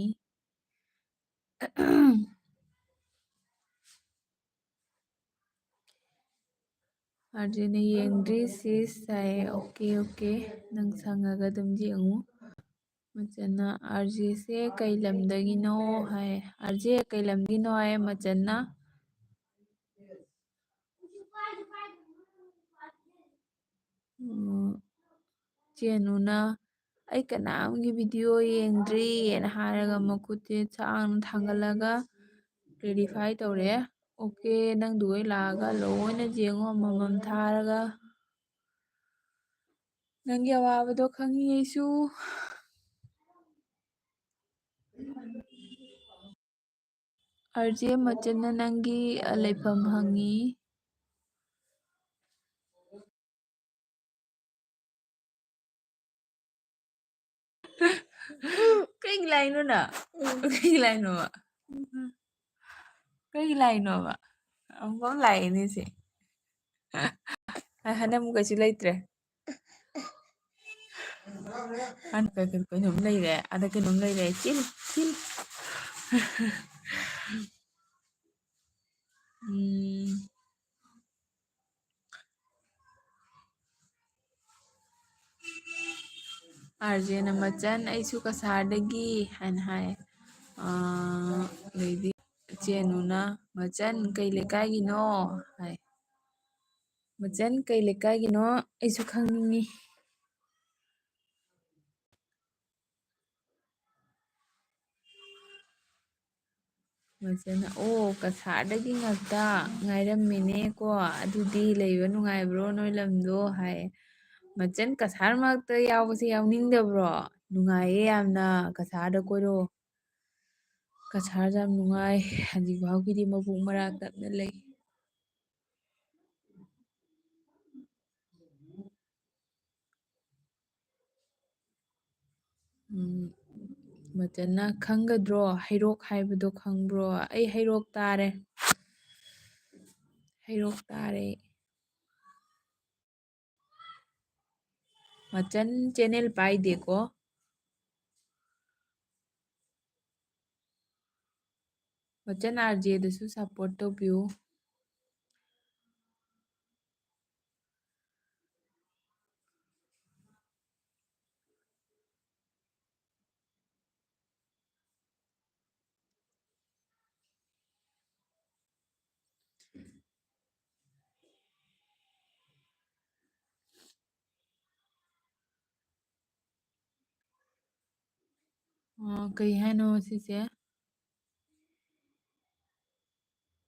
ꯑꯥꯔꯖꯦꯅ ꯌꯦꯡꯗ꯭ꯔꯤ ꯁꯤꯁ ꯍꯥꯏꯌꯦ ꯑꯣꯀꯦ ꯑꯣꯀꯦ ꯅꯪ ꯁꯪꯉꯒ ꯑꯗꯨꯝ ꯌꯦꯡꯉꯨ꯫ ꯃꯆꯟꯅ ꯑꯥꯔꯖꯦꯁꯦ ꯀꯩ ꯂꯝꯗꯒꯤꯅꯣ ꯍꯥꯏ ꯑꯥꯔꯖꯦ ꯀꯩ ꯂꯝꯒꯤꯅꯣ ꯍꯥꯏ ꯃꯆꯟꯅ ꯆꯦꯅꯨꯅ ꯑꯩ ꯀꯅꯥꯝꯒꯤ ꯚꯤꯗꯤꯑꯣ ꯌꯦꯡꯗ꯭ꯔꯤꯅ ꯍꯥꯏꯔꯒ ꯃꯈꯨꯠꯁꯦ ꯁꯥꯡꯅ ꯊꯥꯡꯒꯠꯂꯒ ꯚꯦꯔꯤꯐꯥꯏ ꯇꯧꯔꯦ꯫ ꯑꯣꯀꯦ ꯅꯪꯗꯨꯒꯩ ꯂꯥꯛꯑꯒ ꯂꯣꯏꯅ ꯌꯦꯡꯉꯣ ꯑꯃꯃꯝ ꯊꯥꯔꯒ ꯅꯪꯒꯤ ꯑꯋꯥꯕꯗꯣ ꯈꯪꯉꯤ ꯑꯩꯁꯨ꯫ ꯑꯥꯔꯖꯦ ꯃꯆꯟꯅ ꯅꯪꯒꯤ ꯂꯩꯐꯝ ꯍꯪꯉꯤ꯫ ꯀꯩꯒꯤ ꯂꯥꯛꯏꯅꯣ ꯅꯪ? ꯀꯩꯒꯤ ꯂꯥꯛꯏꯅꯣꯕ? ꯀꯩꯒꯤ ꯂꯥꯛꯏꯅꯣꯕ? ꯑꯃꯨꯛꯀ ꯂꯥꯛꯏꯅꯦ ꯁꯤ꯫ ꯍꯟꯗꯛꯃꯨꯛ ꯀꯩꯁꯨ ꯂꯩꯇ꯭ꯔꯦ꯫ ꯀꯩꯅꯣꯝ ꯂꯩꯔꯦ ꯑꯗ ꯀꯩꯅꯣꯝ ꯂꯩꯔꯦ ꯆꯤꯜ ꯆꯤꯜ ꯑꯥꯔꯖꯦꯅ ꯃꯆꯟ ꯑꯩꯁꯨ ꯀꯁꯥꯔꯗꯒꯤ ꯍꯥꯏꯅ ꯍꯥꯏ꯫ ꯑꯗꯩꯗꯤ ꯆꯦꯅꯨꯅ ꯃꯆꯟ ꯀꯩ ꯂꯩꯀꯥꯏꯒꯤꯅꯣ ꯍꯥꯏ꯫ ꯃꯆꯟ ꯀꯩ ꯂꯩꯀꯥꯏꯒꯤꯅꯣ ꯑꯩꯁꯨ ꯈꯪꯅꯤꯡꯉꯤ꯫ ꯃꯆꯟꯅ ꯑꯣ ꯀꯁꯥꯔꯗꯒꯤ ꯉꯥꯛꯇ ꯉꯥꯏꯔꯝꯃꯤꯅꯦꯀꯣ ꯑꯗꯨꯗꯤ ꯂꯩꯕ ꯅꯨꯡꯉꯥꯏꯕ꯭ꯔꯣ ꯅꯣꯏ ꯂꯝꯗꯣ ꯍꯥꯏ꯫ ꯃꯆꯟ ꯀꯁꯥꯔ ꯃꯔꯛꯇ ꯌꯥꯎꯕꯁꯦ ꯌꯥꯎꯅꯤꯡꯗꯕ꯭ꯔꯣ? ꯅꯨꯡꯉꯥꯏꯌꯦ ꯌꯥꯝꯅ ꯀꯁꯥꯔꯗ ꯀꯣꯏꯔꯛꯑꯣ꯫ ꯀꯁꯥꯔꯁꯦ ꯌꯥꯝ ꯅꯨꯡꯉꯥꯏ ꯍꯧꯖꯤꯛ ꯐꯥꯎꯒꯤꯗꯤ ꯃꯕꯨꯛ ꯃꯔꯥ ꯇꯞꯅ ꯂꯩ꯫ ꯃꯆꯟꯅ ꯈꯪꯒꯗ꯭ꯔꯣ ꯍꯩꯔꯣꯛ ꯍꯥꯏꯕꯗꯣ ꯈꯪꯕ꯭ꯔꯣ? ꯑꯩ ꯍꯩꯔꯣꯛ ꯇꯥꯔꯦ꯫ ꯍꯩꯔꯣꯛ ꯇꯥꯔꯦ꯫ ꯃꯆꯟ ꯆꯦꯅꯦꯜ ꯄꯥꯏꯗꯦꯀꯣ? ꯃꯆꯟ ꯑꯥꯔꯖꯦꯗꯁꯨ ꯁꯞꯄꯣꯔꯠ ꯇꯧꯕꯤꯌꯨ꯫ ꯀꯩ ꯍꯥꯏꯅꯣ ꯁꯤꯁꯦ?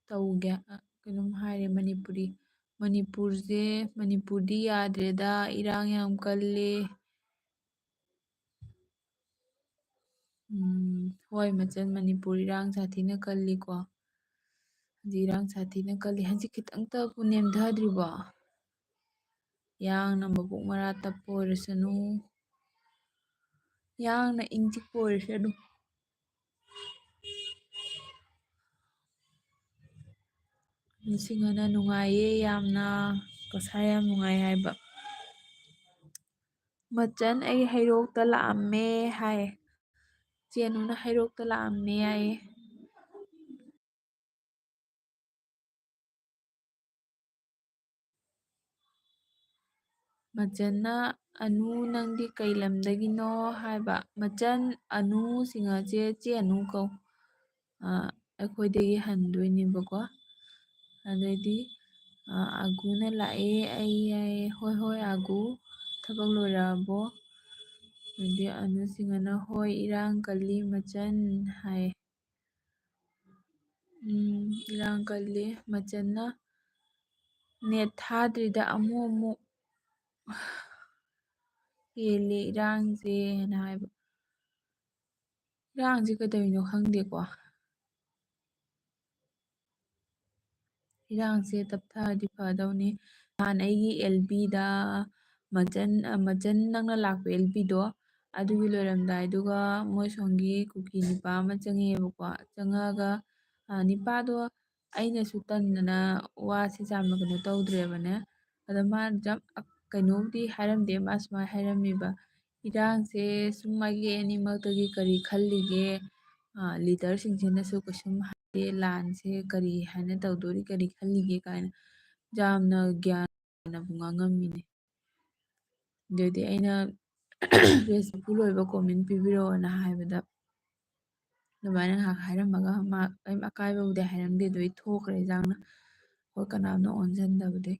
ꯇꯧꯒꯦ ꯀꯩꯅꯣꯝ ꯍꯥꯏꯔꯦ ꯃꯅꯤꯄꯨꯔꯤ ꯃꯅꯤꯄꯨꯔꯁꯦ ꯃꯅꯤꯄꯨꯔꯗꯤ ꯌꯥꯗ꯭ꯔꯦꯗ ꯏꯔꯥꯡ ꯌꯥꯝ ꯀꯜꯂꯦ꯫ ꯍꯣꯏ ꯃꯆꯟ ꯃꯅꯤꯄꯨꯔ ꯏꯔꯥꯡ ꯁꯥꯊꯤꯅ ꯀꯜꯂꯤꯀꯣ꯫ ꯍꯧꯖꯤꯛ ꯏꯔꯥꯡ ꯁꯥꯊꯤꯅ ꯀꯜꯂꯤ ꯍꯧꯖꯤꯛ ꯈꯤꯇꯪꯇꯕꯨ ꯅꯦꯝꯊꯗ꯭ꯔꯤꯕꯣ? ꯌꯥꯡꯅ ꯃꯕꯨꯛ ꯃꯔꯥ ꯇꯞꯄ ꯑꯣꯏꯔꯁꯅꯨ ꯌꯥꯡꯅ ꯏꯪ ꯆꯤꯛꯄ ꯑꯣꯏꯔꯁꯅꯨ ꯅꯤꯡꯁꯤꯡꯉꯅ ꯅꯨꯡꯉꯥꯏꯌꯦ ꯌꯥꯝꯅ ꯀꯁꯥꯔ ꯌꯥꯝ ꯅꯨꯡꯉꯥꯏ ꯍꯥꯏꯕ꯫ ꯃꯆꯟ ꯑꯩ ꯍꯩꯔꯣꯛꯇ ꯂꯥꯛꯑꯝꯃꯦ ꯍꯥꯏ꯫ ꯆꯦꯅꯨꯅ ꯍꯩꯔꯣꯛꯇ ꯂꯥꯛꯑꯝꯃꯦ ꯍꯥꯏꯌꯦ꯫ ꯃꯆꯟꯅ ꯑꯅꯨ ꯅꯪꯗꯤ ꯀꯩ ꯂꯝꯗꯒꯤꯅꯣ ꯍꯥꯏꯕ ꯃꯆꯟ ꯑꯅꯨ ꯁꯤꯡꯉꯁꯦ ꯆꯦ ꯑꯅꯨ ꯀꯧ ꯑꯩꯈꯣꯏꯗꯒꯤ ꯍꯟꯗꯣꯏꯅꯦꯕꯀꯣ꯫ ꯑꯗꯩꯗꯤ ꯑꯒꯨꯅ ꯂꯥꯛꯑꯦ ꯑꯩ ꯌꯥꯏꯌꯦ ꯍꯣꯏ ꯍꯣꯏ ꯑꯒꯨ ꯊꯕꯛ ꯂꯣꯏꯔꯛꯑꯕꯣ? ꯑꯗꯩ ꯑꯅꯨꯁꯤꯡꯍꯅ ꯍꯣꯏ ꯏꯔꯥꯡ ꯀꯜꯂꯤ ꯃꯆꯟ ꯍꯥꯏ꯫ ꯏꯔꯥꯡ ꯀꯜꯂꯤ ꯃꯆꯟꯅ ꯅꯦꯠ ꯊꯥꯗ꯭ꯔꯤꯗ ꯑꯃꯨꯛ ꯑꯃꯨꯛ ꯍꯦꯜꯂꯦ ꯏꯔꯥꯡꯁꯦꯅ ꯍꯥꯏꯕ꯫ ꯏꯔꯥꯡꯁꯦ ꯀꯩꯗꯧꯔꯤꯅꯣ ꯈꯪꯗꯦꯀꯣ꯫ ꯏꯔꯥꯡꯁꯦ ꯇꯞꯊꯔꯗꯤ ꯐꯗꯧꯅꯤ ꯅꯍꯥꯟ ꯑꯩꯒꯤ ꯑꯦꯜꯕꯤꯗ ꯃꯆꯟ ꯅꯪꯅ ꯂꯥꯛꯄ ꯑꯦꯜꯕꯤꯗꯣ ꯑꯗꯨꯒꯤ ꯂꯣꯏꯔꯝꯗꯥꯏꯗꯨꯒ ꯃꯣꯏ ꯁꯣꯝꯒꯤ ꯀꯨꯀꯤ ꯅꯨꯄꯥ ꯑꯃ ꯆꯪꯉꯛꯑꯦꯕꯀꯣ ꯆꯪꯉꯛꯑꯒ ꯅꯤꯄꯥꯗꯣ ꯑꯩꯅꯁꯨ ꯇꯟꯗꯅ ꯋꯥꯁꯦ ꯌꯥꯝꯅ ꯀꯩꯅꯣ ꯇꯧꯗ꯭ꯔꯦꯕꯅꯦ꯫ ꯑꯗ ꯃꯥ ꯀꯩꯅꯣꯕꯨꯗꯤ ꯍꯥꯏꯔꯝꯗꯦ ꯃꯥ ꯁꯨꯃꯥꯏꯅ ꯍꯥꯏꯔꯝꯃꯤꯕ ꯏꯔꯥꯡꯁꯦ ꯁꯨꯝ ꯃꯥꯒꯤ ꯑꯅꯤꯃꯛꯇꯒꯤ ꯀꯔꯤ ꯈꯜꯂꯤꯒꯦ ꯂꯤꯗꯔꯁꯤꯡꯁꯤꯅꯁꯨ ꯀꯩꯁꯨꯝ ꯍꯥꯏꯗꯦ ꯂꯥꯟꯁꯦ ꯀꯔꯤ ꯍꯥꯏꯅ ꯇꯧꯗꯣꯔꯤ ꯀꯔꯤ ꯈꯜꯂꯤꯒꯦ ꯀꯥꯏꯅ ꯌꯥꯝꯅ ꯒ꯭ꯌꯥꯟꯅꯕꯨ ꯉꯥꯡꯉꯝꯃꯤꯅꯦ ꯑꯗꯨꯗꯤ ꯑꯩꯅ ꯔꯦꯁꯄꯦꯛꯐꯨꯜ ꯑꯣꯏꯕ ꯀꯣꯃꯦꯟ ꯄꯤꯕꯤꯔꯛꯑꯣꯅ ꯍꯥꯏꯕꯗ ꯑꯗꯨꯃꯥꯏꯅ ꯉꯥꯏꯍꯥꯛ ꯍꯥꯏꯔꯝꯃꯒ ꯃꯥ ꯀꯔꯤꯝ ꯑꯀꯥꯏꯕꯕꯨꯗꯤ ꯍꯥꯏꯔꯝꯗꯦ ꯑꯗꯨꯗꯩ ꯊꯣꯛꯈ꯭ꯔꯦ ꯖꯥꯡꯅ ꯑꯩꯈꯣꯏ ꯀꯅꯥꯝꯅ ꯑꯣꯟꯁꯤꯟꯗꯕꯗꯤ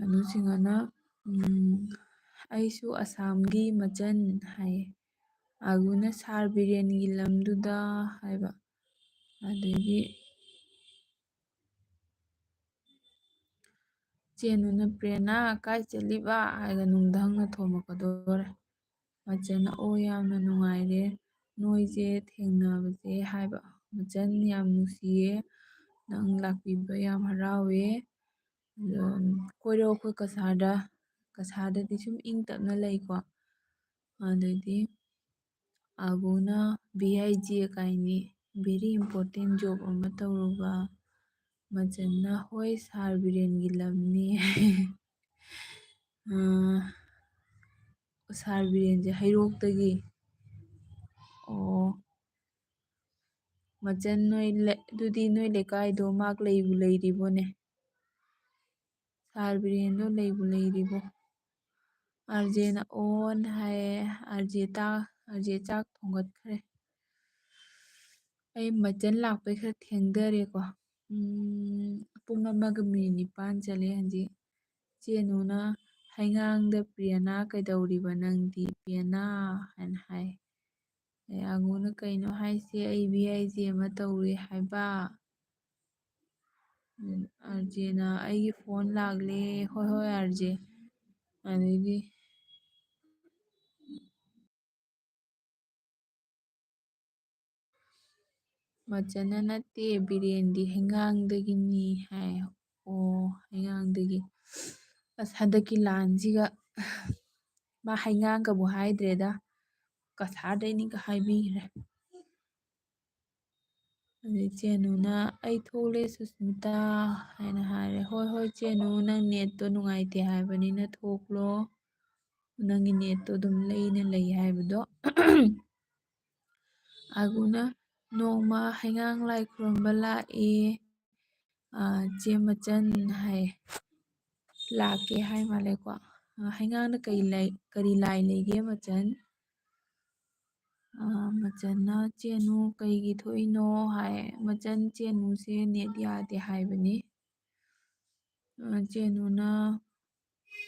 ꯑꯗꯨꯁꯤꯡꯅ ꯑꯩꯁꯨ ꯑꯁꯥꯝꯒꯤ ꯃꯆꯟ ꯍꯥꯏꯌꯦ ꯑꯥꯒꯨꯅ ꯁꯥꯔ ꯕꯤꯔꯦꯟꯒꯤ ꯂꯝꯗꯨꯗ ꯍꯥꯏꯕ ꯑꯗꯒꯤ ꯆꯦꯅꯨꯅ ꯄ꯭ꯔꯦꯔꯅꯥ ꯀꯥꯏ ꯆꯠꯂꯤꯕ ꯍꯥꯏꯔꯒ ꯅꯨꯡꯗꯪꯅ ꯊꯣꯝꯃꯛꯀꯗꯣꯔꯦ ꯃꯆꯟꯅ ꯑꯣ ꯌꯥꯝꯅ ꯅꯨꯡꯉꯥꯏꯔꯦ ꯅꯣꯏꯁꯦ ꯊꯦꯡꯅꯕꯁꯦ ꯍꯥꯏꯕ ꯃꯆꯟ ꯌꯥꯝ ꯅꯨꯡꯁꯤꯌꯦ ꯅꯪ ꯂꯥꯛꯄꯤꯕ ꯌꯥꯝ ꯍꯔꯥꯎꯋꯦ ꯑꯗꯣ ꯀꯣꯏꯔꯛꯑꯣ ꯑꯩꯈꯣꯏ ꯀꯁꯥꯔꯗ ꯀꯁꯥꯔꯗꯗꯤ ꯁꯨꯝ ꯏꯪ ꯇꯞꯅ ꯂꯩꯀꯣ ꯑꯗꯩꯗꯤ ꯑꯥꯒꯨꯅ VIG ꯀꯥꯏꯅꯤ ꯚꯦꯔꯤ ꯏꯝꯄꯣꯔꯇꯦꯟ ꯖꯣꯕ ꯑꯃ ꯇꯧꯔꯨꯕ ꯃꯆꯟꯅ ꯍꯣꯏ ꯁꯥꯔ ꯕꯤꯔꯦꯟꯒꯤ ꯂꯝꯅꯤ ꯁꯥꯔ ꯕꯤꯔꯦꯟꯁꯦ ꯍꯩꯔꯣꯛꯇꯒꯤ ꯑꯣ ꯃꯆꯟ ꯅꯣꯏ ꯑꯗꯨꯗꯤ ꯅꯣꯏ ꯂꯩꯀꯥꯏꯗꯣ ꯃꯥꯛ ꯂꯩꯕꯨ ꯂꯩꯔꯤꯕꯣꯅꯦ ꯁꯥꯔ ꯕꯤꯔꯦꯟꯗꯣ ꯂꯩꯕꯨ ꯂꯩꯔꯤꯕꯣ ꯑꯥꯔꯖꯦꯅ ꯑꯣꯟ ꯍꯥꯏꯌꯦ ꯑꯥꯔꯖꯦ ꯆꯥꯛ ꯊꯣꯡꯒꯠꯈ꯭ꯔꯦ ꯑꯩ ꯃꯆꯟ ꯂꯥꯛꯄꯩ ꯈꯔ ꯊꯦꯡꯊꯔꯦꯀꯣ ꯄꯨꯡ 1:09 ꯆꯠꯂꯦ ꯍꯧꯖꯤꯛ ꯆꯦꯅꯨꯅ ꯍꯩꯉꯥꯡꯗ ꯄ꯭ꯔꯤꯌꯥꯅꯥ ꯀꯩꯗꯧꯔꯤꯕ ꯅꯪꯗꯤ ꯄ꯭ꯔꯤꯌꯥꯅꯥ ꯍꯥꯏꯅ ꯍꯥꯏ ꯑꯥꯒꯨꯅ ꯀꯩꯅꯣ ꯍꯥꯏꯁꯦ ꯑꯩ VIG ꯑꯃ ꯇꯧꯔꯦ ꯍꯥꯏꯕ ꯑꯥꯔꯖꯦꯅ ꯑꯩꯒꯤ ꯐꯣꯟ ꯂꯥꯛꯂꯦ ꯍꯣꯏ ꯍꯣꯏ ꯑꯥꯔꯖꯦ ꯑꯗꯩꯗꯤ ꯃꯆꯟꯅ ꯅꯠꯇꯦ ꯕꯤꯔꯦꯟꯗꯤ ꯍꯩꯉꯥꯡꯗꯒꯤꯅꯤ ꯍꯥꯏ ꯑꯣ ꯍꯩꯉꯥꯡꯗꯒꯤ ꯑꯁ ꯍꯟꯗꯛꯀꯤ ꯂꯥꯟꯁꯤꯒ ꯃꯥ ꯍꯩꯉꯥꯡꯒꯕꯨ ꯍꯥꯏꯗ꯭ꯔꯦꯗ ꯀꯁꯥꯔꯗꯩꯅꯤꯒ ꯍꯥꯏꯕꯤꯈ꯭ꯔꯦ ꯑꯗꯩ ꯆꯦꯅꯨꯅ ꯑꯩ ꯊꯣꯛꯂꯦ ꯁꯨꯁꯃꯤꯇꯥ ꯍꯥꯏꯅ ꯍꯥꯏꯔꯦ ꯍꯣꯏ ꯍꯣꯏ ꯆꯦꯅꯨ ꯅꯪ ꯅꯦꯠꯇꯣ ꯅꯨꯡꯉꯥꯏꯇꯦ ꯍꯥꯏꯕꯅꯤꯅ ꯊꯣꯛꯂꯣ ꯅꯪꯒꯤ ꯅꯦꯠꯇꯣ ꯑꯗꯨꯝ ꯂꯩꯅ ꯂꯩ ꯍꯥꯏꯕꯗꯣ ꯑꯥꯒꯨꯅ ꯅꯣꯡꯃ ꯍꯩꯉꯥꯡ ꯂꯥꯏ ꯈꯨꯔꯨꯝꯕ ꯂꯥꯛꯑꯦ ꯆꯦ ꯃꯆꯟ ꯍꯥꯏ ꯂꯥꯛꯀꯦ ꯍꯥꯏ ꯃꯥꯜꯂꯦꯀꯣ ꯍꯩꯉꯥꯡꯗ ꯀꯔꯤ ꯂꯥꯏ ꯂꯩꯒꯦ ꯃꯆꯟ ꯃꯆꯟꯅ ꯆꯦꯅꯨ ꯀꯩꯒꯤ ꯊꯣꯛꯏꯅꯣ ꯍꯥꯏ ꯃꯆꯟ ꯆꯦꯅꯨꯁꯦ ꯅꯦꯠ ꯌꯥꯗꯦ ꯍꯥꯏꯕꯅꯤ ꯆꯦꯅꯨꯅ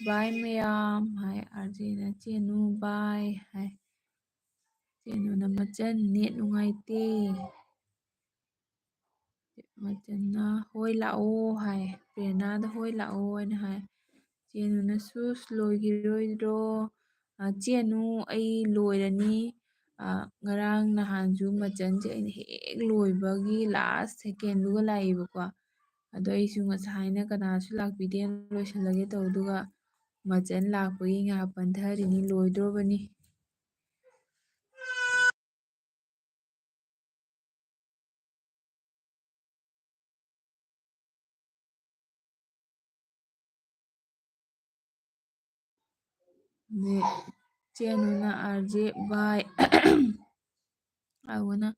ꯕꯥꯏ ꯃꯌꯥꯝ ꯍꯥꯏ ꯑꯥꯔꯖꯦꯅ ꯆꯦꯅꯨ ꯕꯥꯏ ꯍꯥꯏ ꯆꯦꯅꯨꯅ ꯃꯆꯟ ꯅꯦꯠ ꯅꯨꯡꯉꯥꯏꯇꯦ ꯃꯆꯟꯅ ꯍꯣꯏ ꯂꯥꯛꯑꯣ ꯍꯥꯏ ꯄ꯭ꯔꯦꯔꯅꯥꯗ ꯍꯣꯏ ꯂꯥꯛꯑꯣ ꯍꯥꯏꯅ ꯍꯥꯏ ꯆꯦꯅꯨꯅꯁꯨ ꯂꯣꯏꯈꯤꯔꯣꯏꯗ꯭ꯔꯣ ꯆꯦꯅꯨ ꯑꯩ ꯂꯣꯏꯔꯅꯤ ꯉꯔꯥꯡ ꯅꯍꯥꯟꯁꯨ ꯃꯆꯟꯁꯦ ꯑꯩꯅ ꯍꯦꯛ ꯂꯣꯏꯕꯒꯤ ꯂꯥꯁ ꯁꯦꯀꯦꯟꯗꯨꯒ ꯂꯥꯛꯏꯕꯀꯣ ꯑꯗꯣ ꯑꯩꯁꯨ ꯉꯁꯥꯏꯅ ꯀꯅꯥꯁꯨ ꯂꯥꯛꯄꯤꯗꯦꯅ ꯂꯣꯏꯁꯤꯜꯂꯒꯦ ꯇꯧ ꯑꯗꯨꯒ ꯃꯆꯟ ꯂꯥꯛꯄꯒꯤ ꯉꯥꯏꯍꯥꯛ ꯄꯟꯊꯔꯤꯅꯤ ꯂꯣꯏꯗ꯭ꯔꯣꯕꯅꯤ ꯆꯦꯅꯨꯅ ꯑꯥꯔꯖꯦ ꯕꯥꯏ ꯑꯥꯒꯨꯅ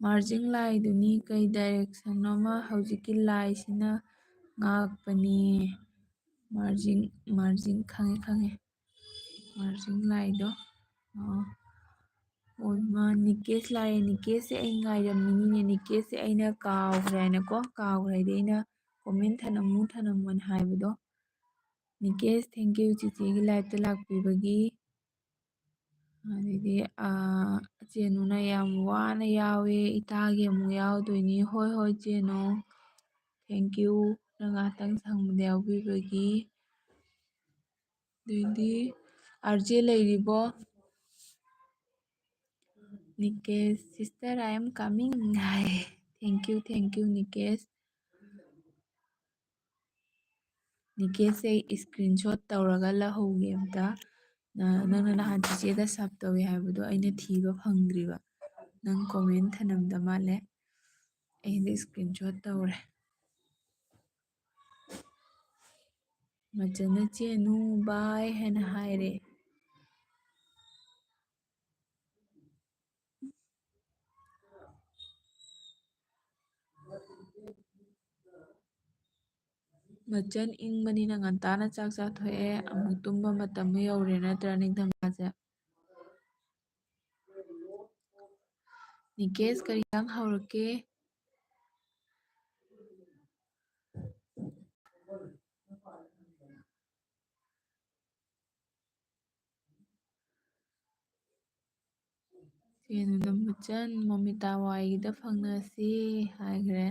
ꯃꯥꯔꯖꯤꯡ ꯂꯥꯏꯗꯨꯅꯤ ꯀꯩ ꯗꯥꯏꯔꯦꯛꯁꯟꯅꯣꯃ ꯍꯧꯖꯤꯛꯀꯤ ꯂꯥꯏꯁꯤꯅ ꯉꯥꯛꯄꯅꯤ ꯃꯥꯔꯖꯤꯡ ꯈꯪꯉꯦ ꯃꯥꯔꯖꯤꯡ ꯂꯥꯏꯗꯣ ꯃꯥ ꯅꯤꯀꯦꯁ ꯂꯥꯛꯑꯦ ꯅꯤꯀꯦꯁꯁꯦ ꯑꯩ ꯉꯥꯏꯔꯝꯃꯤꯅꯤꯅꯦ ꯅꯤꯀꯦꯁꯁꯦ ꯑꯩꯅ ꯀꯥꯎꯈ꯭ꯔꯦ ꯍꯥꯏꯅꯀꯣ ꯀꯥꯎꯈ꯭ꯔꯦ ꯍꯥꯏꯗꯤ ꯑꯩꯅ ꯀꯣꯃꯦꯟ ꯊꯅꯝꯃꯣꯅ ꯍꯥꯏꯕꯗꯣ ꯅꯤꯀꯦꯁ ꯊꯦꯡꯀ꯭ꯌꯨ ꯆꯤꯆꯦꯒꯤ ꯂꯥꯏꯐꯇ ꯂꯥꯛꯄꯤꯕꯒꯤ ꯑꯗꯩꯗꯤ ꯆꯦꯅꯨꯅ ꯌꯥꯝ ꯋꯥꯅ ꯌꯥꯎꯋꯦ ꯏꯇꯥꯒꯤ ꯑꯃꯨꯛ ꯌꯥꯎꯗꯣꯏꯅꯤ ꯍꯣꯏ ꯍꯣꯏ ꯆꯦꯅꯨ ꯊꯦꯡꯀ꯭ꯌꯨ ꯅꯪ ꯉꯥꯏꯍꯥꯛꯇꯪ ꯁꯪꯕꯗ ꯌꯥꯎꯕꯤꯕꯒꯤ ꯑꯗꯩꯗꯤ ꯑꯥꯔꯖꯦ ꯂꯩꯔꯤꯕꯣ ꯅꯤꯀꯦꯁ ꯁꯤꯁꯇꯔ ꯑꯥꯏ ꯑꯦꯝ ꯀꯃꯤꯡ ꯍꯥꯏ ꯊꯦꯡꯀ꯭ꯌꯨ ꯅꯤꯀꯦꯁ ꯅꯤꯀꯦꯁꯁꯦ ꯑꯩ ꯏꯁꯀ꯭ꯔꯤꯟ ꯁꯣꯠ ꯇꯧꯔꯒ ꯂꯧꯍꯧꯒꯦ ꯑꯝꯇ ꯅꯪꯅ ꯅꯍꯥꯟ ꯆꯤꯆꯦꯗ ꯁꯞ ꯇꯧꯋꯦ ꯍꯥꯏꯕꯗꯣ ꯑꯩꯅ ꯊꯤꯕ ꯐꯪꯗ꯭ꯔꯤꯕ ꯅꯪ ꯀꯣꯃꯦꯟ ꯊꯅꯝꯗ ꯃꯥꯜꯂꯦ ꯑꯩꯗꯤ ꯏꯁꯀ꯭ꯔꯤꯟ ꯁꯣꯠ ꯇꯧꯔꯦ ꯃꯆꯟꯅ ꯆꯦꯅꯨ ꯕꯥꯏ ꯍꯥꯏꯅ ꯍꯥꯏꯔꯦ ꯃꯆꯟ ꯏꯪꯕꯅꯤꯅ ꯉꯟꯇꯥꯅ ꯆꯥꯛ ꯆꯥꯊꯣꯛꯑꯦ ꯑꯃꯨꯛ ꯇꯨꯝꯕ ꯃꯇꯝ ꯌꯧꯔꯦ ꯅꯠꯇ꯭ꯔꯥ ꯅꯤꯡꯊꯝꯊꯥꯁꯦ ꯅꯤꯀꯦꯁ ꯀꯔꯤ ꯏꯟꯁꯥꯡ ꯍꯧꯔꯛꯀꯦ ꯆꯦꯅꯨꯅ ꯃꯆꯟ ꯃꯣꯃꯤꯇꯥ ꯋꯥꯏꯒꯤꯗ ꯐꯪꯅꯁꯤ ꯍꯥꯏꯈ꯭ꯔꯦ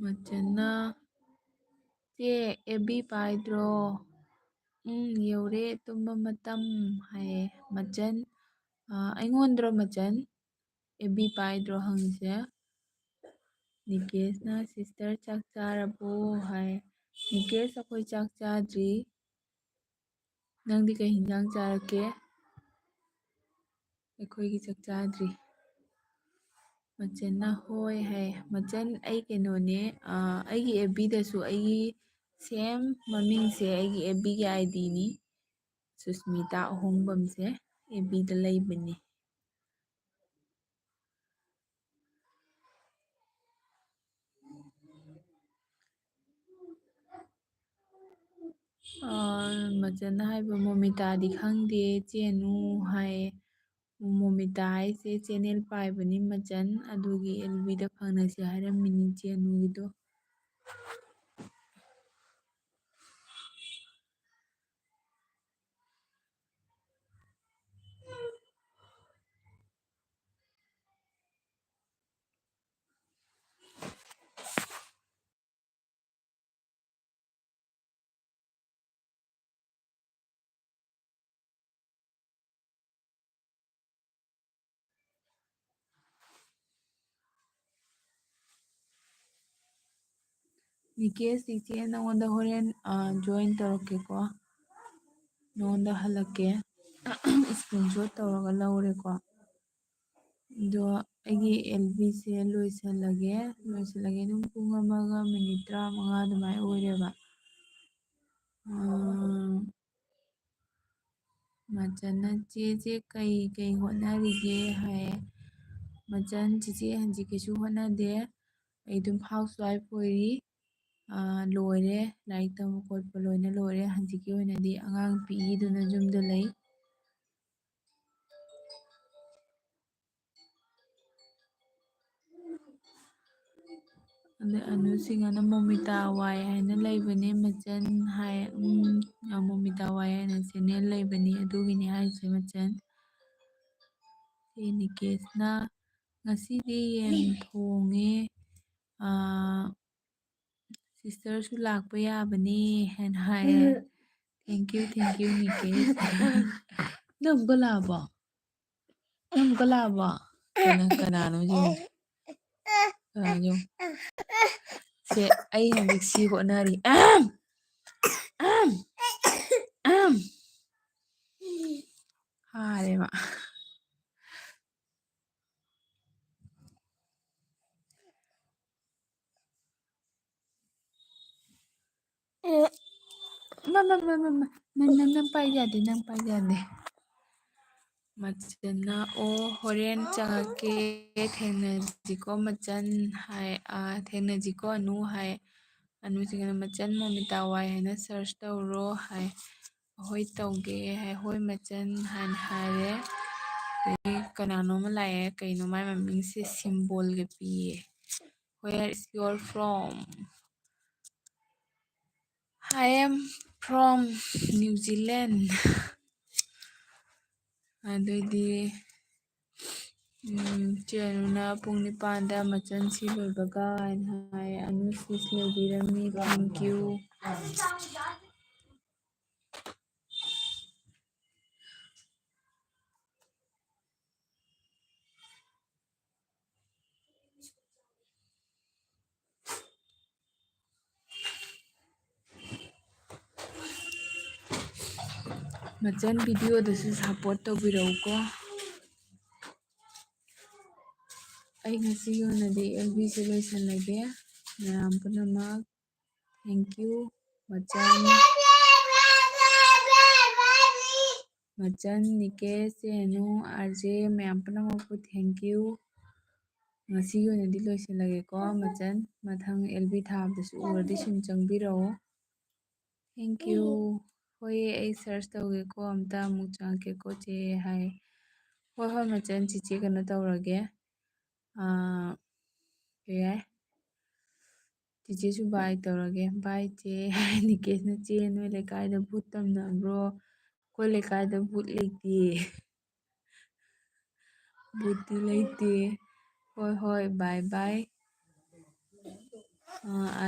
ꯃꯆꯟꯅ ꯆꯦ ꯑꯦꯕꯤ ꯄꯥꯏꯗ꯭ꯔꯣ ꯌꯧꯔꯦ ꯇꯨꯝꯕ ꯃꯇꯝ ꯍꯥꯏꯌꯦ ꯃꯆꯟ ꯑꯩꯉꯣꯟꯗꯔꯣ ꯃꯆꯟ ꯑꯦꯕꯤ ꯄꯥꯏꯗ꯭ꯔꯣ ꯍꯪꯉꯤꯁꯦ ꯅꯤꯀꯦꯁꯅ ꯁꯤꯁꯇꯔ ꯆꯥꯛ ꯆꯥꯔꯕꯣ ꯍꯥꯏ ꯅꯤꯀꯦꯁ ꯑꯩꯈꯣꯏ ꯆꯥꯛ ꯆꯥꯗ꯭ꯔꯤ ꯅꯪꯗꯤ ꯀꯩ ꯍꯤꯟꯖꯥꯡ ꯆꯥꯔꯛꯀꯦ ꯑꯩꯈꯣꯏꯒꯤ ꯆꯥꯛ ꯆꯥꯗ꯭ꯔꯤ ꯃꯆꯟꯅ ꯍꯣꯏ ꯍꯥꯏ ꯃꯆꯟ ꯑꯩ ꯀꯩꯅꯣꯅꯦ ꯑꯩꯒꯤ ꯑꯦꯐꯕꯤꯗꯁꯨ ꯑꯩꯒꯤ ꯁꯦꯝ ꯃꯃꯤꯡꯁꯦ ꯑꯩꯒꯤ ꯑꯦꯐꯕꯤꯒꯤ ꯑꯥꯏꯗꯤꯅꯤ ꯁꯨꯁꯃꯤꯇꯥ ꯑꯍꯣꯡꯕꯝꯁꯦ ꯑꯦꯐꯕꯤꯗ ꯂꯩꯕꯅꯤ ꯃꯆꯟꯅ ꯍꯥꯏꯕ ꯃꯣꯃꯤꯇꯥꯗꯤ ꯈꯪꯗꯦ ꯆꯦꯅꯨ ꯍꯥꯏꯌꯦ ꯃꯣꯃꯤꯇꯥ ꯍꯥꯏꯁꯦ ꯆꯦꯅꯦꯜ ꯄꯥꯏꯕꯅꯤ ꯃꯆꯟ ꯑꯗꯨꯒꯤ ꯑꯦꯜꯕꯤꯗ ꯐꯪꯅꯁꯤ ꯍꯥꯏꯔꯝꯃꯤꯅꯤ ꯆꯦꯅꯨꯒꯤꯗꯣ ꯅꯤꯀꯦꯁ ꯏꯆꯦ ꯅꯉꯣꯟꯗ ꯍꯣꯔꯦꯟ ꯖꯣꯏꯟ ꯇꯧꯔꯛꯀꯦꯀꯣ ꯅꯉꯣꯟꯗ ꯍꯜꯂꯛꯀꯦ ꯏꯁꯀ꯭ꯔꯤꯟ ꯁꯣꯠ ꯇꯧꯔꯒ ꯂꯧꯔꯦꯀꯣ ꯑꯗꯣ ꯑꯩꯒꯤ ꯑꯦꯜꯕꯤꯁꯦ ꯂꯣꯏꯁꯤꯜꯂꯒꯦ ꯑꯗꯨꯝ ꯄꯨꯡ ꯑꯃꯒ ꯃꯤꯅꯤꯠ 35 ꯑꯗꯨꯃꯥꯏꯅ ꯑꯣꯏꯔꯦꯕ ꯃꯆꯟꯅ ꯆꯦ ꯀꯩ ꯍꯣꯠꯅꯔꯤꯒꯦ ꯍꯥꯏꯌꯦ ꯃꯆꯟ ꯆꯤꯆꯦ ꯍꯧꯖꯤꯛ ꯀꯩꯁꯨ ꯍꯣꯠꯅꯗꯦ ꯑꯩ ꯑꯗꯨꯝ ꯍꯥꯎꯁ ꯋꯥꯏꯐ ꯑꯣꯏꯔꯤ ꯂꯣꯏꯔꯦ ꯂꯥꯏꯔꯤꯛ ꯇꯝꯕ ꯈꯣꯠꯄ ꯂꯣꯏꯅ ꯂꯣꯏꯔꯦ ꯍꯧꯖꯤꯛꯀꯤ ꯑꯣꯏꯅꯗꯤ ꯑꯉꯥꯡ ꯄꯤꯛꯏꯗꯨꯅ ꯌꯨꯝꯗ ꯂꯩ ꯑꯗꯩ ꯑꯅꯨꯁꯤꯡꯅ ꯃꯣꯃꯤꯇꯥ ꯋꯥꯏ ꯍꯥꯏꯅ ꯂꯩꯕꯅꯦ ꯃꯆꯟ ꯍꯥꯏ ꯃꯣꯃꯤꯇꯥ ꯋꯥꯏ ꯍꯥꯏꯅ ꯆꯦꯅꯦꯜ ꯂꯩꯕꯅꯤ ꯑꯗꯨꯒꯤꯅꯤ ꯍꯥꯏꯁꯦ ꯃꯆꯟ ꯅꯤꯀꯦꯁꯅ ꯉꯁꯤꯗꯤ ꯌꯦꯟ ꯊꯣꯡꯉꯦ ꯁꯤꯁꯇꯔꯁꯨ ꯂꯥꯛꯄ ꯌꯥꯕꯅꯤ ꯍꯥꯏꯅ ꯍꯥꯏꯌꯦ ꯊꯦꯡꯀ꯭ꯌꯨ ꯅꯤꯀꯦꯁ ꯅꯪ ꯑꯃꯨꯛꯀ ꯂꯥꯛꯑꯕꯣ ꯀꯅꯥꯅꯣ ꯁꯦ ꯑꯩ ꯍꯧꯖꯤꯛ ꯁꯤ ꯍꯣꯠꯅꯔꯤ ꯍꯥꯔꯦ ꯃꯥ ꯅꯪ ꯄꯥꯏ ꯌꯥꯗꯦ ꯃꯆꯟꯅ ꯍꯣꯔꯦꯟ ꯆꯪꯉꯛꯀꯦ ꯊꯦꯡꯅꯁꯤꯀꯣ ꯃꯆꯟ ꯍꯥꯏ ꯊꯦꯡꯅꯁꯤꯀꯣ ꯑꯅꯨ ꯍꯥꯏ ꯑꯅꯨꯁꯤꯡꯅ ꯃꯆꯟ ꯃꯣꯃꯤꯇꯥ ꯋꯥꯏ ꯍꯥꯏꯅ ꯁꯔꯁ ꯇꯧꯔꯣ ꯍꯥꯏ ꯍꯣꯏ ꯇꯧꯒꯦ ꯍꯥꯏ ꯍꯣꯏ ꯃꯆꯟ ꯍꯥꯏꯅ ꯍꯥꯏꯔꯦ ꯑꯗꯒꯤ ꯀꯅꯥꯅꯣꯝꯃ ꯂꯥꯛꯑꯦ ꯀꯩꯅꯣ ꯃꯥꯏ ꯃꯃꯤꯡꯁꯦ ꯁꯤꯝꯕꯣꯜꯒ ꯄꯤꯌꯦ where is your from I am from New Zealand ꯑꯗꯩꯗꯤ ꯆꯦꯅꯨꯅ ꯄꯨꯡ 9ꯗ ꯃꯆꯟ ꯁꯤ ꯂꯣꯏꯕꯒ ꯍꯥꯏꯅ ꯍꯥꯏ ꯑꯅꯨ ꯁꯤꯁ ꯂꯣꯏꯕꯤꯔꯝꯃꯤ ꯊꯦꯡꯀ꯭ꯌꯨ ꯃꯆꯟ ꯚꯤꯗꯤꯑꯣꯗꯁꯨ ꯁꯞꯄꯣꯔꯠ ꯇꯧꯕꯤꯔꯛꯎꯀꯣ ꯑꯩ ꯉꯁꯤꯒꯤ ꯑꯣꯏꯅꯗꯤ ꯑꯦꯜꯕꯤꯁꯦ ꯂꯣꯏꯁꯤꯜꯂꯒꯦ ꯃꯌꯥꯝ ꯄꯨꯝꯅꯃꯛ ꯊꯦꯡꯀ꯭ꯌꯨ ꯃꯆꯟ ꯃꯆꯟ, ꯅꯤꯀꯦꯁ, ꯆꯦꯅꯨ, RJ ꯃꯌꯥꯝ ꯄꯨꯝꯅꯃꯛꯄꯨ ꯊꯦꯡꯀ꯭ꯌꯨ꯫ ꯉꯁꯤꯒꯤ ꯑꯣꯏꯅꯗꯤ ꯂꯣꯏꯁꯤꯜꯂꯒꯦꯀꯣ ꯃꯆꯟ, ꯃꯊꯪ LB ꯊꯥꯕꯗꯁꯨ ꯎꯔꯗꯤ ꯁꯨꯝ ꯆꯪꯕꯤꯔꯛꯑꯣ꯫ ꯊꯦꯡꯀ꯭ꯌꯨ꯫ ꯍꯣꯏ ꯑꯩ ꯁꯔꯁ ꯇꯧꯒꯦꯀꯣ, ꯑꯝꯇ ꯑꯃꯨꯛ ꯆꯪꯉꯛꯀꯦꯀꯣ ꯆꯦ ꯍꯥꯏ꯫ ꯍꯣꯏ ꯍꯣꯏ ꯃꯆꯟ, ꯆꯤꯆꯦ ꯀꯩꯅꯣ ꯇꯧꯔꯒꯦ, ꯀꯩ ꯍꯥꯏ, ꯆꯤꯆꯦꯁꯨ ꯕꯥꯏ ꯇꯧꯔꯒꯦ, ꯕꯥꯏ ꯆꯦ꯫ ꯅꯤꯀꯦꯁꯅ ꯆꯦ ꯅꯣꯏ ꯂꯩꯀꯥꯏꯗ ꯚꯨꯠ ꯇꯝꯅꯕ꯭ꯔꯣ? ꯑꯩꯈꯣꯏ ꯂꯩꯀꯥꯏꯗ ꯚꯨꯠ ꯂꯩꯇꯦ꯫ ꯚꯨꯠꯇꯤ ꯂꯩꯇꯦ꯫ ꯍꯣꯏ ꯍꯣꯏ ꯕꯥꯏ ꯕꯥꯏ꯫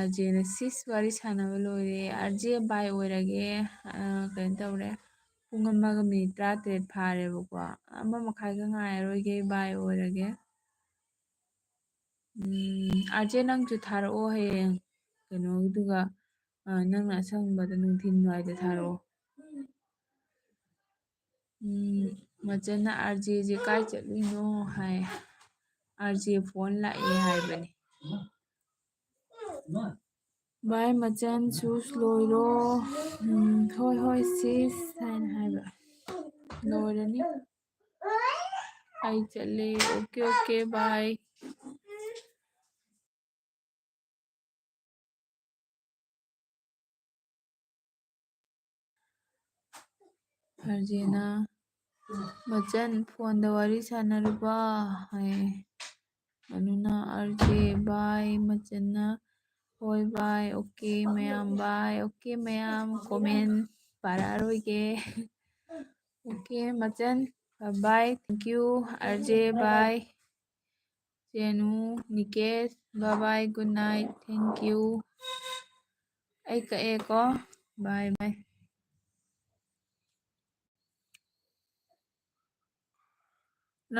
RJꯅ ꯁꯤꯁ ꯋꯥꯔꯤ ꯁꯥꯟꯅꯕ ꯂꯣꯏꯔꯦ꯫ RJ ꯕꯥꯏ ꯑꯣꯏꯔꯒꯦ, ꯀꯩꯅꯣ ꯇꯧꯔꯦ, ꯄꯨꯡ 1ꯒ ꯃꯤꯅꯤꯠ 13 ꯐꯥꯔꯦꯕꯀꯣ, 1 ꯃꯈꯥꯏꯒ ꯉꯥꯏꯔꯔꯣꯏꯒꯦ, ꯕꯥꯏ ꯑꯣꯏꯔꯒꯦ꯫ RJ ꯅꯪꯁꯨ ꯊꯥꯔꯛꯑꯣ ꯍꯌꯦꯡ ꯀꯩꯅꯣꯗꯨꯒ, ꯅꯪꯅ ꯑꯁꯪꯕꯗ ꯅꯨꯡꯊꯤꯟ ꯋꯥꯏꯗ ꯊꯥꯔꯛꯑꯣ꯫ ꯃꯆꯟꯅ RJꯁꯦ ꯀꯥꯏ ꯆꯠꯂꯨꯏꯅꯣ ꯍꯥꯏ, RJ ꯐꯣꯟ ꯂꯥꯛꯑꯦ ꯍꯥꯏꯕꯅꯤ꯫ ꯕꯥꯏ ꯃꯆꯟ, ꯁꯨꯁ ꯂꯣꯏꯔꯣ꯫ ꯍꯣꯏ ꯍꯣꯏ ꯁꯤꯁ ꯍꯥꯏꯅ ꯍꯥꯏꯕ ꯂꯣꯏꯔꯅꯤ꯫ ꯑꯩ ꯆꯠꯂꯦ, ꯑꯣꯀꯦ ꯑꯣꯀꯦ ꯕꯥꯏ꯫ RJꯅ ꯃꯆꯟ ꯐꯣꯟꯗ ꯋꯥꯔꯤ ꯁꯥꯟꯅꯔꯨꯕ ꯍꯥꯏ, ꯑꯗꯨꯅ RJ ꯕꯥꯏ, ꯃꯆꯟꯅ ꯍꯣꯏ ꯕꯥꯏ, ꯑꯣꯀꯦ ꯃꯌꯥꯝ ꯕꯥꯏ, ꯑꯣꯀꯦ ꯃꯌꯥꯝ, ꯀꯣꯃꯦꯟ ꯄꯥꯔꯛꯑꯔꯣꯏꯒꯦ꯫ ꯑꯣꯀꯦ ꯃꯆꯟ, ꯕꯥꯏ ꯊꯦꯡꯀ꯭ꯌꯨ, RJ ꯕꯥꯏ, ꯆꯦꯅꯨ, ꯅꯤꯀꯦꯁ ꯕꯥꯏ ꯒꯨꯗ ꯅꯥꯏꯠ ꯊꯦꯡꯀ꯭ꯌꯨ꯫ ꯑꯩ ꯀꯛꯑꯦꯀꯣ, ꯕꯥꯏ ꯕꯥꯏ꯫